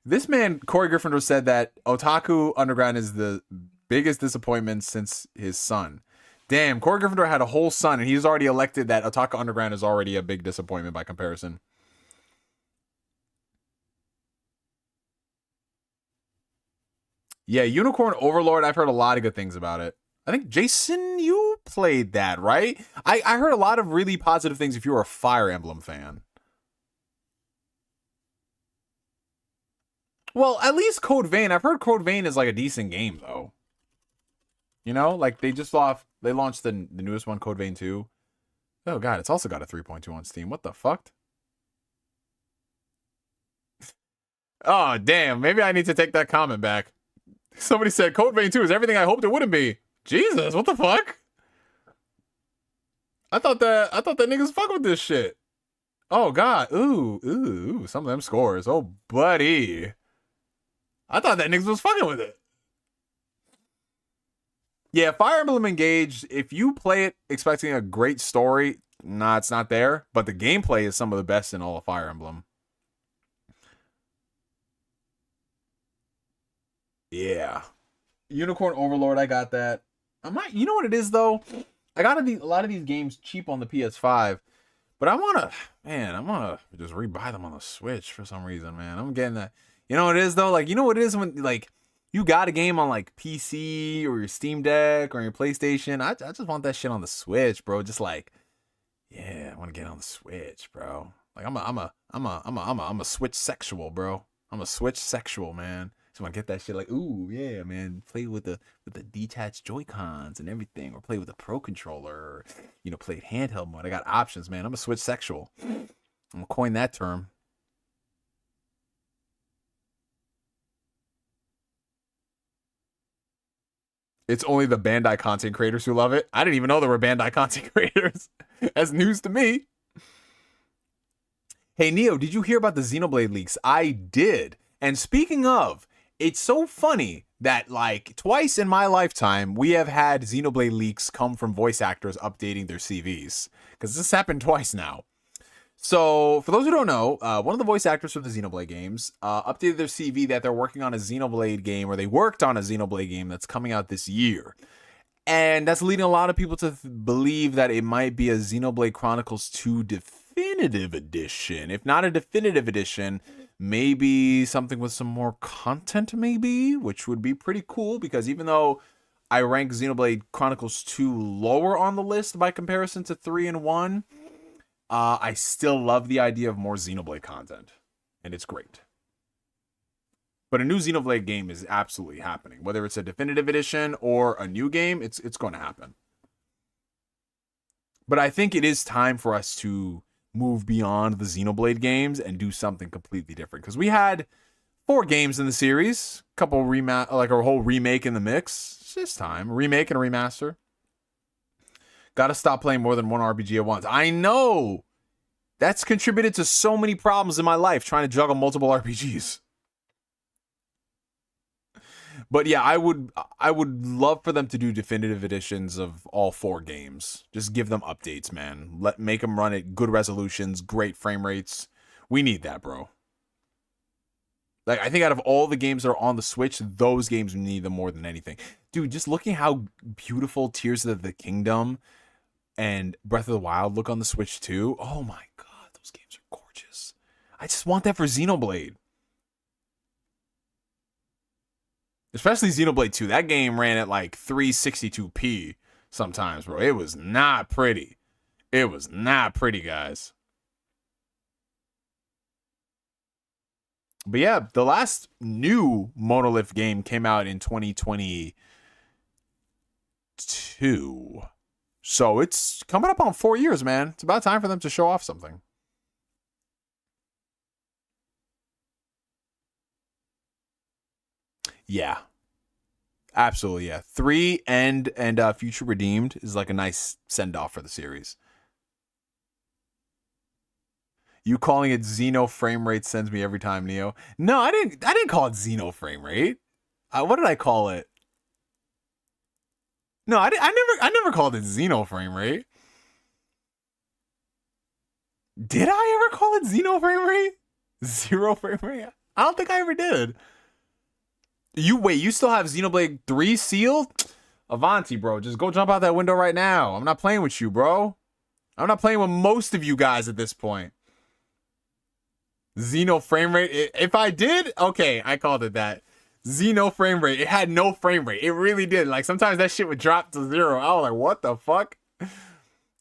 [SPEAKER 1] This man, Corey Gryffindor, said that Otaku Underground is the biggest disappointment since his son. Damn, Corey Gryffindor had a whole son, and he's already elected that Otaku Underground is already a big disappointment by comparison. Yeah, Unicorn Overlord, I've heard a lot of good things about it. I think, Jason, you played that, right? I heard a lot of really positive things if you were a Fire Emblem fan. Well, at least Code Vein. I've heard Code Vein is like a decent game, though. You know, like they launched the newest one, Code Vein 2. Oh god, it's also got a 3.2 on Steam. What the fuck? Oh damn, maybe I need to take that comment back. Somebody said Code Vein 2 is everything I hoped it wouldn't be. Jesus, what the fuck? I thought that niggas fuck with this shit. Oh God. Ooh. Some of them scores. Oh, buddy. I thought that niggas was fucking with it. Yeah, Fire Emblem Engage, if you play it expecting a great story, nah, it's not there. But the gameplay is some of the best in all of Fire Emblem. Yeah. Unicorn Overlord, I got that. You know what it is though? I got a lot of these games cheap on the PS5, but I wanna just rebuy them on the Switch for some reason, man. I'm getting that. You know what it is though? Like, you know what it is when like you got a game on like PC or your Steam Deck or your PlayStation. I just want that shit on the Switch, bro. Just like, yeah, I want to get on the Switch, bro. Like I'm a Switch sexual, bro. I'm a Switch sexual, man. So I get that shit like, ooh, yeah, man, play with the detached Joy-Cons and everything, or play with a Pro controller, or, you know, play it handheld mode. I got options, man. I'm a Switch sexual. I'm gonna coin that term. It's only the Bandai content creators who love it. I didn't even know there were Bandai content creators. That's news to me. Hey, Neo, did you hear about the Xenoblade leaks? I did. And speaking of, it's so funny that, like, twice in my lifetime, we have had Xenoblade leaks come from voice actors updating their CVs. Because this happened twice now. So, for those who don't know, one of the voice actors for the Xenoblade games updated their CV that they're working on a Xenoblade game, or they worked on a Xenoblade game that's coming out this year. And that's leading a lot of people to believe that it might be a Xenoblade Chronicles 2 Definitive Edition. If not a Definitive Edition, maybe something with some more content, maybe, which would be pretty cool, because even though I rank Xenoblade Chronicles 2 lower on the list by comparison to 3 and 1, I still love the idea of more Xenoblade content, and it's great. But a new Xenoblade game is absolutely happening. Whether it's a definitive edition or a new game, it's going to happen. But I think it is time for us to move beyond the Xenoblade games and do something completely different. Because we had 4 games in the series, a whole remake in the mix. It's just time. A remake and a remaster. Gotta stop playing more than one RPG at once. I know! That's contributed to so many problems in my life, trying to juggle multiple RPGs. But yeah, I would love for them to do definitive editions of all 4 games. Just give them updates, man. Make them run at good resolutions, great frame rates. We need that, bro. Like, I think out of all the games that are on the Switch, those games need them more than anything. Dude, just looking how beautiful Tears of the Kingdom and Breath of the Wild look on the Switch too. Oh my god, those games are gorgeous. I just want that for Xenoblade. Especially Xenoblade 2. That game ran at like 362p sometimes, bro. It was not pretty. It was not pretty, guys. But yeah, the last new Monolith game came out in 2022. So it's coming up on 4 years, man. It's about time for them to show off something. Yeah. Absolutely, yeah. 3 and Future Redeemed is like a nice send-off for the series. You calling it Xeno frame rate sends me every time, Neo. No, I didn't call it Xeno frame rate. What did I call it? No, I never called it Xeno frame rate. Did I ever call it Xeno frame rate? 0 frame rate? I don't think I ever did. You still have Xenoblade 3 sealed? Avanti, bro. Just go jump out that window right now. I'm not playing with you, bro. I'm not playing with most of you guys at this point. Xeno frame rate. If I did, okay, I called it that. Xeno frame rate. It had no frame rate. It really did. Like, sometimes that shit would drop to 0. I was like, what the fuck?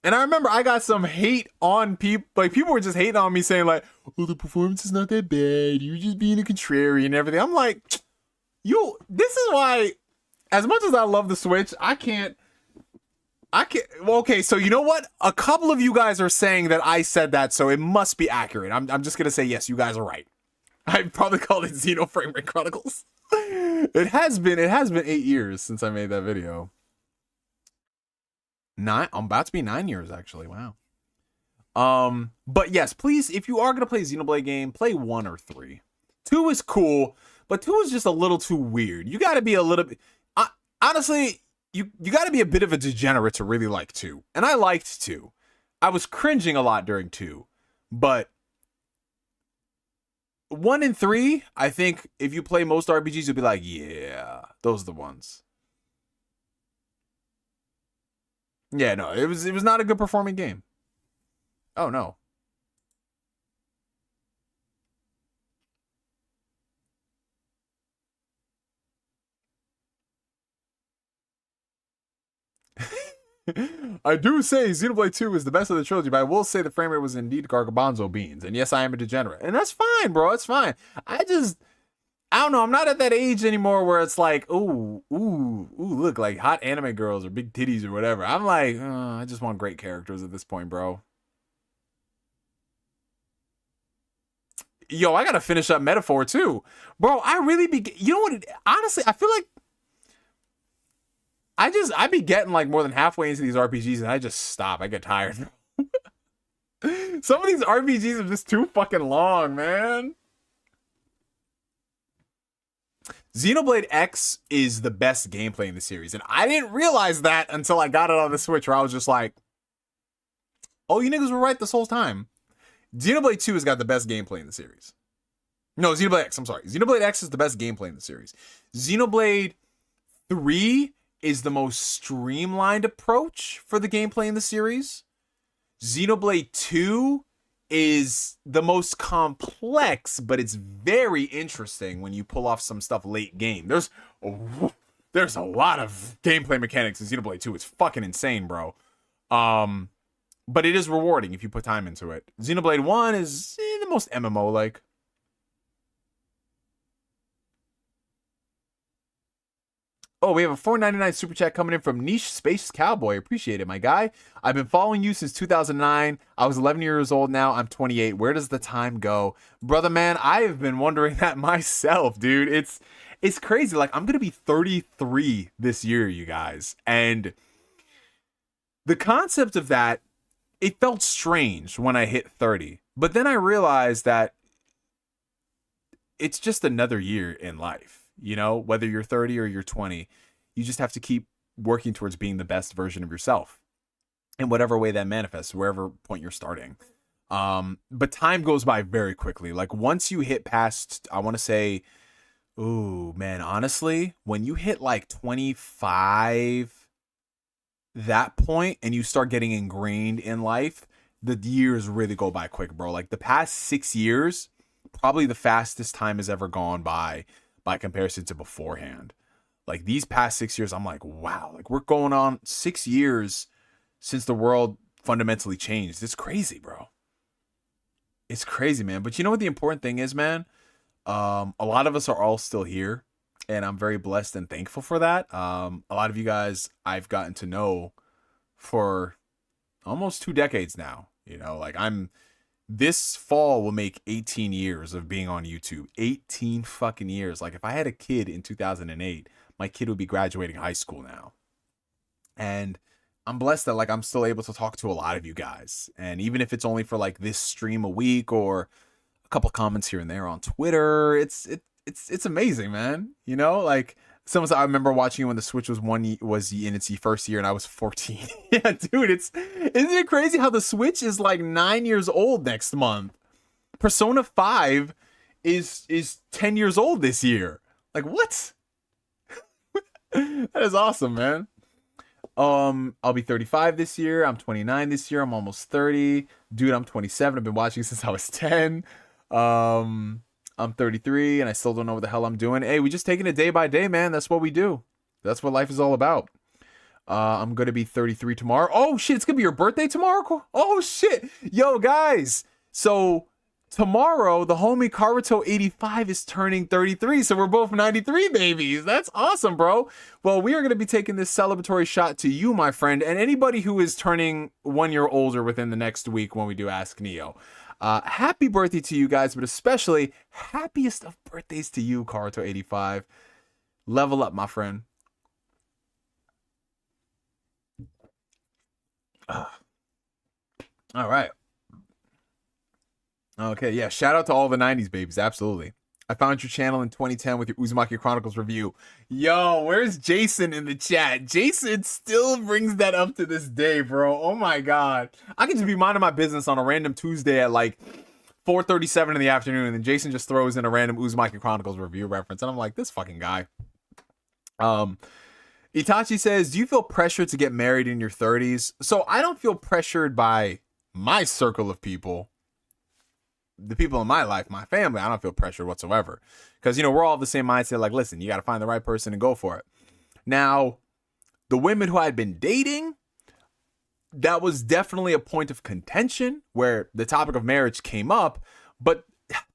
[SPEAKER 1] And I remember I got some hate on people. Like, people were just hating on me, saying like, oh, the performance is not that bad. You're just being a contrarian and everything. I'm like, this is why, as much as I love the Switch, I can't. Well, okay, so you know what? A couple of you guys are saying that I said that, so it must be accurate. I'm just gonna say yes, you guys are right. I probably called it Xeno Frame Rate Chronicles. It has been 8 years since I made that video. I'm about to be 9 years, actually. Wow. But yes, please, if you are gonna play a Xenoblade game, play 1 or 3. 2 is cool, but 2 is just a little too weird. You gotta be a little bit honestly, you gotta be a bit of a degenerate to really like 2. And I liked 2. I was cringing a lot during 2, but 1 and 3, I think if you play most RPGs, you'll be like, yeah, those are the ones. Yeah, no, it was not a good performing game. Oh no. I do say Xenoblade 2 is the best of the trilogy, but I will say the frame rate was indeed garbanzo beans. And yes, I am a degenerate. And that's fine, bro. It's fine. I don't know. I'm not at that age anymore where it's like, ooh, look, like hot anime girls or big titties or whatever. I'm like, I just want great characters at this point, bro. Yo, I gotta finish up Metaphor too, bro. I really be, you know what? Honestly, I feel like I be getting like more than halfway into these RPGs and I just stop. I get tired. Some of these RPGs are just too fucking long, man. Xenoblade X is the best gameplay in the series, and I didn't realize that until I got it on the Switch, where I was just like, oh, you niggas were right this whole time. Xenoblade 2 has got the best gameplay in the series. No, Xenoblade X, I'm sorry. Xenoblade X is the best gameplay in the series. Xenoblade 3 is the most streamlined approach for the gameplay in the series. Xenoblade 2 is the most complex, but it's very interesting when you pull off some stuff late game. There's a lot of gameplay mechanics in Xenoblade 2. It's fucking insane, bro. But it is rewarding if you put time into it. Xenoblade 1 is the most MMO-like. Oh, we have a $4.99 super chat coming in from Niche Space Cowboy. Appreciate it, my guy. I've been following you since 2009. I was 11 years old now. I'm 28. Where does the time go? Brother, man, I have been wondering that myself, dude. It's crazy. Like, I'm going to be 33 this year, you guys. And the concept of that, it felt strange when I hit 30. But then I realized that it's just another year in life. You know, whether you're 30 or you're 20, you just have to keep working towards being the best version of yourself in whatever way that manifests, wherever point you're starting. But time goes by very quickly. Like once you hit past, I want to say, ooh, man, honestly, when you hit like 25, that point, and you start getting ingrained in life, the years really go by quick, bro. Like the past 6 years, probably the fastest time has ever gone by comparison to beforehand. Like these past 6 years, I'm like, wow, like we're going on 6 years since the world fundamentally changed. It's crazy, bro. It's crazy, man. But you know what the important thing is, man? A lot of us are all still here, and I'm very blessed and thankful for that. A lot of you guys I've gotten to know for almost 2 decades now. You know, like this fall will make 18 years of being on YouTube. 18 fucking years. Like if I had a kid in 2008, my kid would be graduating high school now. And I'm blessed that like I'm still able to talk to a lot of you guys. And even if it's only for like this stream a week or a couple comments here and there on Twitter, it's amazing, man. You know, like I remember watching it when the Switch was in its first year and I was 14. Yeah, dude, isn't it crazy how the Switch is like 9 years old next month? Persona 5 is 10 years old this year. Like what? That is awesome, man. I'll be 35 this year. I'm 29 this year. I'm almost 30. Dude, I'm 27. I've been watching since I was 10. I'm 33 and I still don't know what the hell I'm doing. Hey, we just taking it day by day, man. That's what we do. That's what life is all about. I'm going to be 33 tomorrow. Oh, shit. It's going to be your birthday tomorrow? Oh, shit. Yo, guys. So tomorrow, the homie Karuto85 is turning 33. So we're both 93 babies. That's awesome, bro. Well, we are going to be taking this celebratory shot to you, my friend, and anybody who is turning 1 year older within the next week when we do Ask Neo. Happy birthday to you guys, but especially happiest of birthdays to you, Karuto85. Level up, my friend. All right. Okay, yeah. Shout out to all the 90s babies. Absolutely. I found your channel in 2010 with your Uzumaki Chronicles review. Yo, where's Jason in the chat? Jason still brings that up to this day, bro. Oh my god. I can just be minding my business on a random Tuesday at like 4:37 in the afternoon, and then Jason just throws in a random Uzumaki Chronicles review reference, and I'm like, this fucking guy. Itachi says, do you feel pressured to get married in your 30s? So I don't feel pressured by my circle of people. The people in my life, my family, I don't feel pressured whatsoever. Because, you know, we're all the same mindset. Like, listen, you got to find the right person and go for it. Now, the women who I had been dating, that was definitely a point of contention where the topic of marriage came up. But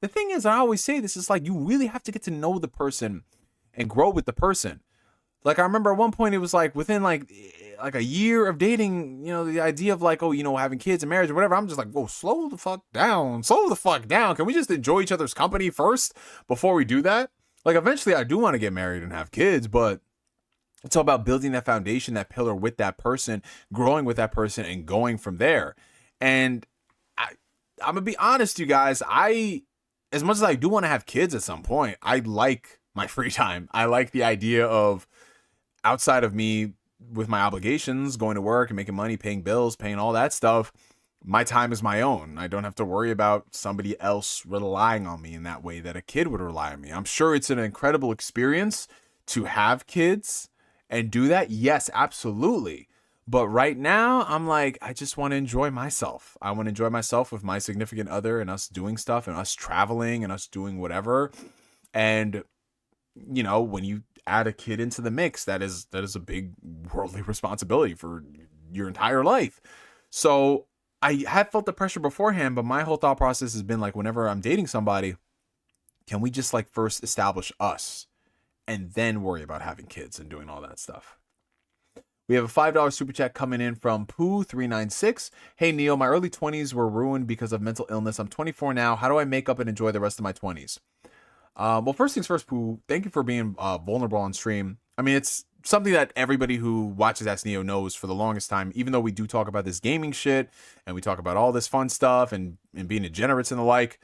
[SPEAKER 1] the thing is, I always say this, is like, you really have to get to know the person and grow with the person. Like, I remember at one point, it was like within like a year of dating, you know, the idea of like, oh, you know, having kids and marriage or whatever. I'm just like, whoa, slow the fuck down. Slow the fuck down. Can we just enjoy each other's company first before we do that? Like, eventually I do want to get married and have kids, but it's all about building that foundation, that pillar with that person, growing with that person and going from there. And I'm going to be honest, you guys, as much as I do want to have kids at some point, I like my free time. I like the idea of, outside of me with my obligations, going to work and making money, paying bills, paying all that stuff, my time is my own. I don't have to worry about somebody else relying on me in that way that a kid would rely on me. I'm sure it's an incredible experience to have kids and do that. Yes, absolutely. But right now, I'm like, I just want to enjoy myself. I want to enjoy myself with my significant other and us doing stuff and us traveling and us doing whatever. And, you know, when you add a kid into the mix, that is a big worldly responsibility for your entire life. So I have felt the pressure beforehand, but my whole thought process has been like, whenever I'm dating somebody, can we just like first establish us and then worry about having kids and doing all that stuff? We have a $5 super chat coming in from Pooh396. Hey Neo, my early 20s were ruined because of mental illness. I'm 24 now. How do I make up and enjoy the rest of my 20s? Well, first things first, Pooh, thank you for being vulnerable on stream. I mean, it's something that everybody who watches Ask Neo knows for the longest time, even though we do talk about this gaming shit and we talk about all this fun stuff and being degenerates and the like.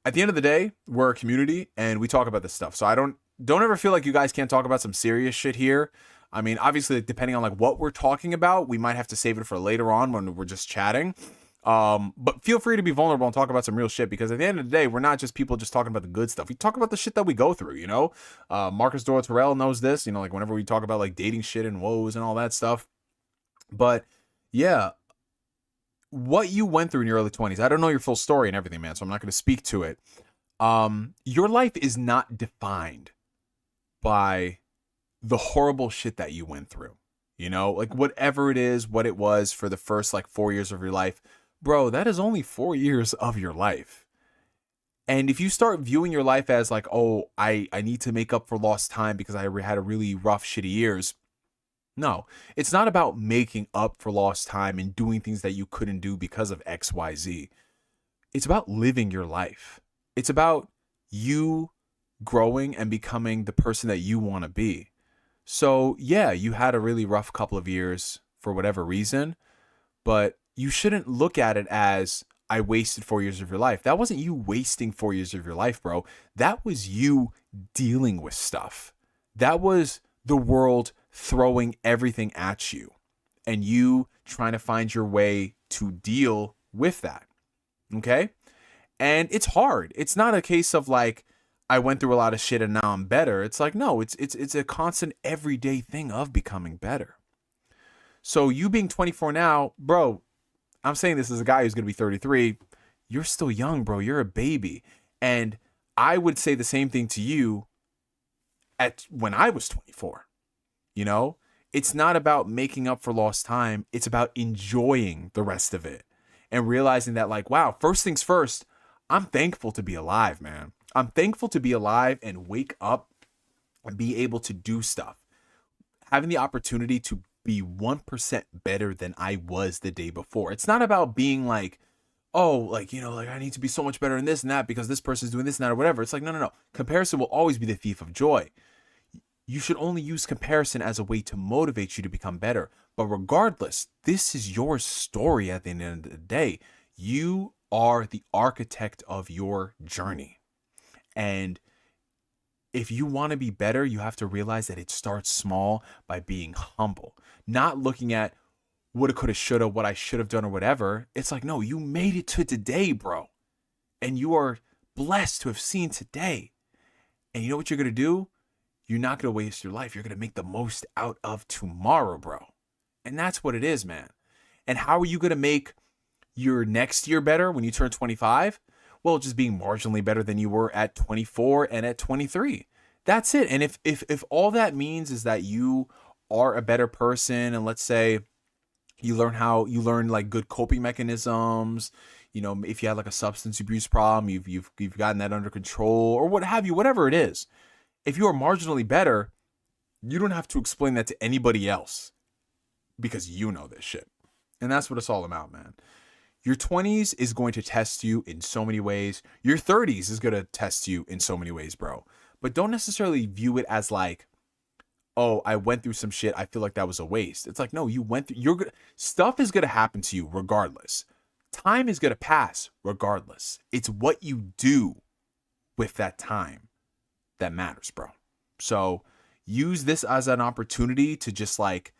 [SPEAKER 1] At the end of the day, we're a community and we talk about this stuff. So I don't ever feel like you guys can't talk about some serious shit here. I mean, obviously, depending on like what we're talking about, we might have to save it for later on when we're just chatting. But feel free to be vulnerable and talk about some real shit, because at the end of the day, we're not just people just talking about the good stuff. We talk about the shit that we go through, you know? Marcus Dora Terrell knows this, you know, like whenever we talk about like dating shit and woes and all that stuff. But yeah, what you went through in your early 20s, I don't know your full story and everything, man, so I'm not going to speak to it. Your life is not defined by the horrible shit that you went through, you know? Like whatever it is, what it was for the first like 4 years of your life, bro, that is only 4 years of your life. And if you start viewing your life as like, oh, I need to make up for lost time because I had a really rough, shitty years. No, it's not about making up for lost time and doing things that you couldn't do because of X, Y, Z. It's about living your life. It's about you growing and becoming the person that you want to be. So yeah, you had a really rough couple of years for whatever reason, but you shouldn't look at it as I wasted 4 years of your life. That wasn't you wasting 4 years of your life, bro. That was you dealing with stuff. That was the world throwing everything at you and you trying to find your way to deal with that. Okay? And it's hard. It's not a case of like, I went through a lot of shit and now I'm better. It's like, no, it's a constant everyday thing of becoming better. So you being 24 now, bro, I'm saying this as a guy who's going to be 33. You're still young, bro. You're a baby. And I would say the same thing to you when I was 24. You know, it's not about making up for lost time. It's about enjoying the rest of it and realizing that like, wow, first things first, I'm thankful to be alive, man. I'm thankful to be alive and wake up and be able to do stuff. Having the opportunity to be 1% better than I was the day before. It's not about being like, oh, like, you know, like I need to be so much better in this and that because this person's doing this and that or whatever. It's like, no. Comparison will always be the thief of joy. You should only use comparison as a way to motivate you to become better. But regardless, this is your story at the end of the day. You are the architect of your journey. And if you want to be better, you have to realize that it starts small by being humble, not looking at woulda, coulda, shoulda, what I should have done or whatever. It's like, no, you made it to today, bro. And you are blessed to have seen today. And you know what you're going to do? You're not going to waste your life. You're going to make the most out of tomorrow, bro. And that's what it is, man. And how are you going to make your next year better when you turn 25? Well, just being marginally better than you were at 24 and at 23. That's it. And if all that means is that you are a better person, and let's say you learn like good coping mechanisms, you know, if you had like a substance abuse problem, you've gotten that under control or what have you, whatever it is. If you are marginally better, you don't have to explain that to anybody else because you know this shit. And that's what it's all about, man. Your 20s is going to test you in so many ways. Your 30s is going to test you in so many ways, bro. But don't necessarily view it as like, oh, I went through some shit, I feel like that was a waste. It's like, no, you went through, stuff is going to happen to you regardless. Time is going to pass regardless. It's what you do with that time that matters, bro. So use this as an opportunity to just like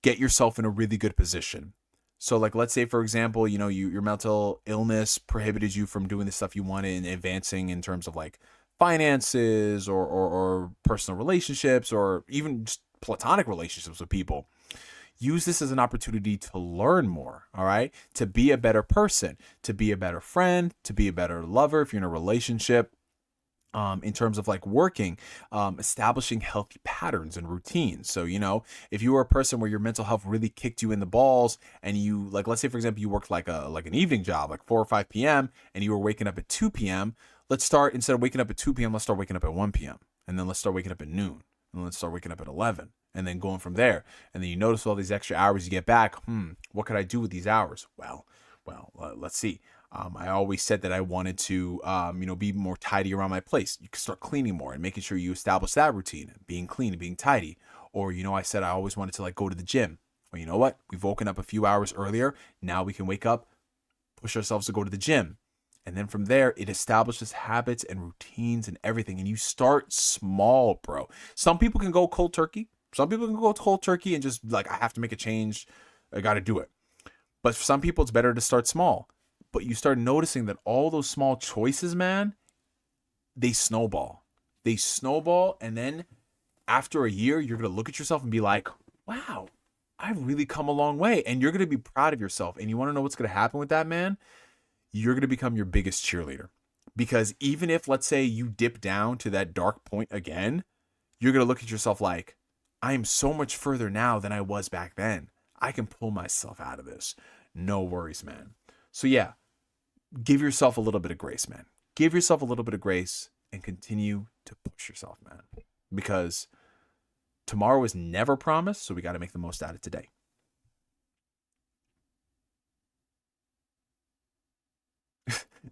[SPEAKER 1] get yourself in a really good position. So like, let's say, for example, you know, your mental illness prohibited you from doing the stuff you wanted and advancing in terms of like finances or personal relationships or even just platonic relationships with people. Use this as an opportunity to learn more, all right? To be a better person, to be a better friend, to be a better lover if you're in a relationship. In terms of like working, establishing healthy patterns and routines. So, you know, if you were a person where your mental health really kicked you in the balls and you like, let's say, for example, you worked like an evening job, like 4 or 5 p.m. and you were waking up at 2 p.m. Let's start, instead of waking up at 2 p.m., let's start waking up at 1 p.m. And then let's start waking up at noon. And let's start waking up at 11 and then going from there. And then you notice all these extra hours you get back. What could I do with these hours? Well, let's see. I always said that I wanted to, be more tidy around my place. You can start cleaning more and making sure you establish that routine, being clean and being tidy. Or, you know, I said I always wanted to like go to the gym. Well, you know what? We've woken up a few hours earlier. Now we can wake up, push ourselves to go to the gym. And then from there, it establishes habits and routines and everything. And you start small, bro. Some people can go cold turkey. Some people can go cold turkey and just like, I have to make a change. I got to do it. But for some people, it's better to start small. But you start noticing that all those small choices, man, they snowball. They snowball. And then after a year, you're going to look at yourself and be like, wow, I've really come a long way. And you're going to be proud of yourself. And you want to know what's going to happen with that, man? You're going to become your biggest cheerleader. Because even if, let's say, you dip down to that dark point again, you're going to look at yourself like, I am so much further now than I was back then. I can pull myself out of this. No worries, man. So yeah, give yourself a little bit of grace, man. Give yourself a little bit of grace and continue to push yourself, man. Because tomorrow is never promised, so we got to make the most out of today.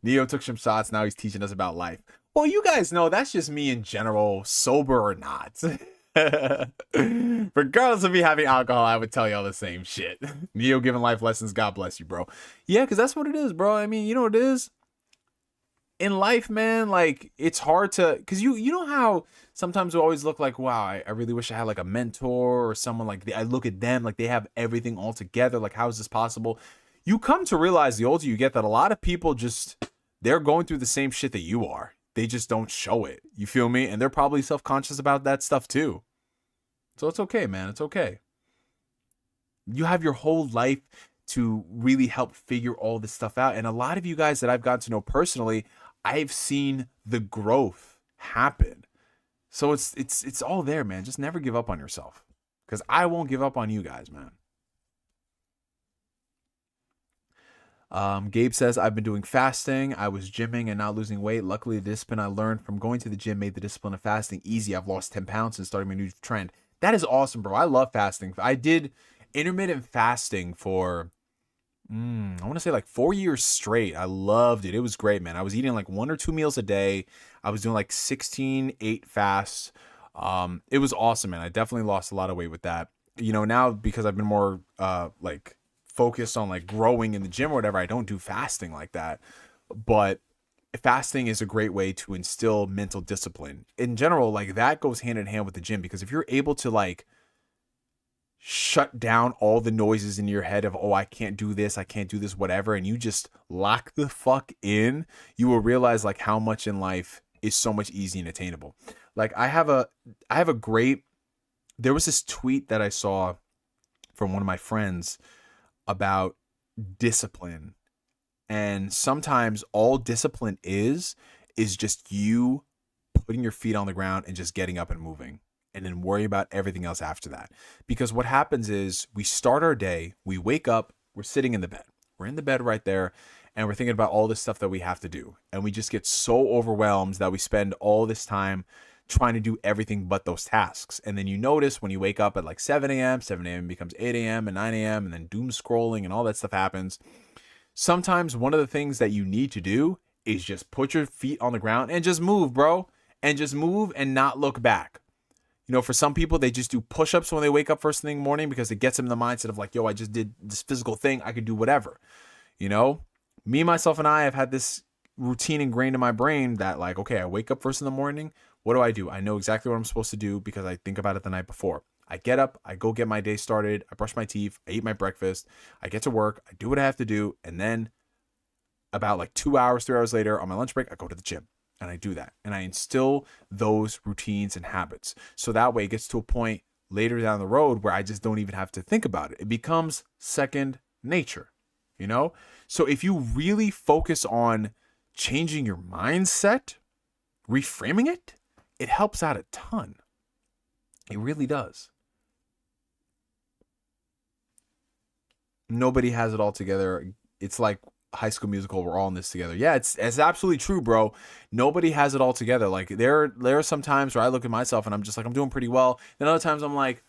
[SPEAKER 1] Neo took some shots. Now he's teaching us about life. Well, you guys know that's just me in general, sober or not. Regardless of me having alcohol, I would tell y'all the same shit. Neo giving life lessons. God bless you, bro. Yeah, because that's what it is, bro. I mean, you know what it is? In life, man, like, it's hard to, because you know how sometimes we always look like, wow, I really wish I had like a mentor or someone like, I look at them like they have everything all together. Like, how is this possible? You come to realize the older you get that a lot of people just, they're going through the same shit that you are. They just don't show it. You feel me? And they're probably self-conscious about that stuff too. So it's okay, man. It's okay. You have your whole life to really help figure all this stuff out. And a lot of you guys that I've gotten to know personally, I've seen the growth happen. So it's all there, man. Just never give up on yourself. Because I won't give up on you guys, man. Gabe says, I've been doing fasting. I was gymming and not losing weight. Luckily, the discipline I learned from going to the gym made the discipline of fasting easy. I've lost 10 pounds and started my new trend. That is awesome, bro. I love fasting. I did intermittent fasting for, I want to say like 4 years straight. I loved it. It was great, man. I was eating like 1 or 2 meals a day. I was doing like 16-8 fasts. It was awesome, man. I definitely lost a lot of weight with that. You know, now because I've been more like focused on like growing in the gym or whatever, I don't do fasting like that. But fasting is a great way to instill mental discipline in general. Like that goes hand in hand with the gym, because if you're able to like shut down all the noises in your head of, oh, I can't do this, whatever, and you just lock the fuck in, you will realize like how much in life is so much easy and attainable. Like there was this tweet that I saw from one of my friends about discipline. And sometimes all discipline is just you putting your feet on the ground and just getting up and moving, and then worry about everything else after that. Because what happens is we start our day, we wake up, we're sitting in the bed. We're in the bed right there, and we're thinking about all this stuff that we have to do. And we just get so overwhelmed that we spend all this time trying to do everything but those tasks. And then you notice when you wake up at like 7 a.m. becomes 8 a.m. and 9 a.m. and then doom scrolling and all that stuff happens. Sometimes one of the things that you need to do is just put your feet on the ground and just move, bro. And just move and not look back. You know, for some people, they just do push-ups when they wake up first thing in the morning because it gets them in the mindset of like, yo, I just did this physical thing. I could do whatever. You know, me, myself, and I have had this routine ingrained in my brain that like, okay, I wake up first in the morning. What do? I know exactly what I'm supposed to do because I think about it the night before. I get up, I go get my day started, I brush my teeth, I eat my breakfast, I get to work, I do what I have to do, and then about like 2 hours, 3 hours later on my lunch break, I go to the gym and I do that. And I instill those routines and habits. So that way it gets to a point later down the road where I just don't even have to think about it. It becomes second nature, you know? So if you really focus on changing your mindset, reframing it, it helps out a ton. It really does. Nobody has it all together. It's like High School Musical. We're all in this together. Yeah, it's absolutely true, bro. Nobody has it all together. Like there are some times where I look at myself and I'm just like, I'm doing pretty well. Then other times I'm like,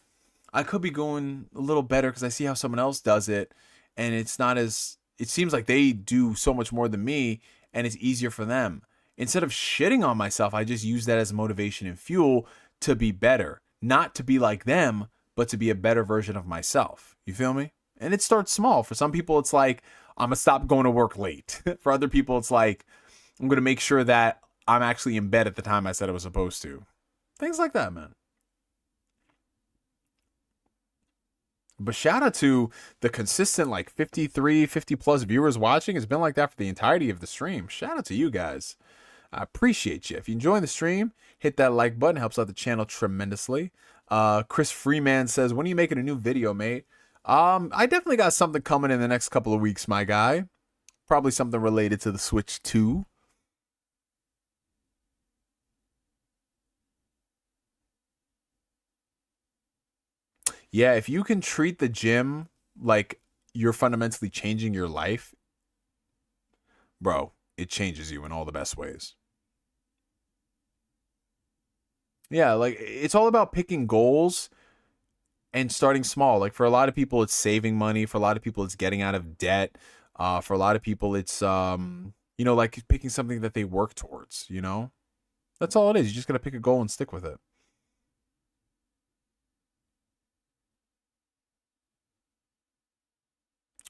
[SPEAKER 1] I could be going a little better because I see how someone else does it, and it seems like they do so much more than me, and it's easier for them. Instead of shitting on myself, I just use that as motivation and fuel to be better. Not to be like them, but to be a better version of myself. You feel me? And it starts small. For some people, it's like, I'm going to stop going to work late. For other people, it's like, I'm going to make sure that I'm actually in bed at the time I said I was supposed to. Things like that, man. But shout out to the consistent like 50 plus viewers watching. It's been like that for the entirety of the stream. Shout out to you guys. I appreciate you. If you enjoy the stream, hit that like button. It helps out the channel tremendously. Chris Freeman says, when are you making a new video, mate? I definitely got something coming in the next couple of weeks, my guy. Probably something related to the Switch 2. Yeah, if you can treat the gym like you're fundamentally changing your life, bro, it changes you in all the best ways. Yeah, like it's all about picking goals and starting small. Like for a lot of people, it's saving money. For a lot of people, it's getting out of debt. For a lot of people, it's like picking something that they work towards. You know, that's all it is. You just gotta pick a goal and stick with it.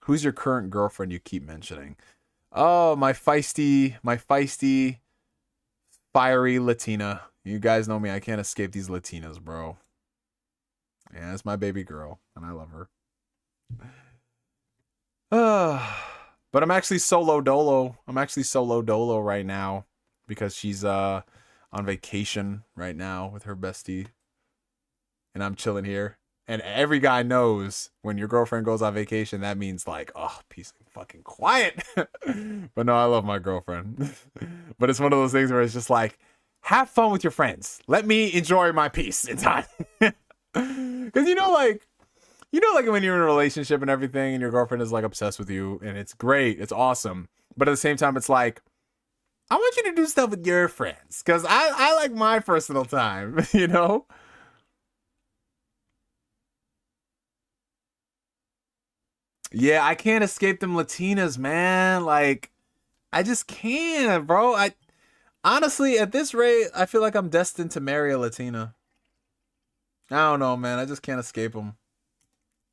[SPEAKER 1] Who's your current girlfriend you keep mentioning? Oh, my feisty, fiery Latina. You guys know me. I can't escape these Latinas, bro. Yeah, it's my baby girl, and I love her. But I'm actually solo dolo. Right now because she's on vacation right now with her bestie, and I'm chilling here. And every guy knows when your girlfriend goes on vacation, that means like, oh, peace and fucking quiet. But no, I love my girlfriend. But it's one of those things where it's just like, have fun with your friends. Let me enjoy my peace in time. Because like when you're in a relationship and everything and your girlfriend is like obsessed with you and it's great, it's awesome. But at the same time, it's like, I want you to do stuff with your friends because I like my personal time, you know? Yeah, I can't escape them Latinas, man. Like, I just can't, bro. Honestly, at this rate, I feel like I'm destined to marry a Latina. I don't know, man. I just can't escape them.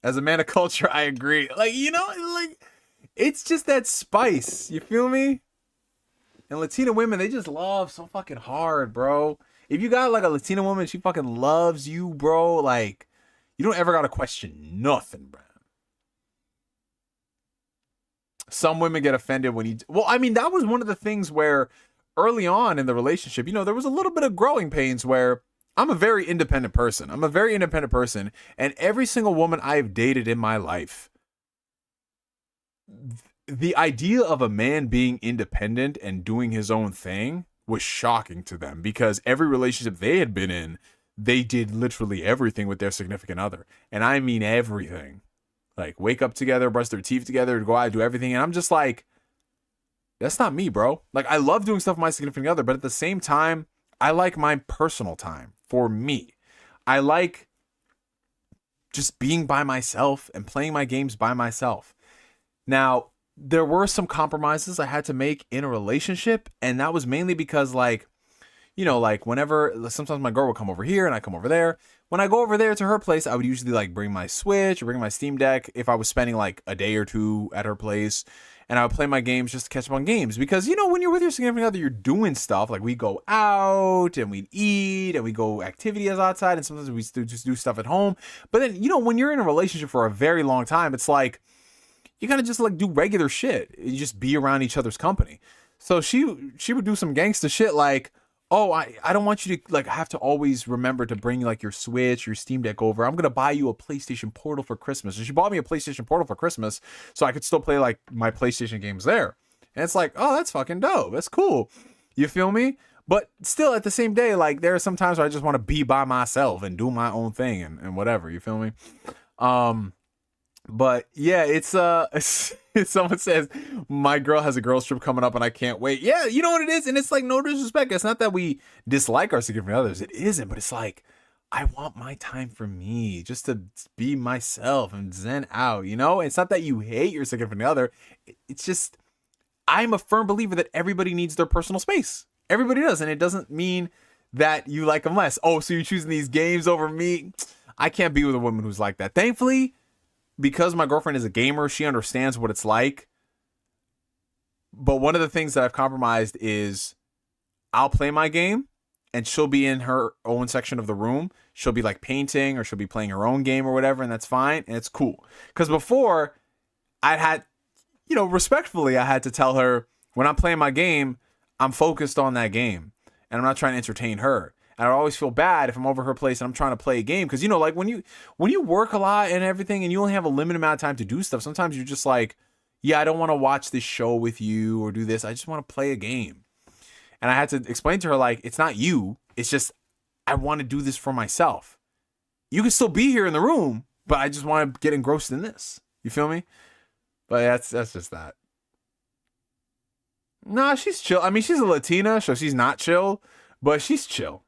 [SPEAKER 1] As a man of culture, I agree. Like, you know, like it's just that spice. You feel me? And Latina women, they just love so fucking hard, bro. If you got like a Latina woman, she fucking loves you, bro. Like, you don't ever gotta question nothing, bro. Some women get offended when you. Well, I mean, that was one of the things where early on in the relationship, you know, there was a little bit of growing pains where I'm a very independent person. And every single woman I've dated in my life, the idea of a man being independent and doing his own thing was shocking to them because every relationship they had been in, they did literally everything with their significant other. And I mean everything. Like, wake up together, brush their teeth together, go out and do everything. And I'm just like, that's not me, bro. Like, I love doing stuff with my significant other, but at the same time, I like my personal time for me. I like just being by myself and playing my games by myself. Now, there were some compromises I had to make in a relationship, and that was mainly because, like, you know, like whenever, sometimes my girl would come over here and I come over there. When I go over there to her place, I would usually like bring my Switch or bring my Steam Deck if I was spending like a day or two at her place, and I would play my games just to catch up on games. Because, you know, when you're with your significant other, you're doing stuff. Like, we go out and we eat and we go activities outside, and sometimes we just do stuff at home. But then, you know, when you're in a relationship for a very long time, it's like you gotta just like do regular shit. You just be around each other's company. So she would do some gangster shit like, oh, I don't want you to like have to always remember to bring like your Switch, your Steam Deck over. I'm gonna buy you a PlayStation Portal for Christmas. And she bought me a PlayStation Portal for Christmas so I could still play like my PlayStation games there. And it's like, oh, that's fucking dope. That's cool. You feel me? But still at the same day, like there are some times where I just want to be by myself and do my own thing and whatever. You feel me? But yeah, it's someone says my girl has a girls trip coming up and I can't wait. Yeah, you know what it is, and it's like no disrespect. It's not that we dislike our significant others. It isn't, but it's like I want my time for me, just to be myself and zen out. You know, it's not that you hate your significant other. It's just I'm a firm believer that everybody needs their personal space. Everybody does, and it doesn't mean that you like them less. Oh, so you're choosing these games over me? I can't be with a woman who's like that. Thankfully, because my girlfriend is a gamer, she understands what it's like. But one of the things that I've compromised is I'll play my game and she'll be in her own section of the room. She'll be like painting or she'll be playing her own game or whatever, and that's fine and it's cool. Because before I had, you know, respectfully, I had to tell her when I'm playing my game, I'm focused on that game and I'm not trying to entertain her. And I always feel bad if I'm over her place and I'm trying to play a game. Because, you know, like when you work a lot and everything and you only have a limited amount of time to do stuff, sometimes you're just like, yeah, I don't want to watch this show with you or do this. I just want to play a game. And I had to explain to her, like, it's not you. It's just I want to do this for myself. You can still be here in the room, but I just want to get engrossed in this. You feel me? But that's just that. Nah, she's chill. I mean, she's a Latina, so she's not chill, but she's chill.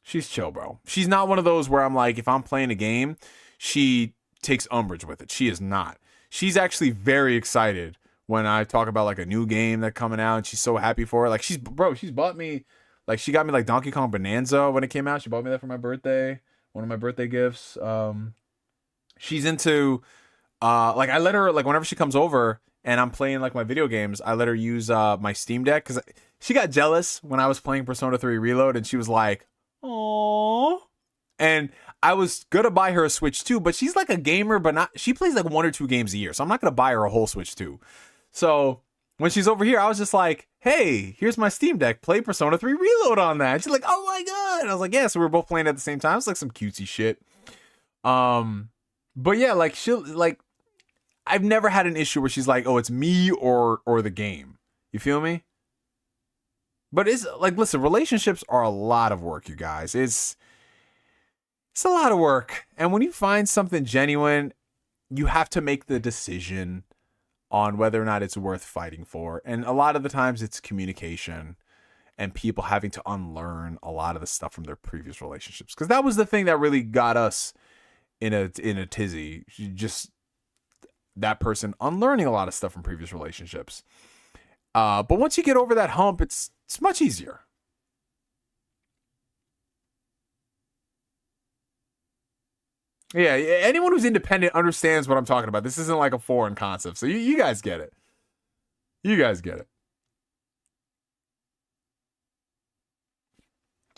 [SPEAKER 1] She's chill, bro. She's not one of those where I'm like, if I'm playing a game, she takes umbrage with it. She is not. She's actually very excited when I talk about like a new game that's coming out, and she's so happy for it. Like she's bought me, like she got me like Donkey Kong Bonanza when it came out. She bought me that for my birthday, one of my birthday gifts. She's into, like I let her, like whenever she comes over and I'm playing like my video games, I let her use my Steam Deck because she got jealous when I was playing Persona 3 Reload, and she was like, "Aww." And I was gonna buy her a Switch too, but she's like a gamer, but not. She plays like 1 or 2 games a year, so I'm not gonna buy her a whole Switch too. So when she's over here, I was just like, "Hey, here's my Steam Deck. Play Persona 3 Reload on that." And she's like, "Oh my god!" And I was like, "Yeah." So we were both playing at the same time. It's like some cutesy shit. But yeah, like she'll like. I've never had an issue where she's like, "Oh, it's me or the game." You feel me? But it's like, listen, relationships are a lot of work, you guys. It's a lot of work. And when you find something genuine, you have to make the decision on whether or not it's worth fighting for. And a lot of the times it's communication and people having to unlearn a lot of the stuff from their previous relationships. Because that was the thing that really got us in a tizzy. Just that person unlearning a lot of stuff from previous relationships. But once you get over that hump, it's much easier. Yeah, anyone who's independent understands what I'm talking about. This isn't like a foreign concept. So you guys get it. You guys get it.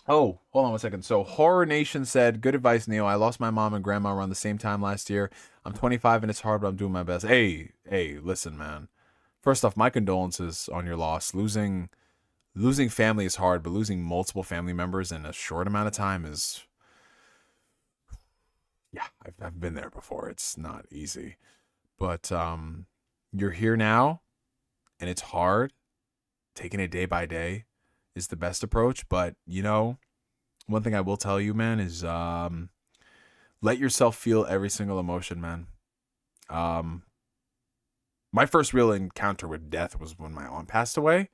[SPEAKER 1] Oh, hold on 1 second. So Horror Nation said, good advice, Neo. I lost my mom and grandma around the same time last year. I'm 25 and it's hard, but I'm doing my best. Hey, listen, man. First off, my condolences on your loss. Losing family is hard, but losing multiple family members in a short amount of time is, yeah, I've been there before. It's not easy. But you're here now, and it's hard. Taking it day by day is the best approach. But, one thing I will tell you, man, is let yourself feel every single emotion, man. My first real encounter with death was when my aunt passed away.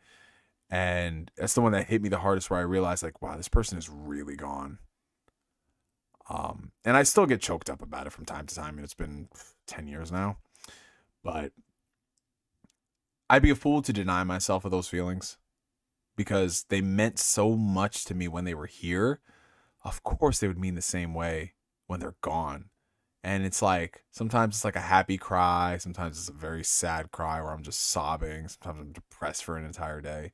[SPEAKER 1] And that's the one that hit me the hardest, where I realized, like, wow, this person is really gone. And I still get choked up about it from time to time. And it's been 10 years now. But I'd be a fool to deny myself of those feelings, because they meant so much to me when they were here. Of course they would mean the same way when they're gone. And it's like, sometimes it's like a happy cry. Sometimes it's a very sad cry where I'm just sobbing. Sometimes I'm depressed for an entire day.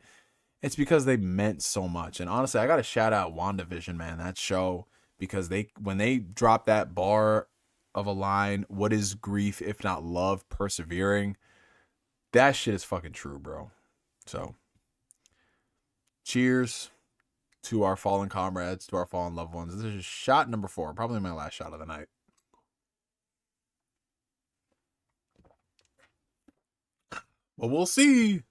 [SPEAKER 1] It's because they meant so much. And honestly, I got to shout out WandaVision, man, that show, because when they drop that bar of a line, what is grief if not love persevering? That shit is fucking true, bro. So, cheers to our fallen comrades, to our fallen loved ones. This is shot number 4, probably my last shot of the night. But we'll see.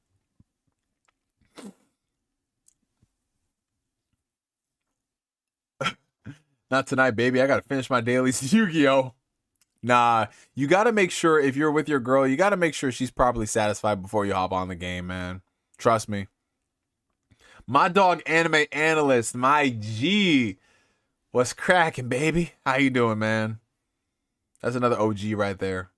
[SPEAKER 1] Not tonight, baby. I got to finish my dailies Yu-Gi-Oh! Nah, you got to make sure, if you're with your girl, you got to make sure she's properly satisfied before you hop on the game, man. Trust me. My dog Anime Analyst, my G. What's cracking, baby? How you doing, man? That's another OG right there.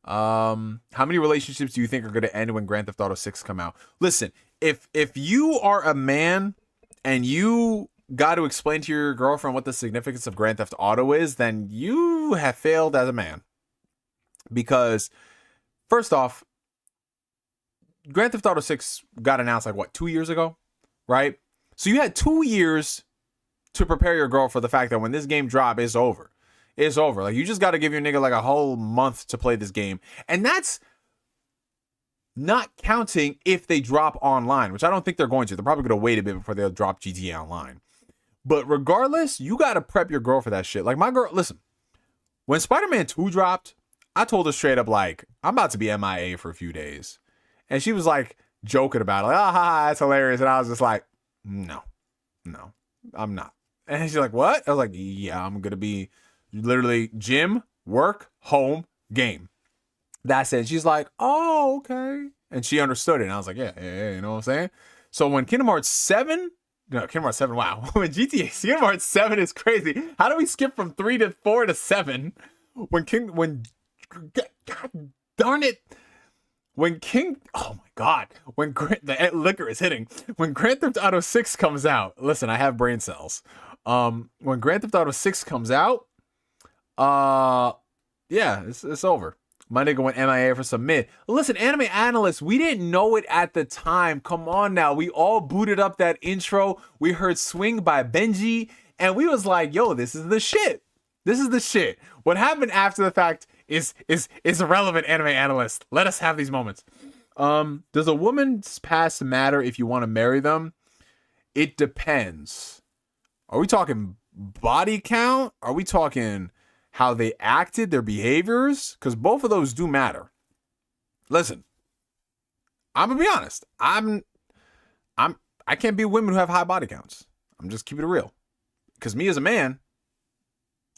[SPEAKER 1] How many relationships do you think are going to end when Grand Theft Auto 6 come out? Listen, if you are a man and you got to explain to your girlfriend what the significance of Grand Theft Auto is, then you have failed as a man. Because, first off, Grand Theft Auto 6 got announced like, what, 2 years ago? Right? So you had 2 years to prepare your girl for the fact that when this game drops, it's over. It's over. Like, you just got to give your nigga like a whole month to play this game. And that's not counting if they drop online, which I don't think they're going to. They're probably going to wait a bit before they'll drop GTA Online. But regardless, you got to prep your girl for that shit. Like, my girl, listen, when Spider-Man 2 dropped, I told her straight up, like, I'm about to be MIA for a few days. And she was like joking about it, like, ah, that's hilarious. And I was just like, no, I'm not. And she's like, what? I was like, yeah, I'm going to be literally gym, work, home, game. That's it. She's like, oh, okay. And she understood it. And I was like, yeah, you know what I'm saying? So when Kingdom Hearts 7, wow. When Kingdom Hearts 7 is crazy. How do we skip from 3 to 4 to 7? God darn it. Oh my God. When the liquor is hitting. When Grand Theft Auto 6 comes out, listen, I have brain cells. When Grand Theft Auto 6 comes out, yeah, it's over. My nigga went MIA for some mid. Listen, Anime Analyst, we didn't know it at the time. Come on now. We all booted up that intro. We heard Swing by Benji, and we was like, yo, this is the shit. This is the shit. What happened after the fact is irrelevant, Anime Analyst. Let us have these moments. Does a woman's past matter if you want to marry them? It depends. Are we talking body count? Are we talking how they acted, their behaviors? Because both of those do matter. Listen, I'm gonna be honest. I can't be women who have high body counts. I'm just keeping it real. Because me as a man,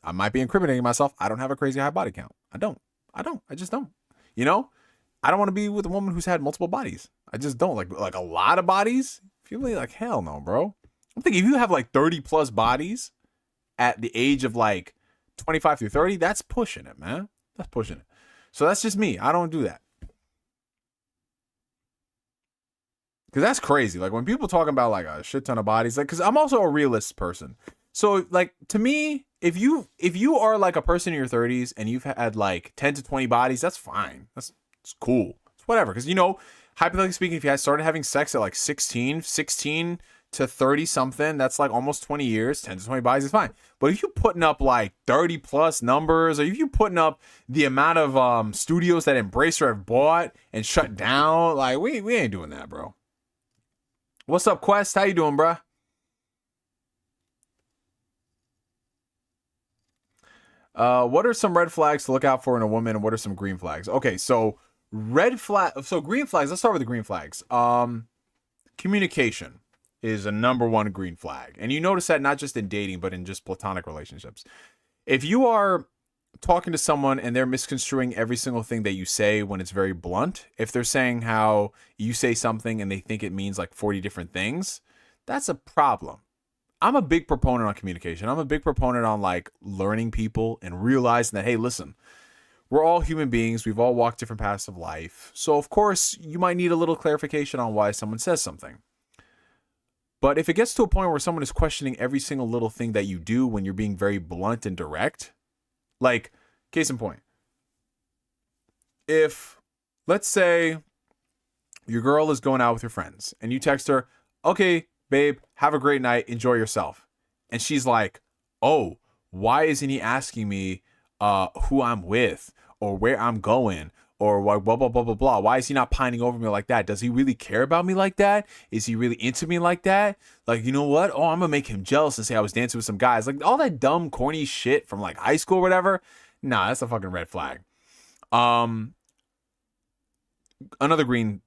[SPEAKER 1] I might be incriminating myself. I don't have a crazy high body count. I don't. I just don't. You know? I don't want to be with a woman who's had multiple bodies. I just don't. Like a lot of bodies? Feel me? Like, hell no, bro. I'm thinking if you have like 30 plus bodies at the age of like 25 through 30, that's pushing it, man. That's pushing it. So that's just me. I don't do that. Because that's crazy. Like when people talking about like a shit ton of bodies, like, because I'm also a realist person. So like to me, if you are like a person in your 30s and you've had like 10 to 20 bodies, that's fine. It's cool. It's whatever. Because, you know, hypothetically speaking, if you had started having sex at like 16 to 30 something, that's like almost 20 years, 10 to 20 bodies is fine. But if you're putting up like 30 plus numbers, or if you're putting up the amount of studios that Embracer have bought and shut down, like we ain't doing that, bro. What's up, Quest? How you doing, bruh? What are some red flags to look out for in a woman, and what are some green flags? Okay, so green flags. Let's start with the green flags. Communication is a number one green flag, and you notice that not just in dating, but in just platonic relationships. If you are talking to someone and they're misconstruing every single thing that you say when it's very blunt, if they're saying how you say something and they think it means like 40 different things, that's a problem. I'm a big proponent on communication. I'm a big proponent on like learning people and realizing that, hey, listen, we're all human beings. We've all walked different paths of life. So of course you might need a little clarification on why someone says something. But if it gets to a point where someone is questioning every single little thing that you do when you're being very blunt and direct, like case in point, if let's say your girl is going out with her friends and you text her, okay, babe, have a great night, enjoy yourself. And she's like, oh, why isn't he asking me who I'm with or where I'm going or blah, blah, blah, blah, blah, blah. Why is he not pining over me like that? Does he really care about me like that? Is he really into me like that? Like, you know what? Oh, I'm going to make him jealous and say I was dancing with some guys. Like all that dumb, corny shit from like high school or whatever. Nah, that's a fucking red flag. Another green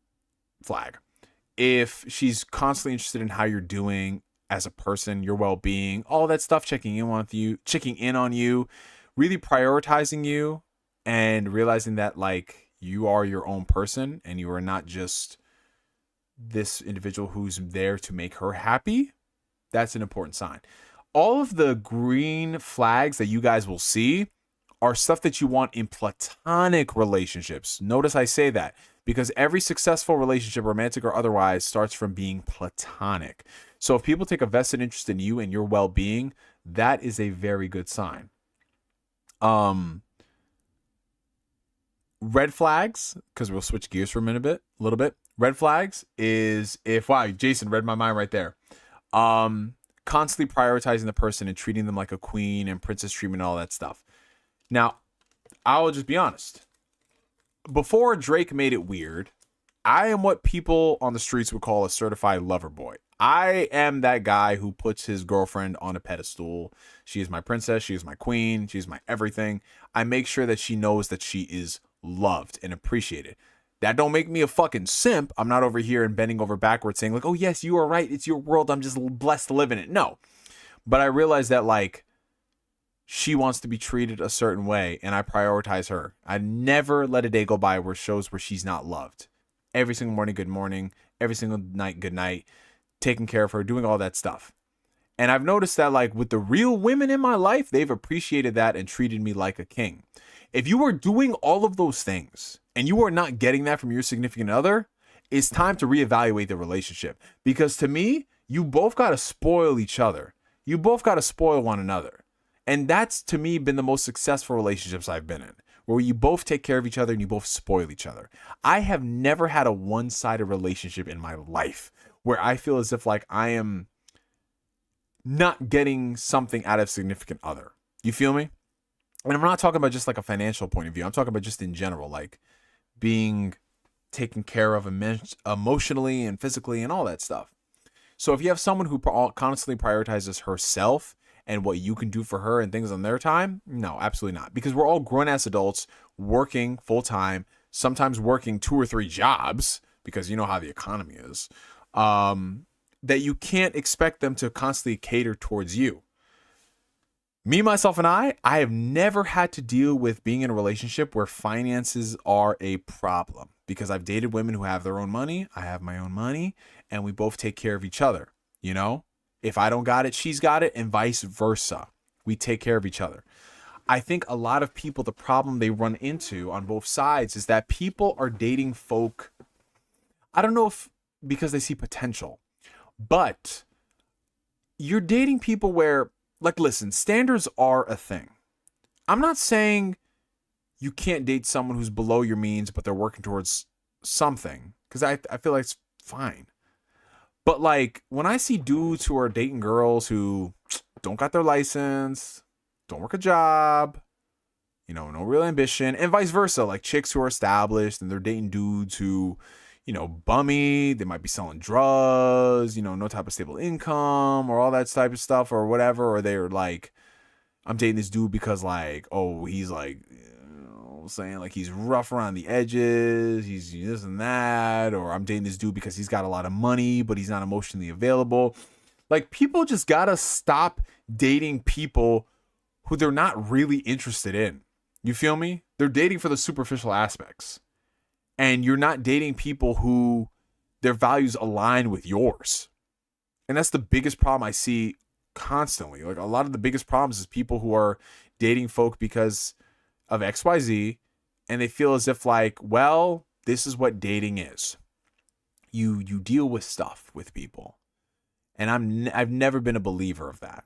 [SPEAKER 1] flag. If she's constantly interested in how you're doing as a person, your well-being, all that stuff, checking in on you, really prioritizing you and realizing that like you are your own person and you are not just this individual who's there to make her happy, that's an important sign. All of the green flags that you guys will see are stuff that you want in platonic relationships. Notice I say that because every successful relationship, romantic or otherwise, starts from being platonic. So if people take a vested interest in you and your well-being, that is a very good sign. Red flags, because we'll switch gears for a little bit. Red flags is if, wow, Jason read my mind right there. Constantly prioritizing the person and treating them like a queen and princess treatment and all that stuff. Now, I'll just be honest. Before Drake made it weird, I am what people on the streets would call a certified lover boy. I am that guy who puts his girlfriend on a pedestal. She is my princess. She is my queen. She is my everything. I make sure that she knows that she is loved and appreciated. That don't make me a fucking simp. I'm not over here and bending over backwards saying like, oh yes, you are right. It's your world. I'm just blessed to live in it. No. But I realize that like, she wants to be treated a certain way and I prioritize her. I never let a day go by where shows where she's not loved. Every single morning, good morning. Every single night, good night. Taking care of her, doing all that stuff. And I've noticed that like with the real women in my life, they've appreciated that and treated me like a king. If you are doing all of those things and you are not getting that from your significant other, it's time to reevaluate the relationship. Because to me, you both got to spoil each other. You both got to spoil one another. And that's, to me, been the most successful relationships I've been in, where you both take care of each other and you both spoil each other. I have never had a one-sided relationship in my life where I feel as if like I am not getting something out of significant other. You feel me? And I'm not talking about just like a financial point of view. I'm talking about just in general, like being taken care of emotionally and physically and all that stuff. So if you have someone who constantly prioritizes herself and what you can do for her and things on their time, no, absolutely not. Because we're all grown-ass adults working full-time, sometimes working 2 or 3 jobs, because you know how the economy is, that you can't expect them to constantly cater towards you. Me, myself, and I have never had to deal with being in a relationship where finances are a problem. Because I've dated women who have their own money, I have my own money, and we both take care of each other, you know? If I don't got it, she's got it, and vice versa. We take care of each other. I think a lot of people, the problem they run into on both sides is that people are dating folk, I don't know if because they see potential, but you're dating people where like, listen, standards are a thing. I'm not saying you can't date someone who's below your means, but they're working towards something. Because I feel like it's fine. But, like, when I see dudes who are dating girls who don't got their license, don't work a job, you know, no real ambition, and vice versa, like chicks who are established and they're dating dudes who, you know, bummy, they might be selling drugs, you know, no type of stable income or all that type of stuff or whatever, or they're like, I'm dating this dude because, like, oh, he's like, saying like he's rough around the edges, he's this and that, or I'm dating this dude because he's got a lot of money but he's not emotionally available. Like, people just gotta stop dating people who they're not really interested in. You feel me? They're dating for the superficial aspects, and you're not dating people who their values align with yours. And that's the biggest problem I see constantly. Like, a lot of the biggest problems is people who are dating folk because of XYZ, and they feel as if, like, well, this is what dating is. You deal with stuff with people. And I've never been a believer of that.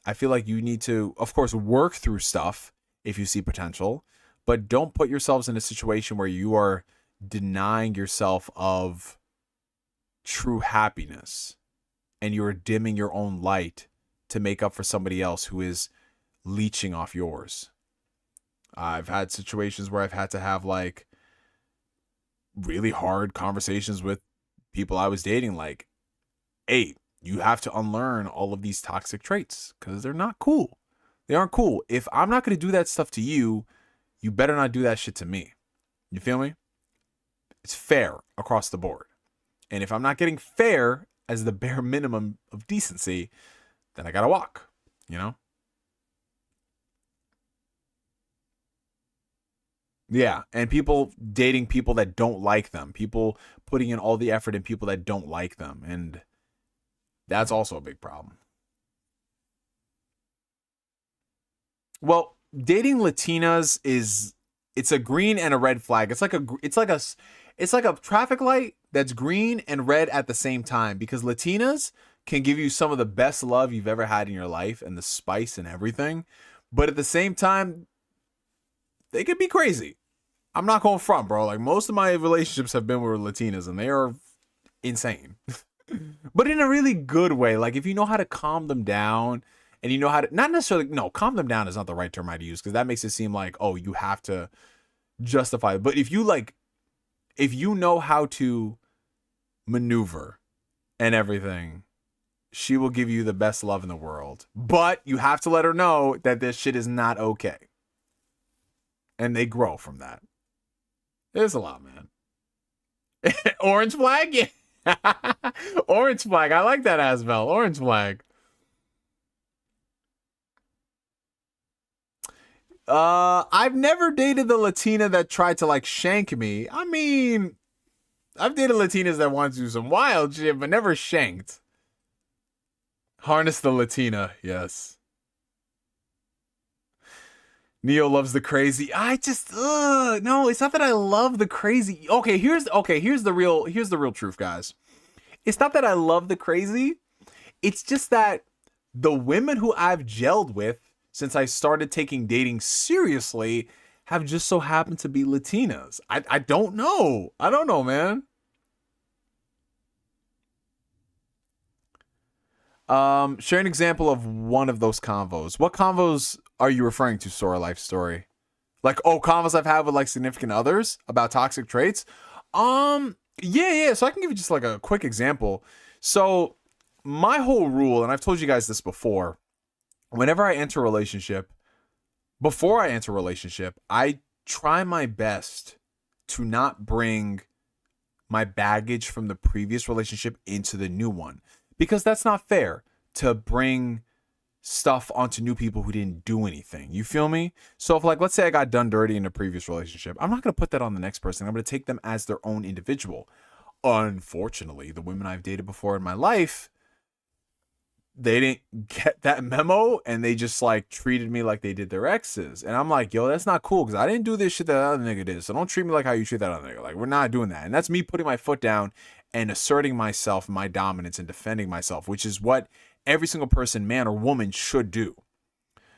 [SPEAKER 1] I feel like you need to, of course, work through stuff if you see potential, but don't put yourselves in a situation where you are denying yourself of true happiness and you're dimming your own light to make up for somebody else who is leeching off yours. I've had situations where I've had to have, like, really hard conversations with people I was dating, like, hey, you have to unlearn all of these toxic traits because they're not cool. They aren't cool. If I'm not going to do that stuff to you, you better not do that shit to me. You feel me? It's fair across the board. And if I'm not getting fair as the bare minimum of decency, then I got to walk, you know? Yeah, and people dating people that don't like them. People putting in all the effort in people that don't like them. And that's also a big problem. Well, dating Latinas it's a green and a red flag. It's like a traffic light that's green and red at the same time, because Latinas can give you some of the best love you've ever had in your life and the spice and everything. But at the same time, they can be crazy. I'm not going front, bro. Like, most of my relationships have been with Latinas, and they are insane. But in a really good way. Like, if you know how to calm them down, and you know how to, not necessarily, no, calm them down is not the right term I'd use, because that makes it seem like, oh, you have to justify it. But if you know how to maneuver and everything, she will give you the best love in the world. But you have to let her know that this shit is not okay. And they grow from that. There's a lot, man. Orange flag? Yeah. Orange flag. I like that, Asbel. Orange flag. I've never dated the Latina that tried to, like, shank me. I mean, I've dated Latinas that want to do some wild shit, but never shanked. Harness the Latina, yes. Neo loves the crazy. I just, no, it's not that I love the crazy. Okay, here's the real truth, guys. It's not that I love the crazy. It's just that the women who I've gelled with since I started taking dating seriously have just so happened to be Latinas. I don't know. I don't know, man. Share an example of one of those convos. What convos are you referring to, Sora Life Story? Like, oh, convos I've had with, like, significant others about toxic traits? Yeah. So I can give you just, like, a quick example. So my whole rule, and I've told you guys this before, whenever I enter a relationship, before I enter a relationship, I try my best to not bring my baggage from the previous relationship into the new one. Because that's not fair to bring stuff onto new people who didn't do anything. You feel me? So if, like, let's say I got done dirty in a previous relationship, I'm not going to put that on the next person. I'm going to take them as their own individual. Unfortunately, the women I've dated before in my life, they didn't get that memo, and they just, like, treated me like they did their exes. And I'm like, yo, that's not cool, because I didn't do this shit that other nigga did. So don't treat me like how you treat that other nigga. Like, we're not doing that. And that's me putting my foot down and asserting myself, my dominance, and defending myself, which is what every single person, man or woman, should do.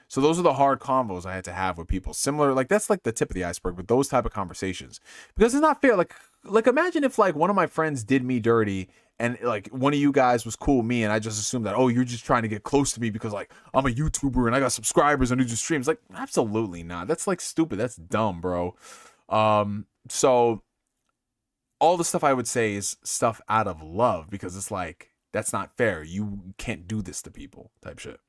[SPEAKER 1] So those are the hard convos I had to have with people. Similar, like that's like the tip of the iceberg with those type of conversations. Because it's not fair. Like imagine if like one of my friends did me dirty and like one of you guys was cool with me and I just assumed that, oh, you're just trying to get close to me because like I'm a YouTuber and I got subscribers and I do streams. Like, absolutely not. That's like stupid. That's dumb, bro. So all the stuff I would say is stuff out of love because it's like, that's not fair. You can't do this to people type shit.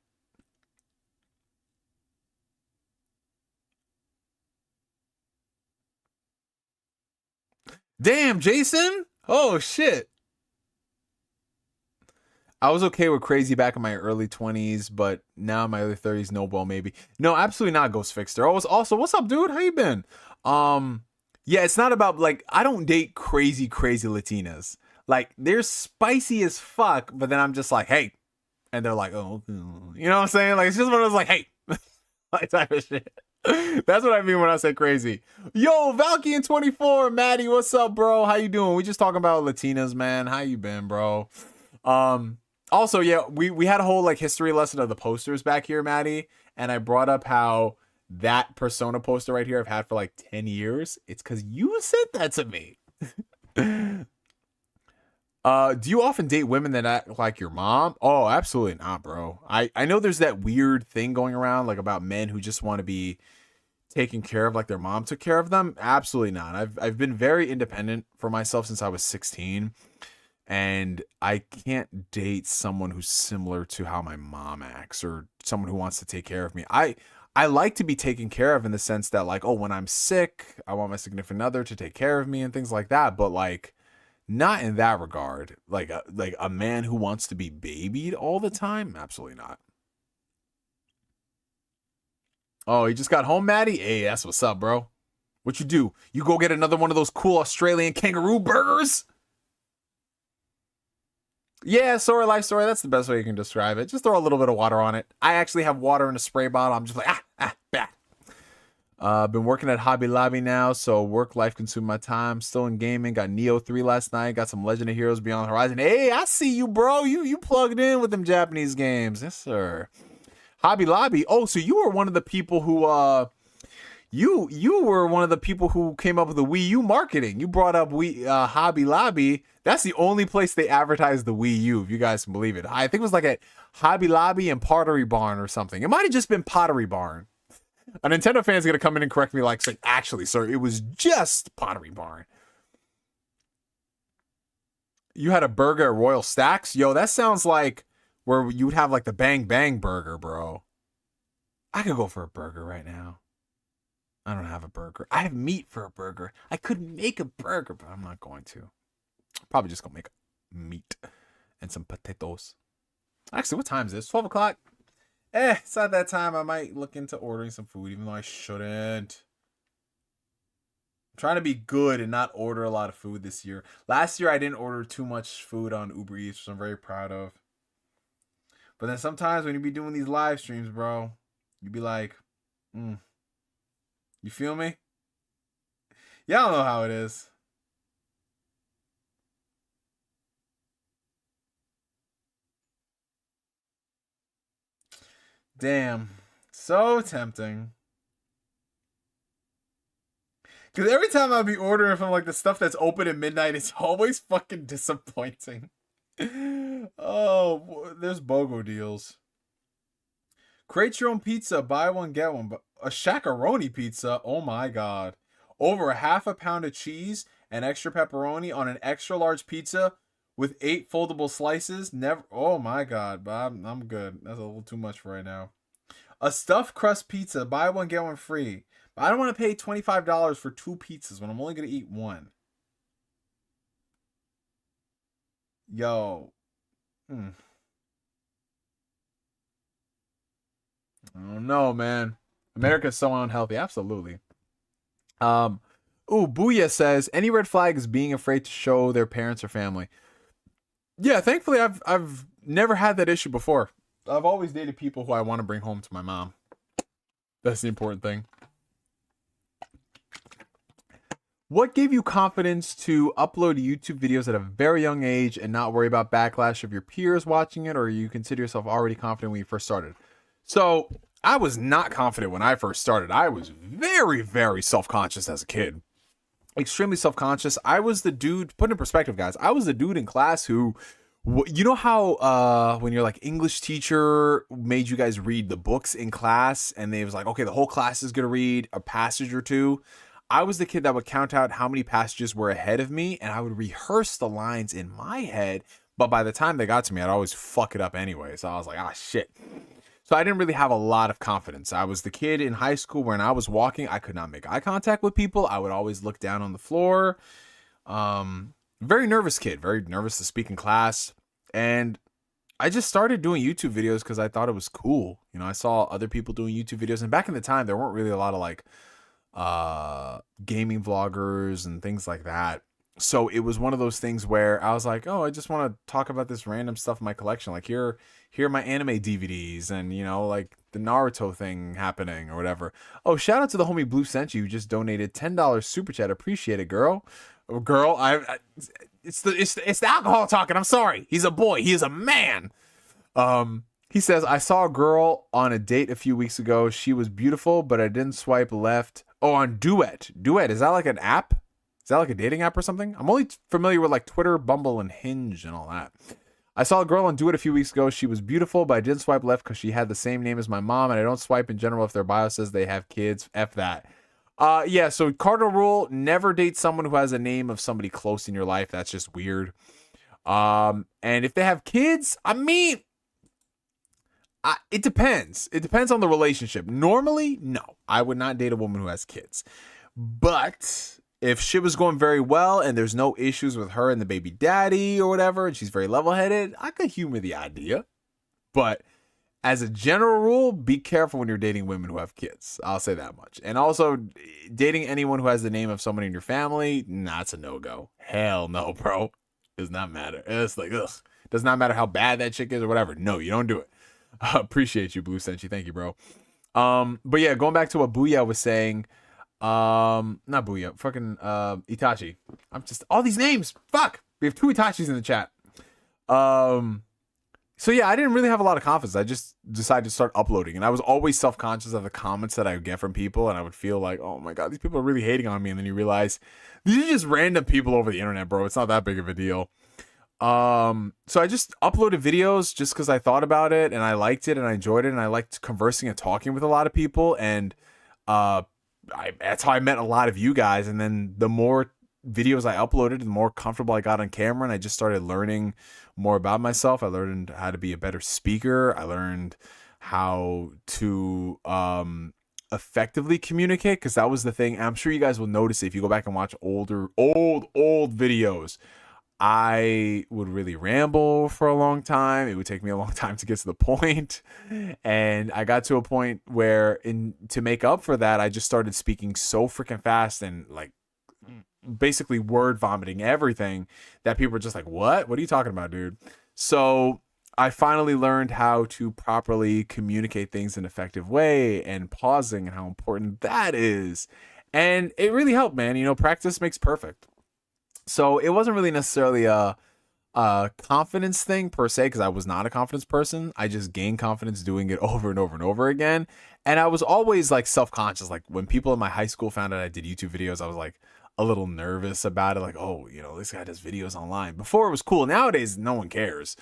[SPEAKER 1] Damn, Jason. Oh, shit. I was okay with crazy back in my early 20s, but now in my early 30s, no ball maybe. No, absolutely not, Ghost Fixter. Also, what's up, dude? How you been? Yeah, it's not about, like, I don't date crazy Latinas. Like, they're spicy as fuck, but then I'm just like, hey. And they're like, oh, you know what I'm saying? Like, it's just one of those, like, hey. Like, type of shit. That's what I mean when I say crazy. Yo, Valkyrian24, Maddie, what's up, bro? How you doing? We just talking about Latinas, man. How you been, bro? Also, yeah, we had a whole like history lesson of the posters back here, Maddie, and I brought up how that Persona poster right here I've had for like 10 years. It's because you sent that to me. Do you often date women that act like your mom? Oh, absolutely not, bro. I know there's that weird thing going around like about men who just want to be taken care of like their mom took care of them. Absolutely not. I've been very independent for myself since I was 16, and I can't date someone who's similar to how my mom acts or someone who wants to take care of me. I like to be taken care of in the sense that like, oh, when I'm sick, I want my significant other to take care of me and things like that, but like not in that regard. Like a man who wants to be babied all the time? Absolutely not. Oh, you just got home, Maddie? Hey, that's what's up, bro. What you do? You go get another one of those cool Australian kangaroo burgers? Yeah, sorry, life story. That's the best way you can describe it. Just throw a little bit of water on it. I actually have water in a spray bottle. I'm just like, bad. Been working at Hobby Lobby now, so work life consumed my time. Still in gaming. Got Neo 3 last night. Got some Legend of Heroes Beyond the Horizon. Hey, I see you, bro. You plugged in with them Japanese games. Yes, sir. Hobby Lobby. Oh, so you were one of the people who you were one of the people who came up with the Wii U marketing. You brought up Hobby Lobby. That's the only place they advertised the Wii U, if you guys can believe it. I think it was like at Hobby Lobby and Pottery Barn or something. It might have just been Pottery Barn. A Nintendo fan's gonna come in and correct me, like, say, actually, sir, it was just Pottery Barn. You had a burger at Royal Stacks? Yo, that sounds like where you would have like the Bang Bang burger, bro. I could go for a burger right now. I don't have a burger. I have meat for a burger. I could make a burger, but I'm not going to. Probably just gonna make meat and some potatoes. Actually, what time is this? 12 o'clock? It's not that time. I might look into ordering some food, even though I shouldn't. I'm trying to be good and not order a lot of food this year. Last year, I didn't order too much food on Uber Eats, which I'm very proud of. But then sometimes when you be doing these live streams, bro, you be like, you feel me? Y'all know how it is. Damn. So tempting. Because every time I be ordering from like the stuff that's open at midnight, it's always fucking disappointing. Oh, there's BOGO deals. Create your own pizza, buy one, get one. But a shakaroni pizza, oh my god. Over a half a pound of cheese and extra pepperoni on an extra large pizza with 8 foldable slices. Never, oh my god, but I'm good. That's a little too much for right now. A stuffed crust pizza, buy one, get one free. But I don't want to pay $25 for 2 pizzas when I'm only going to eat one. Yo. I don't know, man. America's so unhealthy. Absolutely. Booyah says, any red flag is being afraid to show their parents or family. Yeah, thankfully I've never had that issue before. I've always dated people who I want to bring home to my mom. That's the important thing. What gave you confidence to upload YouTube videos at a very young age and not worry about backlash of your peers watching it, or you consider yourself already confident when you first started? So I was not confident when I first started. I was very, very self-conscious as a kid. Extremely self-conscious. I was the dude, put in perspective, guys, I was the dude in class who, you know how when your like English teacher made you guys read the books in class and they was like, okay, the whole class is gonna read a passage or two. I was the kid that would count out how many passages were ahead of me, and I would rehearse the lines in my head, but by the time they got to me, I'd always fuck it up anyway. So I was like, ah, shit. So I didn't really have a lot of confidence. I was the kid in high school when I was walking, I could not make eye contact with people. I would always look down on the floor. Very nervous kid, very nervous to speak in class. And I just started doing YouTube videos because I thought it was cool. You know, I saw other people doing YouTube videos, and back in the time, there weren't really a lot of like gaming vloggers and things like that. So it was one of those things where I was like, oh, I just want to talk about this random stuff in my collection. Like here are my anime DVDs and, you know, like the Naruto thing happening or whatever. Oh, shout out to the homie Blue Sent You who just donated $10 super chat. Appreciate it, girl. Oh, girl, it's the alcohol talking. I'm sorry. He's a boy. He is a man. He says, I saw a girl on a date a few weeks ago. She was beautiful, but I didn't swipe left. Oh, on Duet. Duet, is that like an app? Is that like a dating app or something? I'm only familiar with like Twitter, Bumble, and Hinge and all that. I saw a girl on Duet a few weeks ago. She was beautiful, but I didn't swipe left because she had the same name as my mom, and I don't swipe in general if their bio says they have kids. F that. Yeah, so cardinal rule, never date someone who has a name of somebody close in your life. That's just weird. And if they have kids, I mean, it depends. It depends on the relationship. Normally, no, I would not date a woman who has kids. But if shit was going very well and there's no issues with her and the baby daddy or whatever, and she's very level-headed, I could humor the idea. But as a general rule, be careful when you're dating women who have kids. I'll say that much. And also, dating anyone who has the name of someone in your family, nah, it's a no-go. Hell no, bro. Does not matter. It's like, ugh. Does not matter how bad that chick is or whatever. No, you don't do it. Appreciate you, Blue Senshi. Thank you, bro. But yeah, going back to what Booyah was saying, not Booyah, fucking Itachi. I'm just all these names. Fuck. We have two Itachis in the chat. So yeah, I didn't really have a lot of confidence. I just decided to start uploading, and I was always self-conscious of the comments that I would get from people, and I would feel like, oh my god, these people are really hating on me. And then you realize these are just random people over the internet, bro. It's not that big of a deal. So I just uploaded videos just because I thought about it and I liked it and I enjoyed it and I liked conversing and talking with a lot of people, and that's how I met a lot of you guys. And then the more videos I uploaded, the more comfortable I got on camera, and I just started learning more about myself. I learned how to be a better speaker. I learned how to effectively communicate, because that was the thing. I'm sure you guys will notice if you go back and watch old videos. I would really ramble for a long time. It would take me a long time to get to the point. And I got to a point where to make up for that, I just started speaking so freaking fast and like basically word vomiting everything that people were just like, what are you talking about, dude? So I finally learned how to properly communicate things in an effective way and pausing and how important that is. And it really helped, man. You know, practice makes perfect. So it wasn't really necessarily a confidence thing per se, because I was not a confidence person. I just gained confidence doing it over and over and over again. And I was always like self-conscious. Like when people in my high school found out I did YouTube videos, I was like a little nervous about it. Like, oh, you know, this guy does videos online. Before it was cool. Nowadays, no one cares.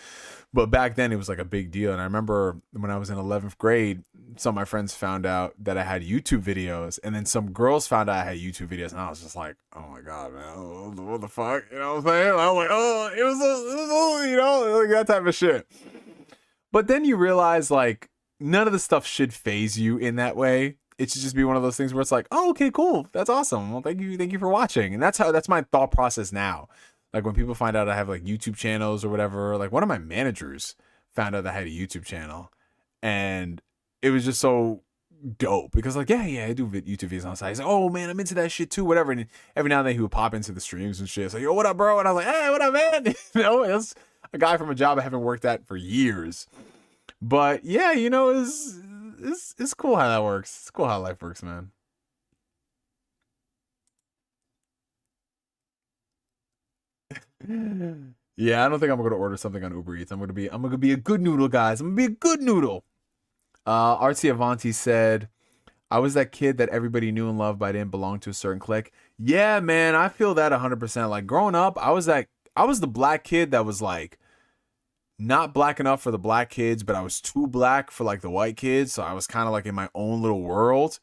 [SPEAKER 1] But back then it was like a big deal. And I remember when I was in 11th grade, some of my friends found out that I had YouTube videos, and then some girls found out I had YouTube videos, and I was just like, oh my god, man, what the fuck, you know what I'm saying? I was like, oh, it was you know, like that type of shit. But then you realize like none of the stuff should phase you in that way. It should just be one of those things where it's like, oh, okay, cool, that's awesome, well, thank you for watching. And that's my thought process now. Like when people find out I have like YouTube channels or whatever, like one of my managers found out I had a YouTube channel, and it was just so dope because like, yeah, I do YouTube videos on the side. He's like, oh man, I'm into that shit too, whatever. And every now and then he would pop into the streams and shit. It's like, yo, what up, bro? And I was like, hey, what up, man? You know, it's a guy from a job I haven't worked at for years. But yeah, you know, it's cool how that works. It's cool how life works, man. Yeah, I don't think I'm gonna order something on Uber Eats. I'm gonna be a good noodle, guys. I'm gonna be a good noodle. Artsy Avanti said, I was that kid that everybody knew and loved, but I didn't belong to a certain clique. Yeah, man, I feel that 100%. Like growing up, I was the black kid that was like not black enough for the black kids, but I was too black for like the white kids. So I was kind of like in my own little world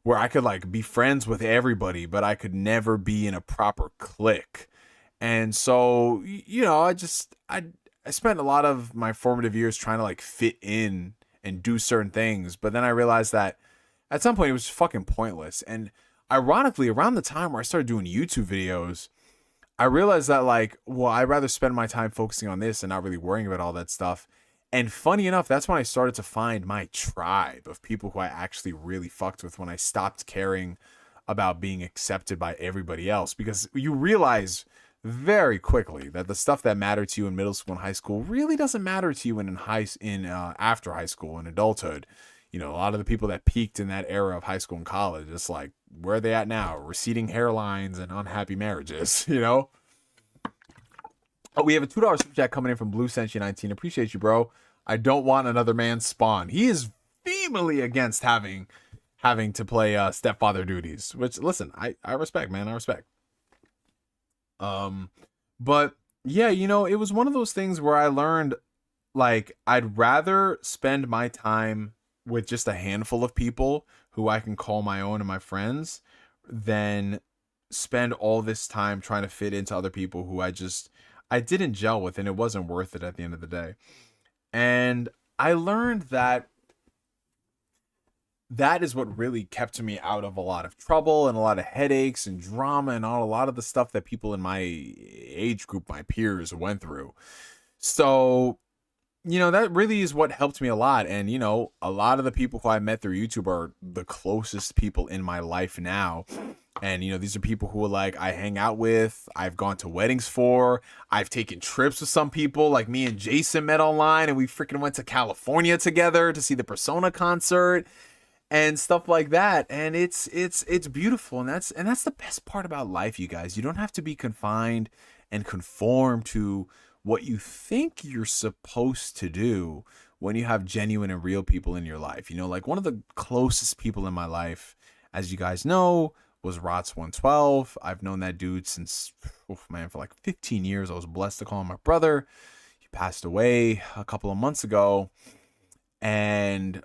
[SPEAKER 1] where I could like be friends with everybody, but I could never be in a proper clique. And so, you know, I spent a lot of my formative years trying to like fit in and do certain things, but then I realized that at some point it was fucking pointless. And ironically, around the time where I started doing YouTube videos, I realized that like, well, I'd rather spend my time focusing on this and not really worrying about all that stuff. And funny enough, that's when I started to find my tribe of people who I actually really fucked with, when I stopped caring about being accepted by everybody else. Because you realize very quickly that the stuff that mattered to you in middle school and high school really doesn't matter to you after high school and adulthood. You know, a lot of the people that peaked in that era of high school and college, it's like, where are they at now? Receding hairlines and unhappy marriages, you know? Oh, we have a $2 super chat coming in from Blue Senshi 19. Appreciate you, bro. I don't want another man Spawn. He is vehemently against having to play stepfather duties, which, listen, I respect, man. I respect. But yeah, you know, it was one of those things where I learned, like, I'd rather spend my time with just a handful of people who I can call my own and my friends than spend all this time trying to fit into other people who I didn't gel with, and it wasn't worth it at the end of the day. And I learned that that is what really kept me out of a lot of trouble and a lot of headaches and drama and a lot of the stuff that people in my age group, my peers, went through. So, you know, that really is what helped me a lot. And, you know, a lot of the people who I met through YouTube are the closest people in my life now. And, you know, these are people who are like, I hang out with, I've gone to weddings for, I've taken trips with some people, like me and Jason met online and we freaking went to California together to see the Persona concert and stuff like that. And it's beautiful. And that's the best part about life, you guys. You don't have to be confined and conform to what you think you're supposed to do when you have genuine and real people in your life. You know, like one of the closest people in my life, as you guys know, was Rots112. I've known that dude since, for like 15 years. I was blessed to call him my brother. He passed away a couple of months ago. And,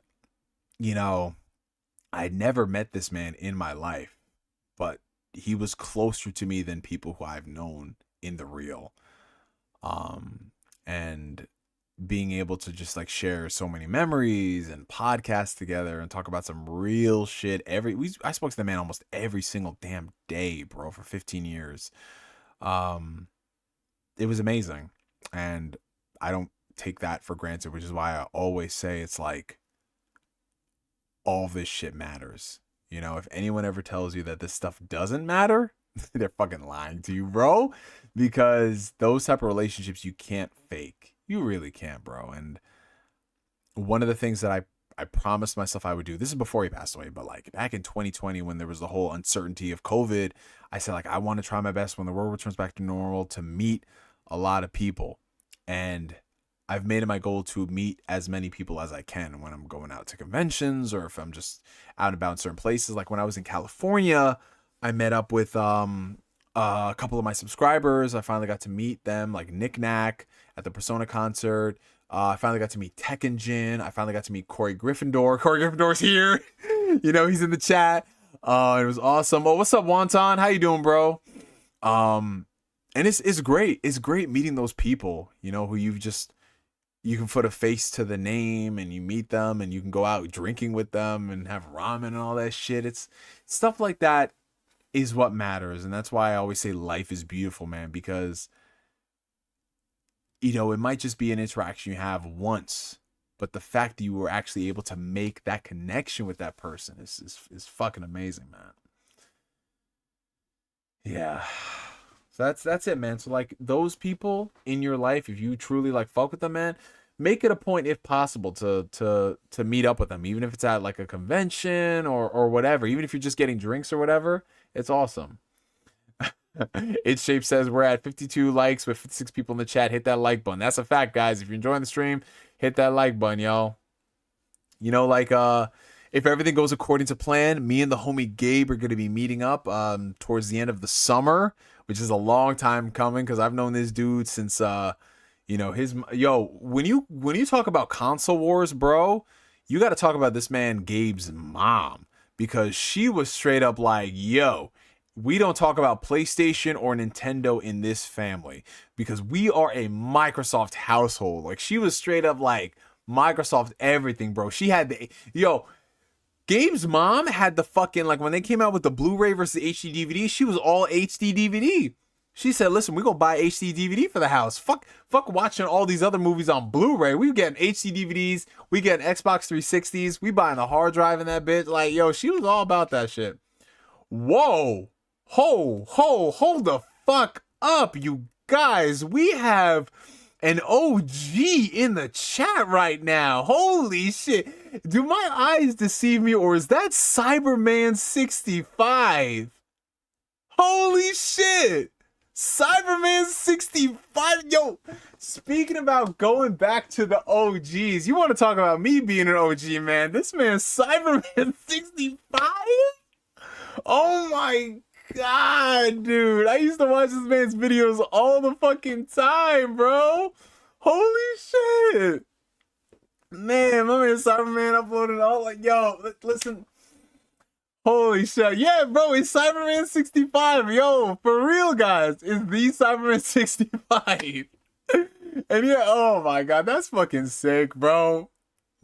[SPEAKER 1] you know, I had never met this man in my life, but he was closer to me than people who I've known in the real. And being able to just like share so many memories and podcasts together and talk about some real shit. I spoke to the man almost every single damn day, bro, for 15 years. It was amazing. And I don't take that for granted, which is why I always say it's like, all this shit matters. You know, if anyone ever tells you that this stuff doesn't matter, they're fucking lying to you, bro. Because those type of relationships you can't fake. You really can't, bro. And one of the things that I promised myself I would do, this is before he passed away, but like back in 2020 when there was the whole uncertainty of COVID, I said like I want to try my best when the world returns back to normal to meet a lot of people. And I've made it my goal to meet as many people as I can when I'm going out to conventions or if I'm just out and about in certain places. Like when I was in California, I met up with a couple of my subscribers. I finally got to meet them, like Nick Knack at the Persona concert. I finally got to meet Tekken Jin. I finally got to meet Corey Gryffindor. Corey Gryffindor's here. You know, he's in the chat. It was awesome. Oh, what's up, Wonton? How you doing, bro? And it's great. It's great meeting those people, you know, who you can put a face to the name and you meet them and you can go out drinking with them and have ramen and all that shit. It's stuff like that is what matters. And that's why I always say life is beautiful, man, because, you know, it might just be an interaction you have once, but the fact that you were actually able to make that connection with that person is fucking amazing, man. Yeah. So that's it, man. So like those people in your life, if you truly like fuck with them, man, make it a point if possible to meet up with them, even if it's at like a convention or whatever, even if you're just getting drinks or whatever. It's awesome. Its Shape says we're at 52 likes with 56 people in the chat. Hit that like button. That's a fact, guys. If you're enjoying the stream, hit that like button, y'all. You know, like if everything goes according to plan, me and the homie Gabe are gonna be meeting up towards the end of the summer, which is a long time coming because I've known this dude since you know, when you talk about console wars, bro, you got to talk about this man Gabe's mom, because she was straight up like, yo, we don't talk about PlayStation or Nintendo in this family because we are a Microsoft household. Like, she was straight up like Microsoft everything, bro. She had Gabe's mom had the fucking, like, when they came out with the Blu-ray versus HD DVD, she was all HD DVD. She said, listen, we're going to buy HD DVD for the house. Fuck watching all these other movies on Blu-ray. We getting HD DVDs. We getting Xbox 360s. We buying the hard drive in that bitch. Like, yo, she was all about that shit. Whoa. Hold the fuck up, you guys. We have an OG in the chat right now. Holy shit. Do my eyes deceive me, or is that Cyberman 65? Holy shit. Cyberman 65. Yo, speaking about going back to the OGs, you want to talk about me being an OG, man. This man, Cyberman 65? Oh my God, dude. I used to watch this man's videos all the fucking time, bro. Holy shit. Man, my man Cyberman uploaded all, like, yo, listen. Holy shit. Yeah, bro, it's Cyberman 65. Yo, for real, guys. It's the Cyberman 65. And yeah, oh my God, that's fucking sick, bro.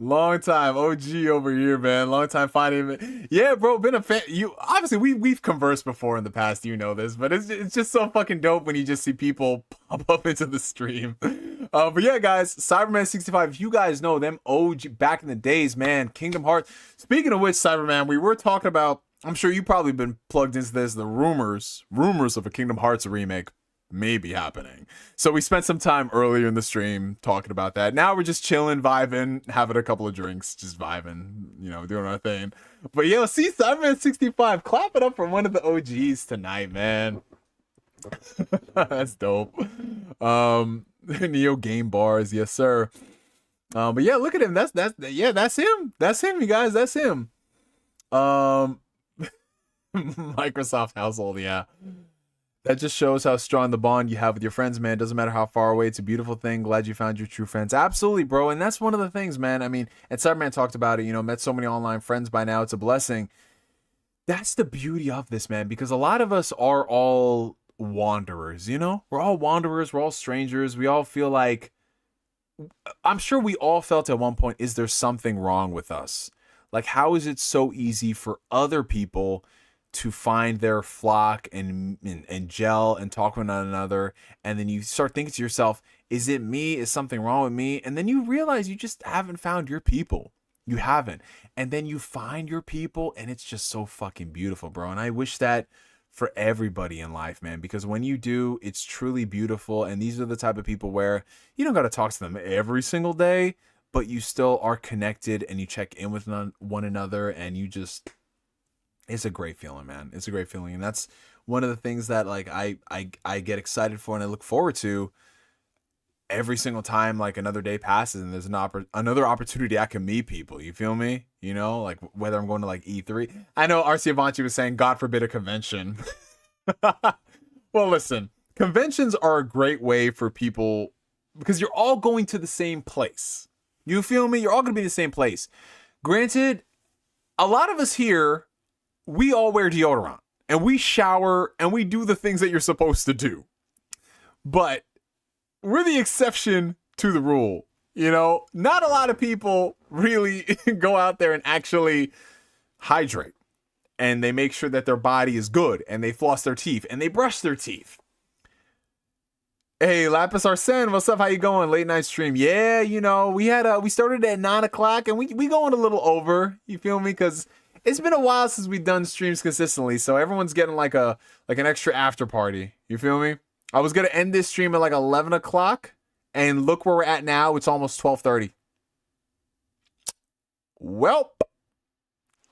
[SPEAKER 1] Long time OG over here, man. Long time finding him. Yeah, bro, been a fan. You obviously we've conversed before in the past, you know this, but it's just so fucking dope when you just see people pop up into the stream. But yeah, guys, Cyberman 65. If you guys know them OG back in the days, man. Kingdom Hearts. Speaking of which, Cyberman, we were talking about. I'm sure you've probably been plugged into this. The rumors of a Kingdom Hearts remake may be happening. So we spent some time earlier in the stream talking about that. Now we're just chilling, vibing, having a couple of drinks, just vibing, you know, doing our thing. But yo, see Cyberman 65, clap it up for one of the OGs tonight, man. That's dope. Neo Game Bars, yes sir. But yeah, look at him. That's him. That's him, you guys. That's him. Microsoft household, yeah. That just shows how strong the bond you have with your friends, man. Doesn't matter how far away. It's a beautiful thing. Glad you found your true friends. Absolutely, bro. And that's one of the things, man. I mean, and Cyberman talked about it, you know, met so many online friends by now. It's a blessing. That's the beauty of this, man, because a lot of us are all wanderers, you know? We're all wanderers. We're all strangers. We all feel like, I'm sure we all felt at one point, is there something wrong with us? Like, how is it so easy for other people to find their flock and gel and talk with one another, and then you start thinking to yourself, is it me? Is something wrong with me? And then you realize you just haven't found your people. You haven't. And then you find your people, and it's just so fucking beautiful, bro. And I wish that for everybody in life, man, because when you do, it's truly beautiful. And these are the type of people where you don't got to talk to them every single day, but you still are connected and you check in with one another, and you just, it's a great feeling, man. It's a great feeling. And that's one of the things that, like, I get excited for and I look forward to every single time, like, another day passes and there's another opportunity I can meet people. You feel me? You know, like, whether I'm going to, like, E3. I know RC Avanti was saying, God forbid a convention. Well, listen, conventions are a great way for people because you're all going to the same place. You feel me? You're all going to be in the same place. Granted, a lot of us here, we all wear deodorant and we shower and we do the things that you're supposed to do. But we're the exception to the rule. You know, not a lot of people really go out there and actually hydrate, and they make sure that their body is good, and they floss their teeth and they brush their teeth. Hey, Lapis Arsene, what's up? How you going? Late night stream. Yeah, you know, we started at 9 o'clock and we going a little over. You feel me? Because it's been a while since we've done streams consistently, so everyone's getting like an extra after party. You feel me? I was gonna end this stream at like 11 o'clock, and look where we're at now. It's almost 12:30. Well,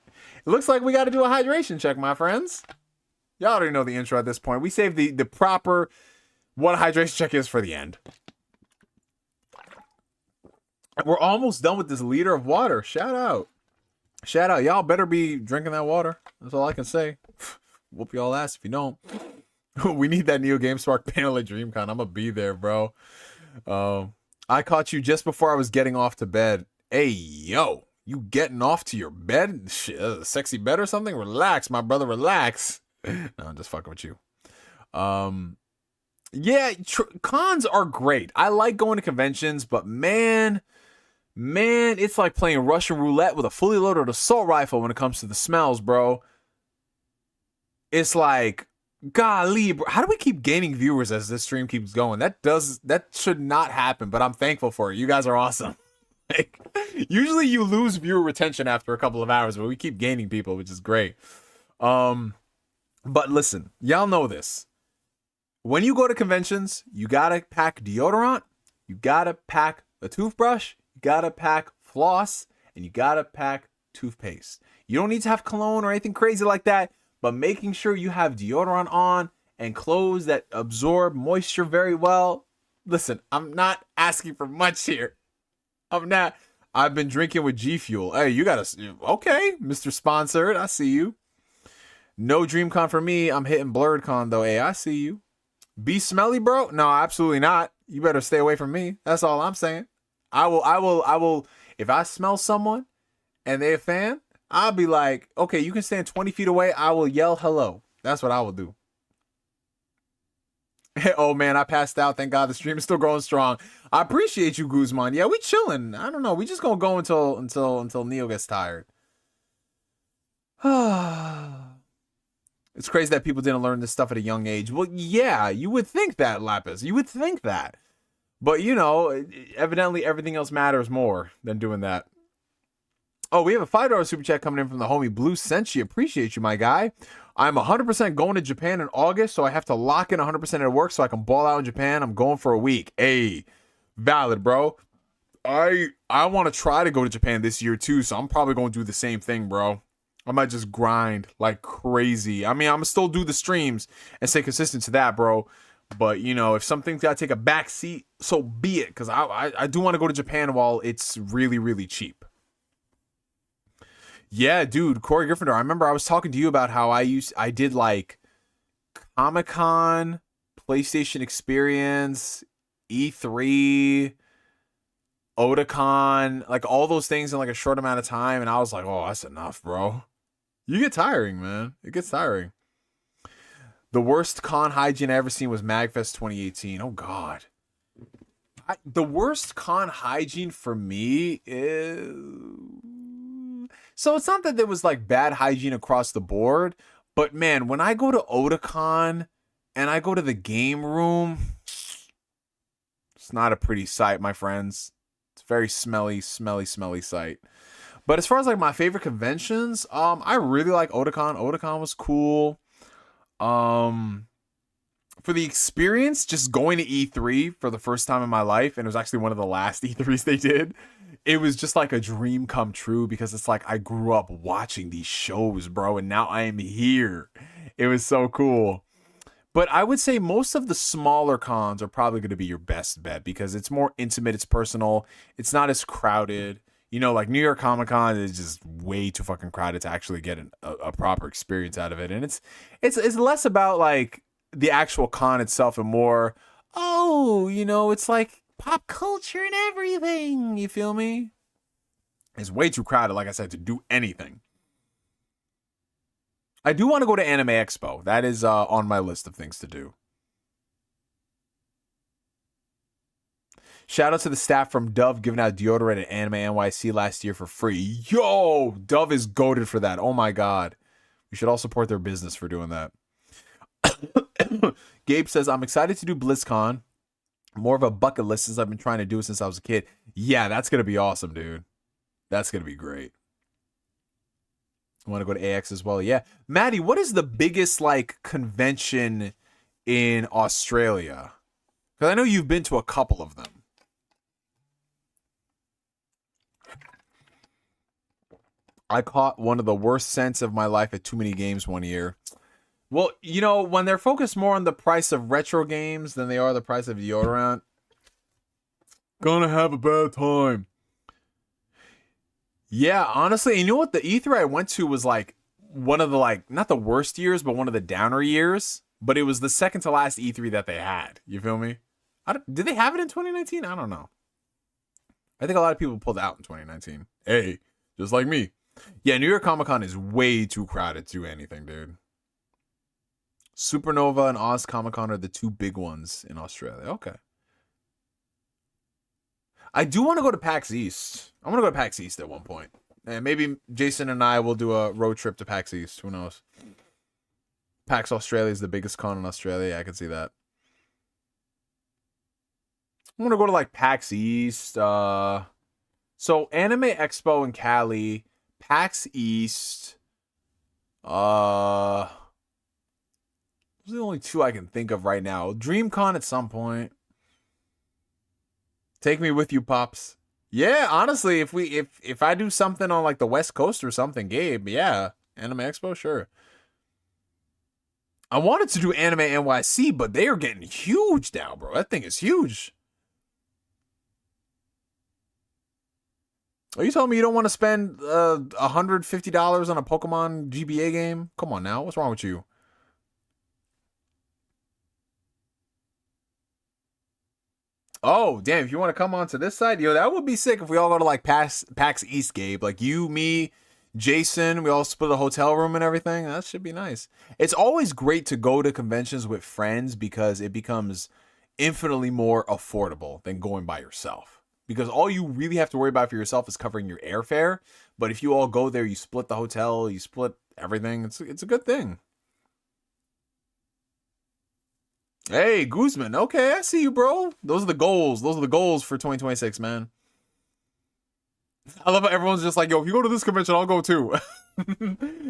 [SPEAKER 1] it looks like we got to do a hydration check, my friends. Y'all already know the intro at this point. We save the proper what a hydration check is for the end. We're almost done with this liter of water. Shout out. Shout out. Y'all better be drinking that water. That's all I can say. Whoop y'all ass if you don't. We need that NeoGameSpark panel at DreamCon. I'm gonna be there, bro. I caught you just before I was getting off to bed. Hey, yo. You getting off to your bed? Shit, a sexy bed or something? Relax, my brother, relax. No, I'm just fucking with you. Yeah, cons are great. I like going to conventions, but man, it's like playing Russian roulette with a fully loaded assault rifle when it comes to the smells, bro. It's like, golly, bro, how do we keep gaining viewers as this stream keeps going? That should not happen, but I'm thankful for it. You guys are awesome. Like, usually you lose viewer retention after a couple of hours, but we keep gaining people, which is great. But listen, y'all know this. When you go to conventions, you gotta pack deodorant, you gotta pack a toothbrush, you gotta pack floss, and you gotta pack toothpaste. You don't need to have cologne or anything crazy like that, but making sure you have deodorant on and clothes that absorb moisture very well. Listen, I'm not asking for much here. I'm not. I've been drinking with G Fuel. Hey, you gotta. Okay, Mr. Sponsored, I see you. No DreamCon for me. I'm hitting BlurredCon though. Hey, I see you. Be smelly, bro? No, absolutely not. You better stay away from me. That's all I'm saying. I will. If I smell someone and they're a fan, I'll be like, okay, you can stand 20 feet away. I will yell hello. That's what I will do. Oh man, I passed out. Thank God the stream is still going strong. I appreciate you, Guzman. Yeah, we chilling. I don't know. We just gonna go until Neo gets tired. It's crazy that people didn't learn this stuff at a young age. Well, yeah, you would think that, Lapis. You would think that. But you know, evidently everything else matters more than doing that. Oh, we have a $5 super chat coming in from the homie Blue Senshi. Appreciate you, my guy. I'm 100% going to Japan in August, so I have to lock in 100% at work so I can ball out in Japan. I'm going for a week. Hey, valid, bro. I want to try to go to Japan this year, too, so I'm probably going to do the same thing, bro. I might just grind like crazy. I mean, I'm going to still do the streams and stay consistent to that, bro. But, you know, if something's got to take a back seat, so be it, because I do want to go to Japan while it's really, really cheap. Yeah, dude, Corey Gryffindor. I remember I was talking to you about how I did like Comic-Con, PlayStation Experience, E3, Otakon, like all those things in like a short amount of time, and I was like, oh, that's enough, bro. You get tiring, man. It gets tiring. The worst con hygiene I ever seen was MagFest 2018. Oh God. The worst con hygiene for me is... So it's not that there was like bad hygiene across the board, but man, when I go to Otakon and I go to the game room, it's not a pretty sight, my friends. It's a very smelly sight. But as far as like my favorite conventions, I really like Otakon. Otakon was cool. For the experience, just going to E3 for the first time in my life, and it was actually one of the last E3s they did. It was just like a dream come true because it's like I grew up watching these shows, bro, and now I am here. It was so cool. But I would say most of the smaller cons are probably going to be your best bet because it's more intimate, it's personal, it's not as crowded. You know, like New York Comic Con is just way too fucking crowded to actually get a proper experience out of it. And it's less about like the actual con itself and more, oh, you know, it's like pop culture and everything. You feel me? It's way too crowded, like I said, to do anything. I do want to go to Anime Expo. That is on my list of things to do. Shout out to the staff from Dove giving out deodorant at Anime NYC last year for free. Yo, Dove is goated for that. Oh my God. We should all support their business for doing that. Gabe says, I'm excited to do BlizzCon. More of a bucket list since I've been trying to do it since I was a kid. Yeah, that's going to be awesome, dude. That's going to be great. I want to go to AX as well. Yeah. Maddie, what is the biggest, like, convention in Australia? Because I know you've been to a couple of them. I caught one of the worst scents of my life at Too Many Games one year. Well, you know, when they're focused more on the price of retro games than they are the price of deodorant, gonna have a bad time. Yeah, honestly, and you know what? The E3 I went to was like one of the like not the worst years, but one of the downer years. But it was the second to last E3 that they had. You feel me? Did they have it in 2019? I don't know. I think a lot of people pulled out in 2019. Hey, just like me. Yeah, New York Comic Con is way too crowded to do anything, dude. Supernova and Oz Comic Con are the two big ones in Australia. Okay. I do want to go to PAX East. I want to go to PAX East at one point. And maybe Jason and I will do a road trip to PAX East. Who knows? PAX Australia is the biggest con in Australia. I can see that. I want to go to like PAX East. So Anime Expo in Cali, PAX East. Those are the only two I can think of right now. DreamCon at some point. Take me with you, Pops. Yeah, honestly, if I do something on like the West Coast or something, Gabe, yeah. Anime Expo, sure. I wanted to do Anime NYC, but they are getting huge now, bro. That thing is huge. Are you telling me you don't want to spend $150 on a Pokemon GBA game? Come on now, what's wrong with you? Oh, damn, if you want to come onto this side, yo, that would be sick if we all go to like PAX East, Gabe. Like you, me, Jason, we all split a hotel room and everything. That should be nice. It's always great to go to conventions with friends because it becomes infinitely more affordable than going by yourself. Because all you really have to worry about for yourself is covering your airfare. But if you all go there, you split the hotel, you split everything. It's a good thing. Hey, Guzman. Okay, I see you, bro. Those are the goals. Those are the goals for 2026, man. I love how everyone's just like, yo, if you go to this convention, I'll go too.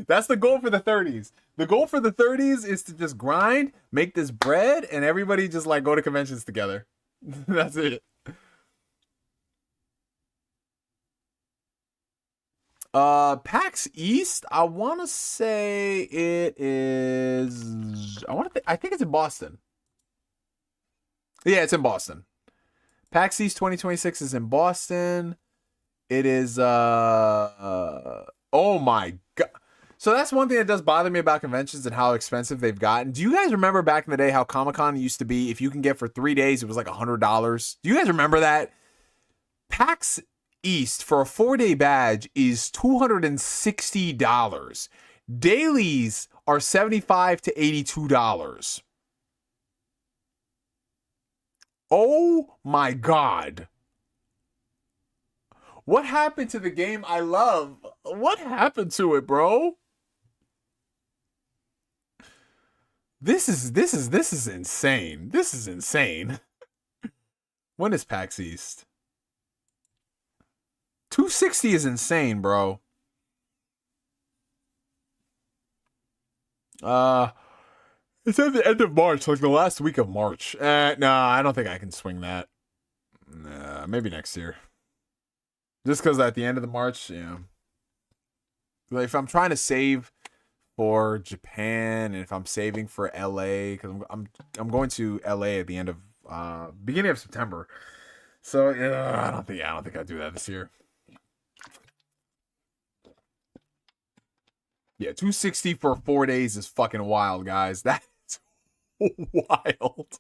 [SPEAKER 1] That's the goal for the 30s. The goal for the 30s is to just grind, make this bread, and everybody just like go to conventions together. That's it. PAX East, I want to say it is I think it's in Boston. Yeah, it's in Boston. PAX East 2026 is in Boston. It is oh my god. So that's one thing that does bother me about conventions and how expensive they've gotten. Do you guys remember back in the day how Comic-Con used to be, if you can get for 3 days, it was like $100? Do you guys remember that? PAX East for a 4-day badge is $260. Dailies are $75 to $82. Oh my god. What happened to the game I love? What happened to it, bro? This is insane. This is insane. When is PAX East? 260 is insane, bro. It's at the end of March, like the last week of March. Nah, I don't think I can swing that. Nah, maybe next year. Just because at the end of the March, yeah. Like if I'm trying to save for Japan and if I'm saving for LA, because I'm going to LA at the end of beginning of September. So yeah, I don't think I'd do that this year. Yeah, 260 for 4 days is fucking wild, guys. That's wild.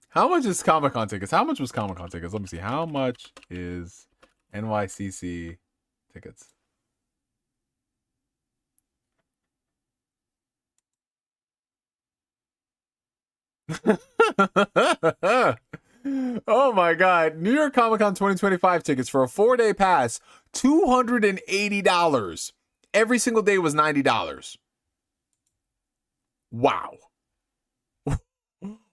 [SPEAKER 1] How much is Comic-Con tickets? How much was Comic-Con tickets? Let me see. How much is NYCC tickets? Oh my god. New York Comic Con 2025 tickets for a 4-day pass, $280. Every single day was $90. Wow.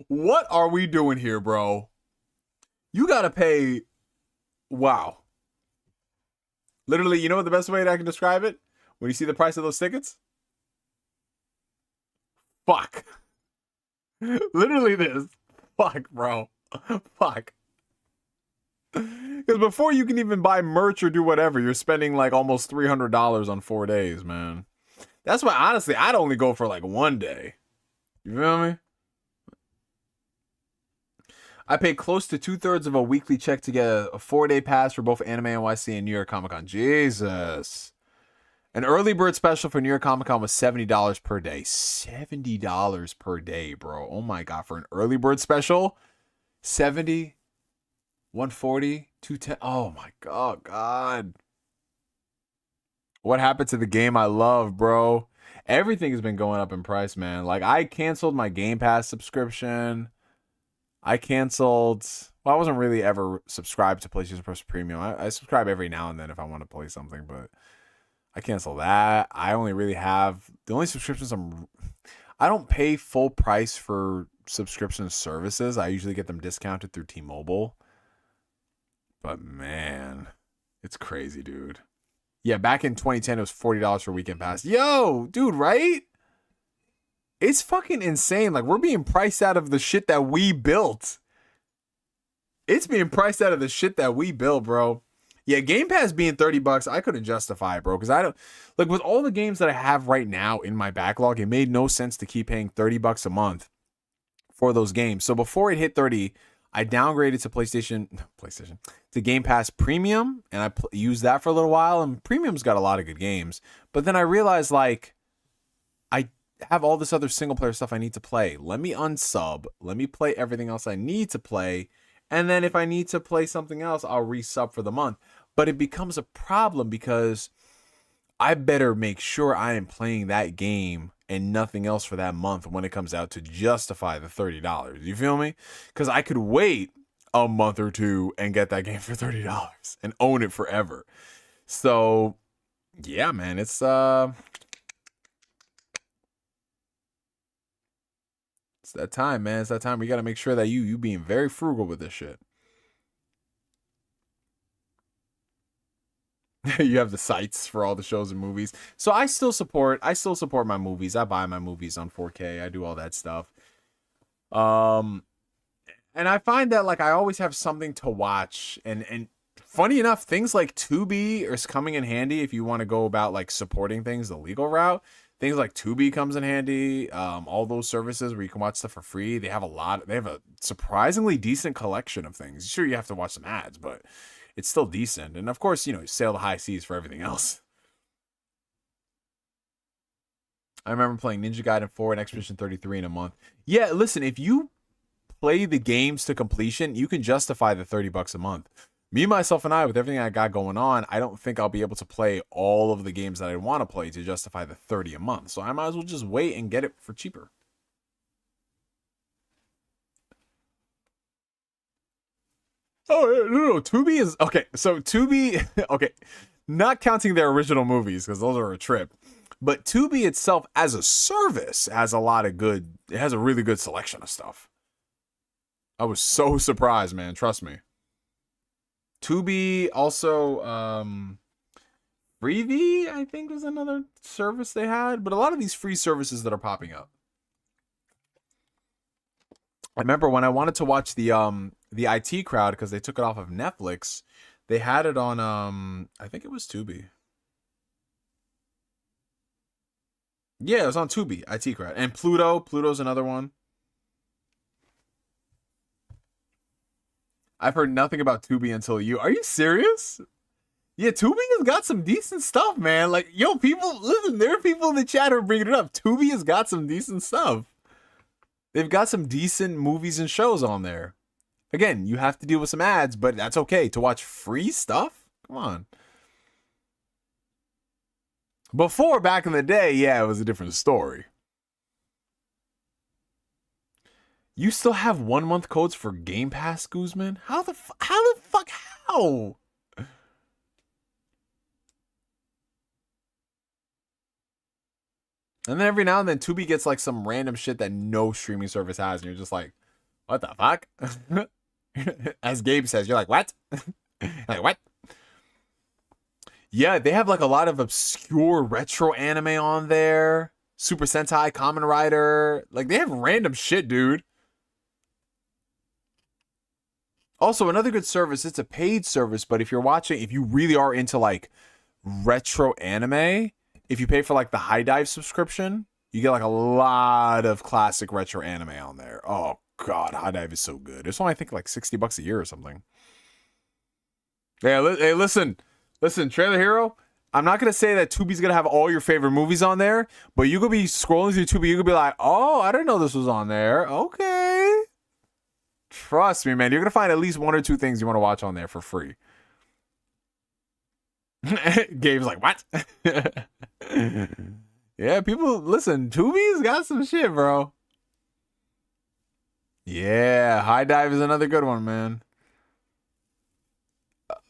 [SPEAKER 1] What are we doing here, bro? You gotta pay. Wow. Literally, you know what the best way that I can describe it? When you see the price of those tickets? Fuck. Literally this. Fuck, bro. Fuck. Because before you can even buy merch or do whatever, you're spending like almost $300 on 4 days, man. That's why, honestly, I'd only go for like one day. You feel me? I pay close to 2/3 of a weekly check to get a 4-day pass for both Anime NYC and New York Comic Con. Jesus. An early bird special for New York Comic Con was $70 per day. $70 per day, bro. Oh my God. For an early bird special, 70, 140, 210. Oh my God. What happened to the game I love, bro? Everything has been going up in price, man. Like, I canceled my Game Pass subscription. I wasn't really ever subscribed to PlayStation Plus Premium. I subscribe every now and then if I want to play something, but I cancel that. I only really have the only subscriptions I don't pay full price for subscription services. I usually get them discounted through T-Mobile. But man, it's crazy, dude. Yeah, back in 2010 it was $40 for weekend pass. Yo, dude, right? It's fucking insane. Like, we're being priced out of the shit that we built. It's being priced out of the shit that we built, bro. Yeah, Game Pass being $30, I couldn't justify it, bro. Because I don't, like, with all the games that I have right now in my backlog, it made no sense to keep paying $30 a month for those games. So before it hit 30, I downgraded to Game Pass Premium, and I used that for a little while. And Premium's got a lot of good games. But then I realized, like, I have all this other single player stuff I need to play. Let me unsub. Let me play everything else I need to play. And then if I need to play something else, I'll resub for the month. But it becomes a problem because I better make sure I am playing that game and nothing else for that month when it comes out to justify the $30. You feel me? Because I could wait a month or two and get that game for $30 and own it forever. So, yeah, man, it's that time, man. It's that time. We got to make sure that you being very frugal with this shit. You have the sites for all the shows and movies. So I still support my movies. I buy my movies on 4K. I do all that stuff. And I find that, like, I always have something to watch, and funny enough, things like Tubi is coming in handy if you want to go about, like, supporting things the legal route. Things like Tubi comes in handy. All those services where you can watch stuff for free. They have a surprisingly decent collection of things. Sure, you have to watch some ads, but it's still decent. And of course, sail the high seas for everything else. I remember playing Ninja Gaiden 4 and Expedition 33 in a month. Yeah, listen, if you play the games to completion, you can justify the $30 a month. Me, myself, and I, with everything I got going on, I don't think I'll be able to play all of the games that I want to play to justify the $30 a month. So I might as well just wait and get it for cheaper. Oh, no. Tubi is... Okay, so Tubi... Okay, not counting their original movies, because those are a trip. But Tubi itself, as a service, has a lot of good... It has a really good selection of stuff. I was so surprised, man. Trust me. Tubi, also, Freevee, I think, was another service they had. But a lot of these free services that are popping up. I remember when I wanted to watch the IT Crowd, because they took it off of Netflix, they had it on, I think it was Tubi. Yeah, it was on Tubi, IT Crowd. And Pluto's another one. I've heard nothing about Tubi until you. Are you serious? Yeah, Tubi has got some decent stuff, man. Like, yo, people, listen, there are people in the chat who are bringing it up. Tubi has got some decent stuff. They've got some decent movies and shows on there. Again, you have to deal with some ads, but that's okay. To watch free stuff? Come on. Before, back in the day, yeah, it was a different story. You still have 1 month codes for Game Pass, Guzman? How? And then every now and then Tubi gets like some random shit that no streaming service has, and you're just like, what the fuck? As Gabe says, you're like, what? Like, what? Yeah, they have like a lot of obscure retro anime on there. Super Sentai, Kamen Rider. Like, they have random shit, dude. Also, another good service, it's a paid service, but if you really are into like retro anime, if you pay for like the High Dive subscription, you get like a lot of classic retro anime on there. Oh god, High Dive is so good. It's only I think like $60 a year or something. Yeah, hey, listen, Trailer Hero. I'm not gonna say that Tubi's gonna have all your favorite movies on there, but you could be scrolling through Tubi, you could be like, oh, I didn't know this was on there. Okay. Trust me, man. You're gonna find at least one or two things you want to watch on there for free. Gabe's like, what? Yeah, people, listen, Tubi's got some shit, bro. Yeah, High Dive is another good one, man.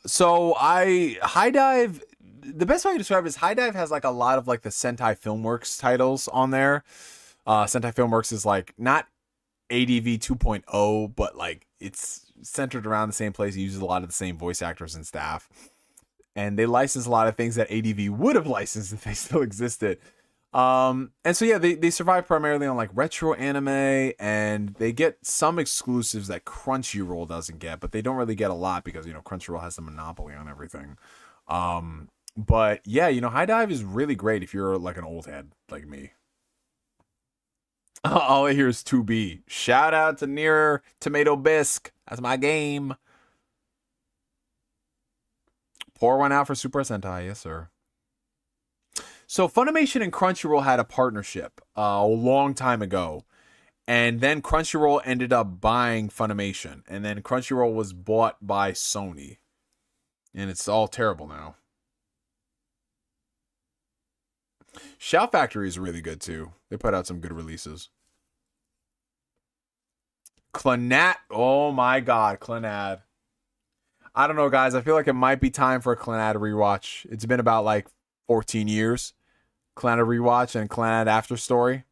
[SPEAKER 1] So High Dive, the best way to describe it is High Dive has like a lot of like the Sentai Filmworks titles on there. Sentai Filmworks is like not ADV 2.0, but like it's centered around the same place. It uses a lot of the same voice actors and staff. And they license a lot of things that ADV would have licensed if they still existed. And so yeah, they survive primarily on like retro anime, and they get some exclusives that Crunchyroll doesn't get, but they don't really get a lot because, you know, Crunchyroll has the monopoly on everything. But yeah, you know, High Dive is really great if you're like an old head like me. All I hear is 2B. Shout out to Near Tomato Bisque. That's my game. Pour one out for Super Sentai, yes sir. So Funimation and Crunchyroll had a partnership a long time ago. And then Crunchyroll ended up buying Funimation. And then Crunchyroll was bought by Sony. And it's all terrible now. Shout Factory is really good too. They put out some good releases. Clannad. Oh my god, Clannad. I don't know, guys. I feel like it might be time for a Clannad rewatch. It's been about like 14 years. Clannad rewatch and Clannad after story.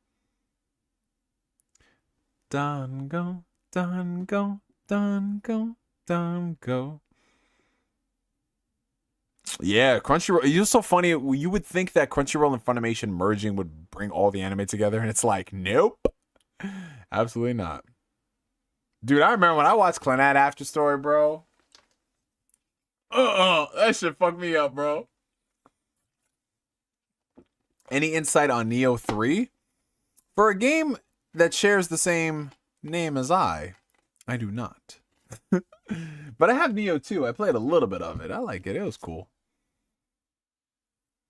[SPEAKER 1] Done go, done go, done go, done go. Yeah, Crunchyroll. It's just so funny. You would think that Crunchyroll and Funimation merging would bring all the anime together, and it's like, nope. Absolutely not. Dude, I remember when I watched Clannad After Story, bro. That shit fucked me up, bro. Any insight on Neo 3? For a game that shares the same name as I do not. But I have Neo 2. I played a little bit of it. I like it. It was cool.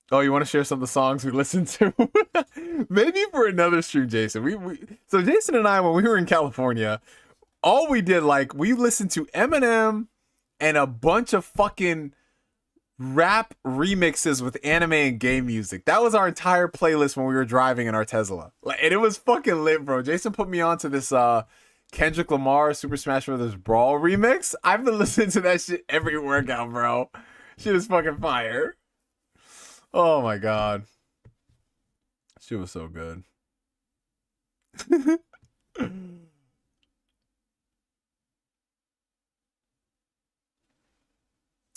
[SPEAKER 1] Oh, you want to share some of the songs we listened to? Maybe for another stream, Jason. So Jason and I, when we were in California, all we did, like, we listened to Eminem and a bunch of fucking rap remixes with anime and game music. That was our entire playlist when we were driving in our Tesla. Like, and it was fucking lit, bro. Jason put me onto this Kendrick Lamar Super Smash Bros. Brawl remix. I've been listening to that shit every workout, bro. Shit is fucking fire. Oh my god. Shit was so good.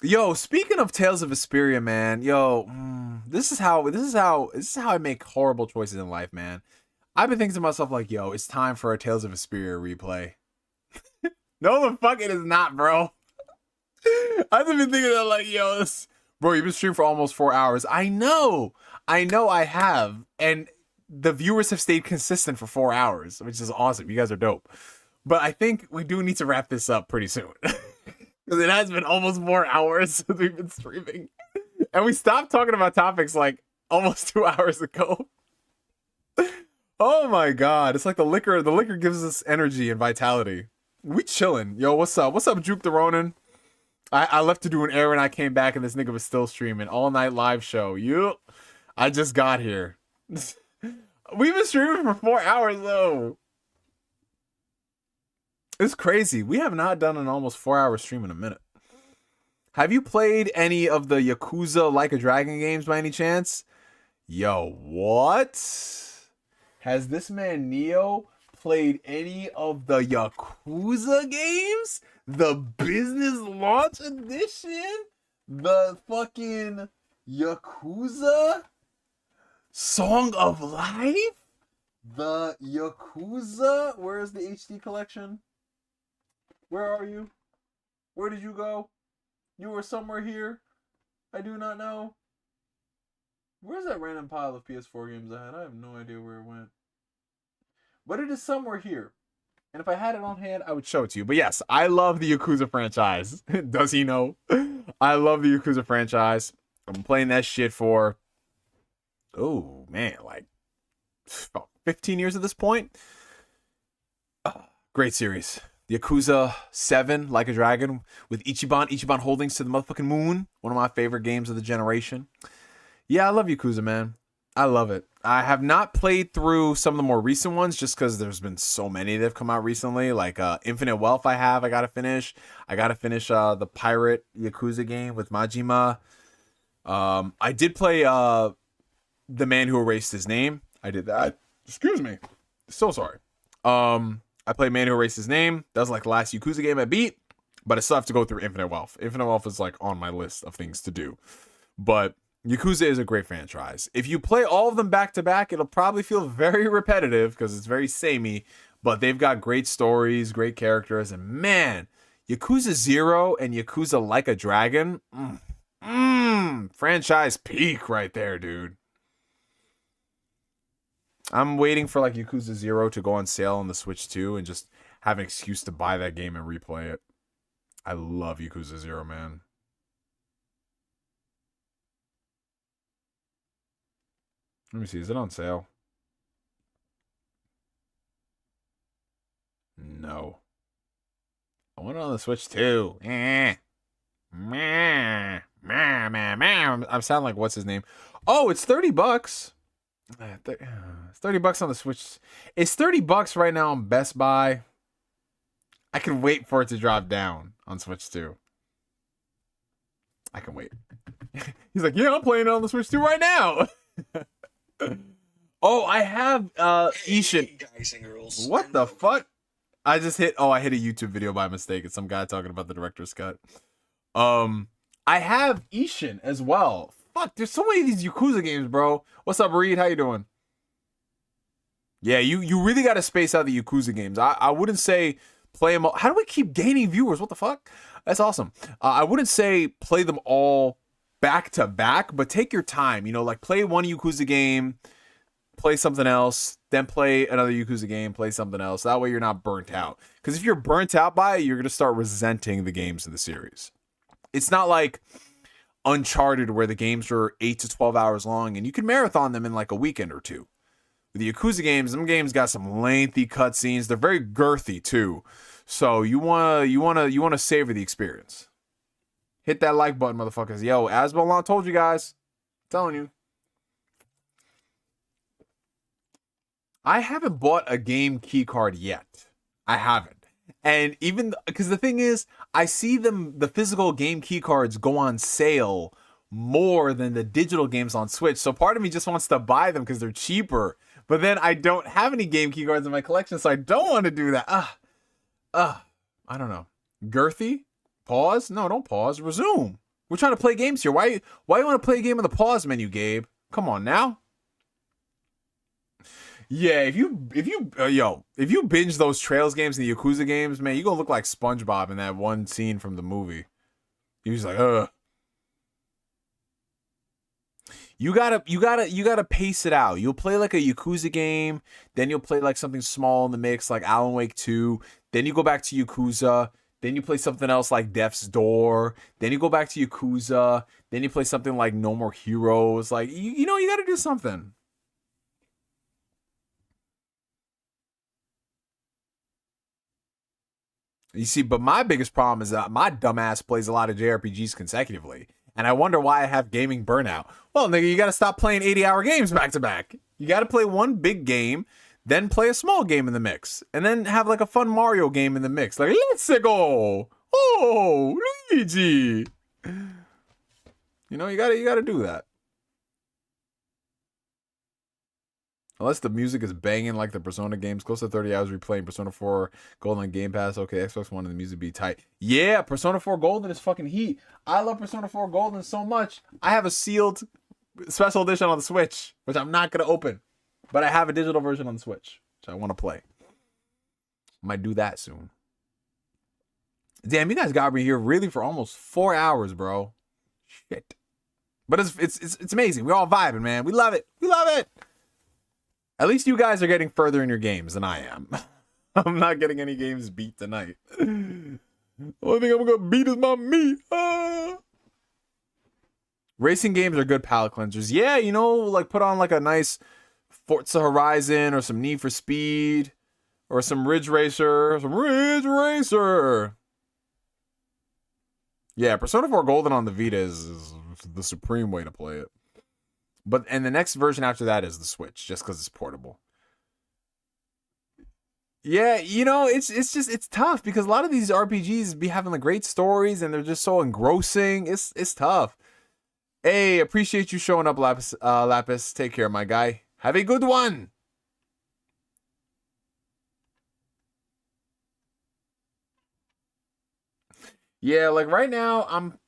[SPEAKER 1] Yo, speaking of Tales of Vesperia, man, this is how I make horrible choices in life, man. I've been thinking to myself like, yo, it's time for a Tales of Vesperia replay. No, the fuck it is not, bro. I've been thinking that like, yo, bro, you've been streaming for almost 4 hours. I know I have, and the viewers have stayed consistent for 4 hours, which is awesome. You guys are dope. But I think we do need to wrap this up pretty soon. Because it has been almost 4 hours since we've been streaming. And we stopped talking about topics like almost 2 hours ago. Oh my god. It's like the liquor gives us energy and vitality. We chilling. Yo, what's up? What's up, Juke the Ronin? I left to do an errand. I came back and this nigga was still streaming. All night live show. I just got here. We've been streaming for 4 hours though. It's crazy. We have not done an almost 4-hour stream in a minute. Have you played any of the Yakuza Like a Dragon games by any chance? Yo, what? Has this man Neo played any of the Yakuza games? The Business Launch Edition? The fucking Yakuza Song of Life? The Yakuza? Where's the HD collection? Where are you? Where did you go? You were somewhere here. I do not know. Where's that random pile of PS4 games I had? I have no idea where it went. But it is somewhere here. And if I had it on hand, I would show it to you. But yes, I love the Yakuza franchise. Does he know? I love the Yakuza franchise. I'm playing that shit for, oh man, like about 15 years at this point. Great series. Yakuza 7, Like a Dragon, with Ichiban Holdings to the motherfucking moon. One of my favorite games of the generation. Yeah, I love Yakuza, man. I love it. I have not played through some of the more recent ones just because there's been so many that have come out recently. Like Infinite Wealth I gotta finish. I gotta finish the pirate Yakuza game with Majima. I did play The Man Who Erased His Name. I did that. Excuse me. So sorry. I played Man Who Erased His Name. That was like the last Yakuza game I beat. But I still have to go through Infinite Wealth. Infinite Wealth is like on my list of things to do. But Yakuza is a great franchise. If you play all of them back to back, it'll probably feel very repetitive because it's very samey, but they've got great stories, great characters, and man, Yakuza 0 and Yakuza Like a Dragon, franchise peak right there, dude. I'm waiting for like Yakuza 0 to go on sale on the Switch 2 and just have an excuse to buy that game and replay it. I love Yakuza 0, man. Let me see. Is it on sale? No. I want it on the Switch too. I'm sounding like what's his name? Oh, it's $30. It's $30 on the Switch. It's $30 right now on Best Buy. I can wait for it to drop down on Switch 2. I can wait. He's like, yeah, I'm playing it on the Switch 2 right now. Oh, I have Ishin. Guys and girls. What the fuck? I hit a YouTube video by mistake. It's some guy talking about the director's cut. I have Ishin as well. Fuck, there's so many of these Yakuza games, bro. What's up, Reed? How you doing? Yeah, you really got to space out the Yakuza games. I wouldn't say play them all. How do we keep gaining viewers? What the fuck? That's awesome. I wouldn't say play them all back to back, but take your time. You know, like play one Yakuza game, play something else, then play another Yakuza game, play something else. That way you're not burnt out. Because if you're burnt out by it, you're going to start resenting the games in the series. It's not like Uncharted where the games are 8 to 12 hours long and you can marathon them in like a weekend or two. With the Yakuza games, them games got some lengthy cutscenes. They're very girthy too. So you wanna savor the experience. Hit that like button, motherfuckers. Yo, Asbelon told you guys. I'm telling you. I haven't bought a game key card yet. I haven't. And even because the thing is, I see the physical game key cards go on sale more than the digital games on Switch. So part of me just wants to buy them because they're cheaper. But then I don't have any game key cards in my collection, so I don't want to do that. I don't know. Girthy? Pause? No, don't pause. Resume. We're trying to play games here. Why you want to play a game in the pause menu, Gabe? Come on now. Yeah, if you binge those Trails games and the Yakuza games, man, you're gonna look like SpongeBob in that one scene from the movie. He was like, You gotta pace it out. You'll play like a Yakuza game, then you'll play like something small in the mix, like Alan Wake 2. Then you go back to Yakuza. Then you play something else like Death's Door. Then you go back to Yakuza. Then you play something like No More Heroes. Like you gotta do something. You see, but my biggest problem is that my dumbass plays a lot of JRPGs consecutively. And I wonder why I have gaming burnout. Well, nigga, you got to stop playing 80-hour games back to back. You got to play one big game, then play a small game in the mix. And then have like a fun Mario game in the mix. Like, let's go. Oh, Luigi. You know, you got to do that. Unless the music is banging like the Persona games, close to 30 hours replaying Persona 4 Golden on Game Pass. Okay, Xbox One and the music be tight. Yeah, Persona 4 Golden is fucking heat. I love Persona 4 Golden so much. I have a sealed special edition on the Switch, which I'm not going to open. But I have a digital version on the Switch, which I want to play. Might do that soon. Damn, you guys got me here really for almost 4 hours, bro. Shit. But it's amazing. We're all vibing, man. We love it. We love it. At least you guys are getting further in your games than I am. I'm not getting any games beat tonight. The only thing I'm gonna beat is my meat. Racing games are good palate cleansers. Yeah, you know, like put on like a nice Forza Horizon or some Need for Speed or some Ridge Racer. Yeah, Persona 4 Golden on the Vita is the supreme way to play it. And the next version after that is the Switch, just because it's portable. Yeah, you know, it's tough because a lot of these RPGs be having like great stories and they're just so engrossing. It's tough. Hey, appreciate you showing up, Lapis. Lapis, take care, my guy. Have a good one. Yeah, like right now I'm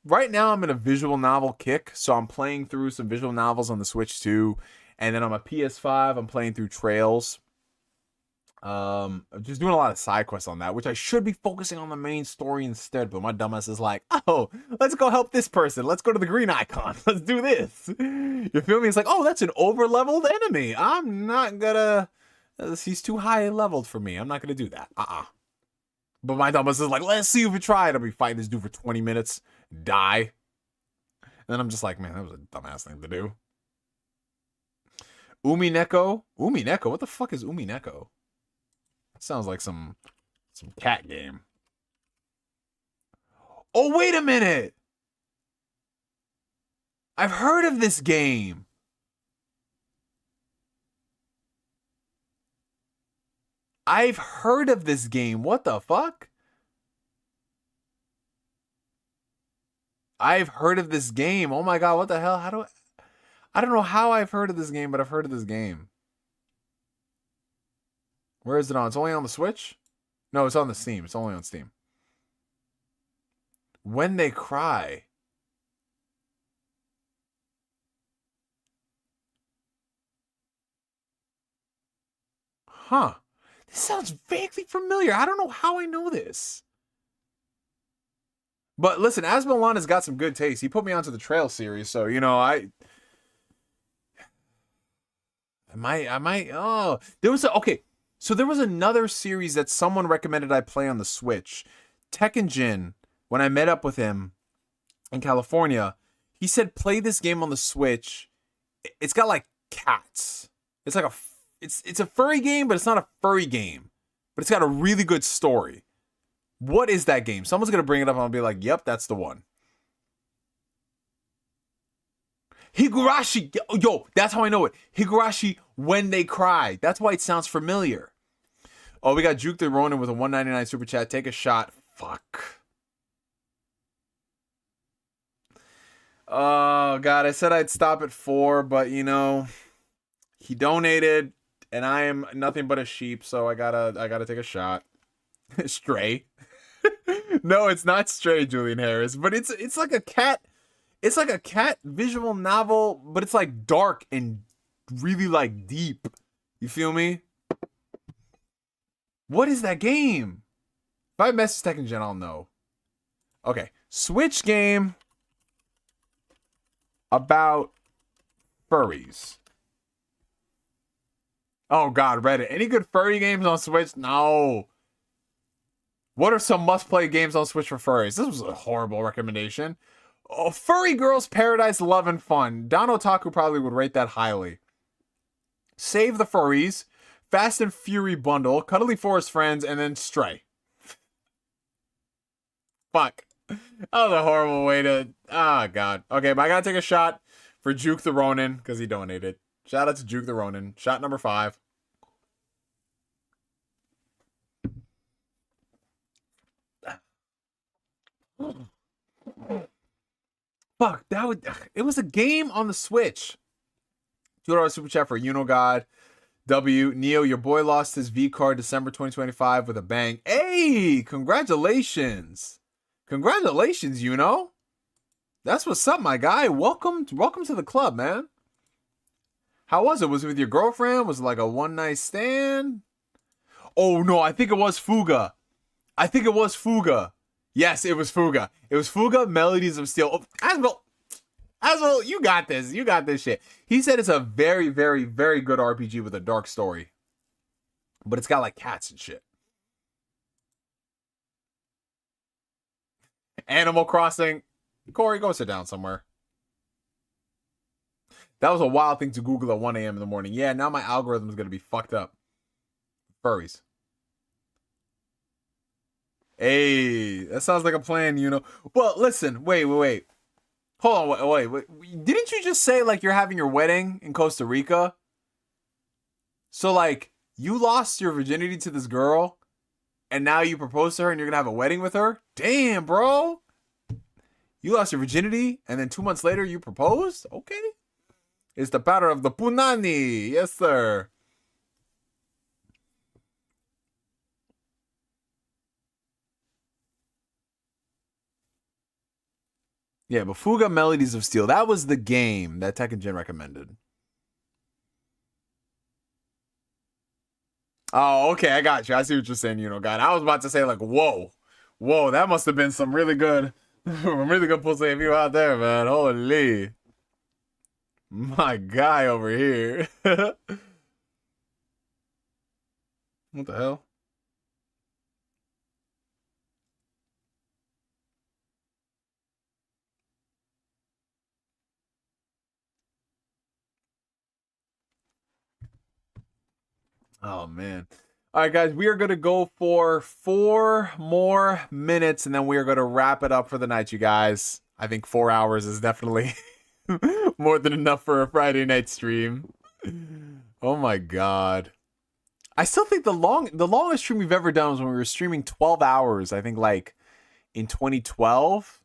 [SPEAKER 1] in a visual novel kick, so I'm playing through some visual novels on the Switch too, and then on my PS5 I'm playing through Trails. I'm just doing a lot of side quests on that, which I should be focusing on the main story instead, but my dumbass is like, oh, let's go help this person. Let's go to the green icon. Let's do this. You feel me? It's like, oh, that's an over-leveled enemy. I'm not gonna... He's too high leveled for me. I'm not gonna do that. But my dumbass is like, let's see if we try it. I'll be fighting this dude for 20 minutes. Die. And then I'm just like, man, that was a dumbass thing to do. Umineko? Umineko? What the fuck is Umineko? Sounds like some cat game. Oh, wait a minute! I've heard of this game. I've heard of this game. What the fuck? I've heard of this game. Oh my god, what the hell? I don't know how I've heard of this game, but I've heard of this game. Where is it on? It's only on the Switch? No, it's on the Steam. It's only on Steam. When They Cry. Huh. This sounds vaguely familiar. I don't know how I know this. But listen, Asmilan has got some good taste. He put me onto the Trail series, so, you know, I might, oh. Okay. So there was another series that someone recommended I play on the Switch. Tekken Jin, when I met up with him in California, he said play this game on the Switch. It's got like cats. It's like it's a furry game, but it's not a furry game. But it's got a really good story. What is that game? Someone's going to bring it up and I'll be like, yep, that's the one. Higurashi. Yo, that's how I know it. Higurashi, When They Cry. That's why it sounds familiar. Oh, we got Juke the Ronin with a 199 super chat. Take a shot. Fuck. Oh, God. I said I'd stop at 4, but, you know, he donated, and I am nothing but a sheep, so I gotta take a shot. Stray. No, it's not Stray, Julian Harris, but it's like a cat. It's like a cat visual novel, but it's like dark and really like deep. You feel me? What is that game? If I message Tekken Gen, I'll know. Okay. Switch game about furries. Oh god, Reddit. Any good furry games on Switch? No. What are some must-play games on Switch for furries? This was a horrible recommendation. Oh, Furry Girls Paradise Love and Fun. Don Otaku probably would rate that highly. Save the Furries. Fast and Fury Bundle. Cuddly Forest Friends. And then Stray. Fuck. That was a horrible way to... Ah, God. Okay, but I gotta take a shot for Juke the Ronin because he donated. Shout out to Juke the Ronin. Shot number 5. Fuck, it was a game on the Switch. $2 super chat for Unogod. W. Neo, your boy lost his V card December 2025 with a bang. Hey, congratulations. Congratulations, Uno. That's what's up, my guy. Welcome to the club, man. How was it? Was it with your girlfriend? Was it like a one night stand? Oh no, I think it was Fuga. Yes, it was Fuga. It was Fuga, Melodies of Steel. Oh, Asshole, you got this. You got this shit. He said it's a very, very, very good RPG with a dark story. But it's got like cats and shit. Animal Crossing. Corey, go sit down somewhere. That was a wild thing to Google at 1 a.m. in the morning. Yeah, now my algorithm is going to be fucked up. Furries. Hey, that sounds like a plan, you know. Well, listen, wait. Hold on, wait. Didn't you just say, like, you're having your wedding in Costa Rica? So, like, you lost your virginity to this girl, and now you propose to her and you're going to have a wedding with her? Damn, bro. You lost your virginity, and then 2 months later you proposed? Okay. It's the power of the punani. Yes, sir. Yeah, but Fuga Melodies of Steel. That was the game that Tekken Gen recommended. Oh, okay, I got you. I see what you're saying, you know, God. I was about to say, like, whoa, that must have been some really good, really good pussy of you out there, man. Holy. My guy over here. What the hell? Oh, man. All right, guys, we are going to go for 4 more minutes, and then we are going to wrap it up for the night, you guys. I think 4 hours is definitely more than enough for a Friday night stream. Oh, my God. I still think the longest stream we've ever done was when we were streaming 12 hours, I think, like, in 2012,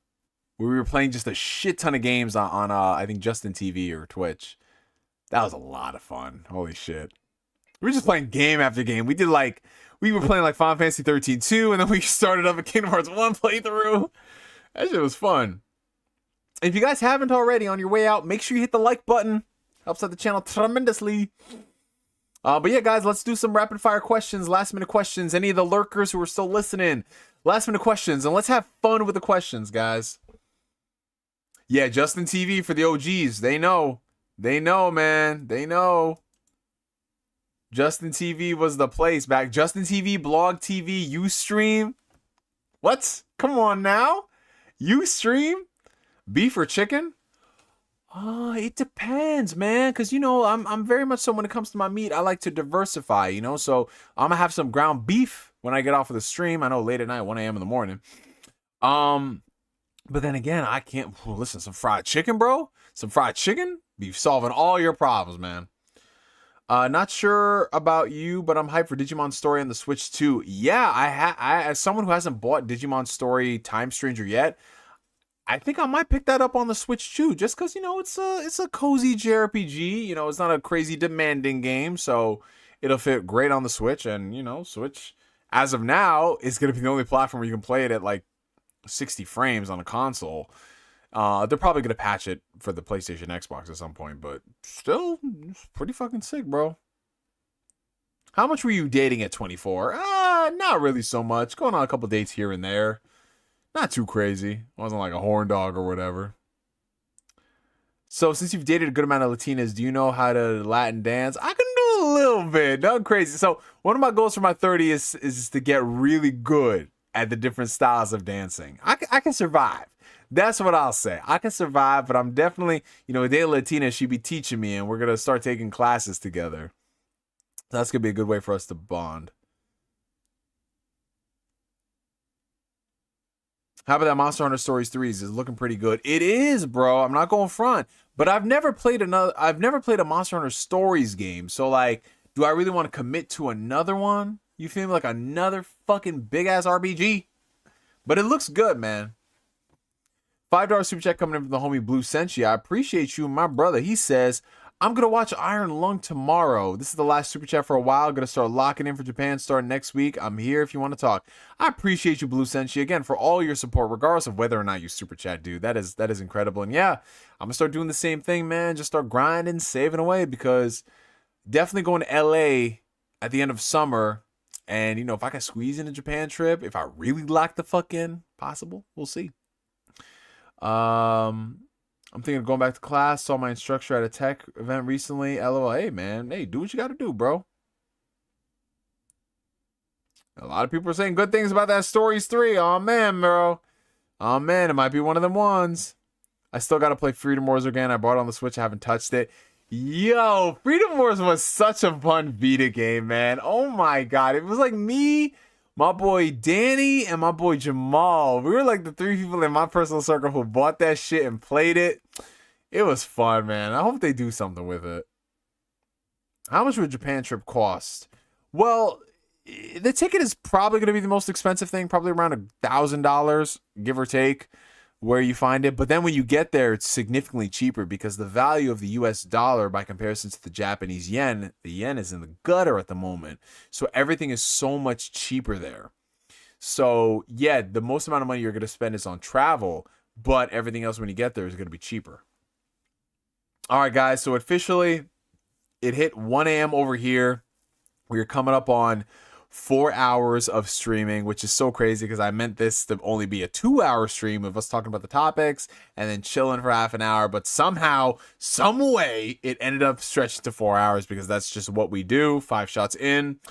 [SPEAKER 1] where we were playing just a shit ton of games on I think, Justin TV or Twitch. That was a lot of fun. Holy shit. We were just playing game after game. We were playing like Final Fantasy 13 2, and then we started up a Kingdom Hearts 1 playthrough. That shit was fun. If you guys haven't already, on your way out, make sure you hit the like button. Helps out the channel tremendously. But yeah, guys, let's do some rapid fire questions, last minute questions. Any of the lurkers who are still listening, last minute questions, and let's have fun with the questions, guys. Yeah, Justin TV for the OGs. They know. They know, man. They know. Justin TV was the place back. Justin TV, Blog TV, Ustream. What? Come on now. Ustream? Beef or chicken? It depends, man. Because, you know, I'm very much so when it comes to my meat, I like to diversify, you know. So I'm going to have some ground beef when I get off of the stream. I know late at night, 1 a.m. in the morning. But then again, I can't. Listen, some fried chicken, bro. Some fried chicken? Be solving all your problems, man. Not sure about you, but I'm hyped for Digimon Story on the Switch too. Yeah, I as someone who hasn't bought Digimon Story Time Stranger yet, I think I might pick that up on the Switch too, just because, you know, it's a cozy JRPG. You know, it's not a crazy demanding game, so it'll fit great on the Switch. And, you know, Switch, as of now, is going to be the only platform where you can play it at like 60 frames on a console. They're probably going to patch it for the PlayStation Xbox at some point, but still, it's pretty fucking sick, bro. How much were you dating at 24? Not really so much. Going on a couple dates here and there. Not too crazy. Wasn't like a horn dog or whatever. So, since you've dated a good amount of Latinas, do you know how to Latin dance? I can do a little bit. Not crazy. So, one of my goals for my 30s is to get really good at the different styles of dancing. I can survive. That's what I'll say. I can survive, but I'm definitely, you know, a day Latina, she be teaching me, and we're going to start taking classes together. So that's going to be a good way for us to bond. How about that Monster Hunter Stories 3? Is looking pretty good. It is, bro. I'm not going front. But I've never played a Monster Hunter Stories game. So, like, do I really want to commit to another one? You feel me? Like another fucking big-ass RPG? But it looks good, man. $5 super chat coming in from the homie Blue Senshi. I appreciate you, my brother. He says, I'm going to watch Iron Lung tomorrow. This is the last super chat for a while. Going to start locking in for Japan starting next week. I'm here if you want to talk. I appreciate you, Blue Senshi, again, for all your support, regardless of whether or not you super chat, dude. That is incredible. And yeah, I'm going to start doing the same thing, man. Just start grinding, saving away, because definitely going to LA at the end of summer. And, you know, if I can squeeze in a Japan trip, if I really lock the fuck in, possible, we'll see. I'm I'm thinking of going back to class. Saw my instructor at a tech event recently. LOL. Hey, man. Hey, do what you got to do, bro. A lot of people are saying good things about that Stories 3. Oh, man, bro. Oh, man. It might be one of them ones. I still got to play Freedom Wars again. I bought it on the Switch. I haven't touched it. Yo, Freedom Wars was such a fun Vita game, man. Oh, my God. It was like me, my boy Danny, and my boy Jamal. We were like the 3 people in my personal circle who bought that shit and played it. It was fun, man. I hope they do something with it. How much would Japan trip cost? Well, the ticket is probably going to be the most expensive thing, probably around $1,000, give or take, where you find it. But then when you get there, it's significantly cheaper because the value of the US dollar by comparison to the Japanese yen, the yen is in the gutter at the moment. So everything is so much cheaper there. So yeah, the most amount of money you're going to spend is on travel, but everything else when you get there is going to be cheaper. All right, guys. So officially, it hit 1 a.m. over here. We are coming up on 4 hours of streaming, which is so crazy because I meant this to only be a 2-hour stream of us talking about the topics and then chilling for half an hour. But somehow, some way, it ended up stretching to 4 hours because that's just what we do. 5 shots in.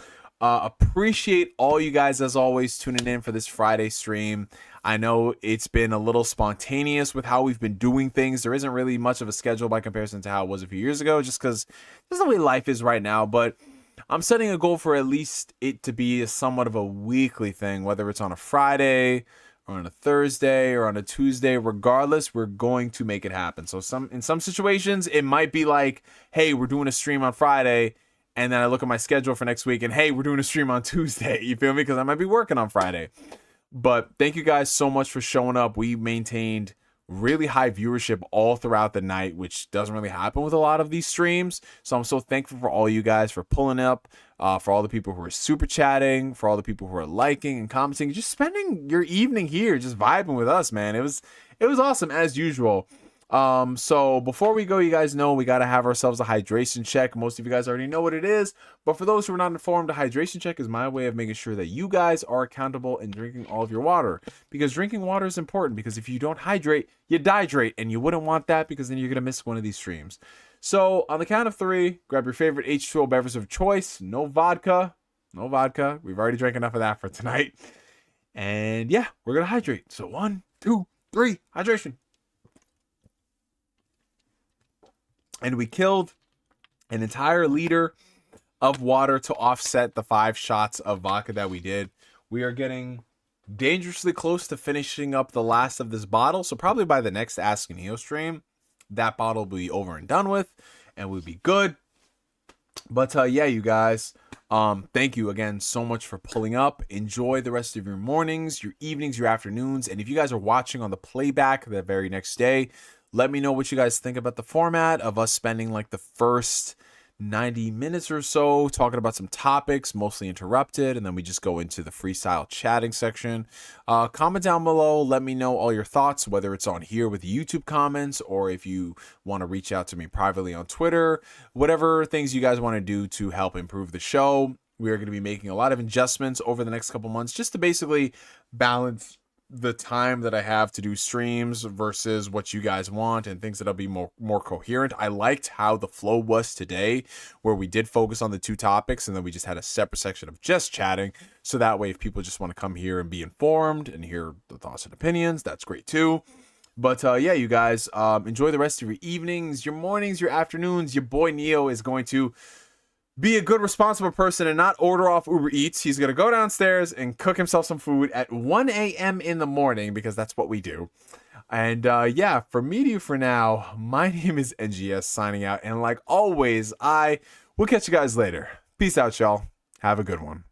[SPEAKER 1] Appreciate all you guys, as always, tuning in for this Friday stream. I know it's been a little spontaneous with how we've been doing things. There isn't really much of a schedule by comparison to how it was a few years ago, just because this is the way life is right now. But I'm setting a goal for at least it to be somewhat of a weekly thing, whether it's on a Friday or on a Thursday or on a Tuesday. Regardless, we're going to make it happen. So in some situations, it might be like, hey, we're doing a stream on Friday, and then I look at my schedule for next week, and hey, we're doing a stream on Tuesday. You feel me? Because I might be working on Friday. But thank you guys so much for showing up. We maintained really high viewership all throughout the night, which doesn't really happen with a lot of these streams. So I'm so thankful for all you guys for pulling up, for all the people who are super chatting, for all the people who are liking and commenting, just spending your evening here, just vibing with us, man. It was awesome as usual. So before we go, you guys know we got to have ourselves a hydration check. Most of you guys already know what it is, but for those who are not informed, a hydration check is my way of making sure that you guys are accountable in drinking all of your water, because drinking water is important, because if you don't hydrate, you dehydrate, and you wouldn't want that, because then you're going to miss one of these streams. So on the count of 3, grab your favorite H2O beverage of choice. No vodka. We've already drank enough of that for tonight. And yeah, we're going to hydrate. So 1, 2, 3, hydration. And we killed an entire liter of water to offset the 5 shots of vodka that we did. We are getting dangerously close to finishing up the last of this bottle. So probably by the next Ask Neo stream, that bottle will be over and done with, and we'll be good. But yeah, you guys, thank you again so much for pulling up. Enjoy the rest of your mornings, your evenings, your afternoons. And if you guys are watching on the playback the very next day, let me know what you guys think about the format of us spending like the first 90 minutes or so talking about some topics, mostly interrupted, and then we just go into the freestyle chatting section. Comment down below. Let me know all your thoughts, whether it's on here with YouTube comments or if you want to reach out to me privately on Twitter. Whatever things you guys want to do to help improve the show. We are going to be making a lot of adjustments over the next couple months just to basically balance the time that I have to do streams versus what you guys want and things that'll be more coherent. I liked how the flow was today, where we did focus on the 2 topics and then we just had a separate section of just chatting. So that way, if people just want to come here and be informed and hear the thoughts and opinions, that's great too. But yeah, you guys, enjoy the rest of your evenings, your mornings, your afternoons. Your boy Neo is going to be a good, responsible person and not order off Uber Eats. He's going to go downstairs and cook himself some food at 1 a.m. in the morning, because that's what we do. And yeah, from me to you for now, my name is NGS signing out. And like always, I will catch you guys later. Peace out, y'all. Have a good one.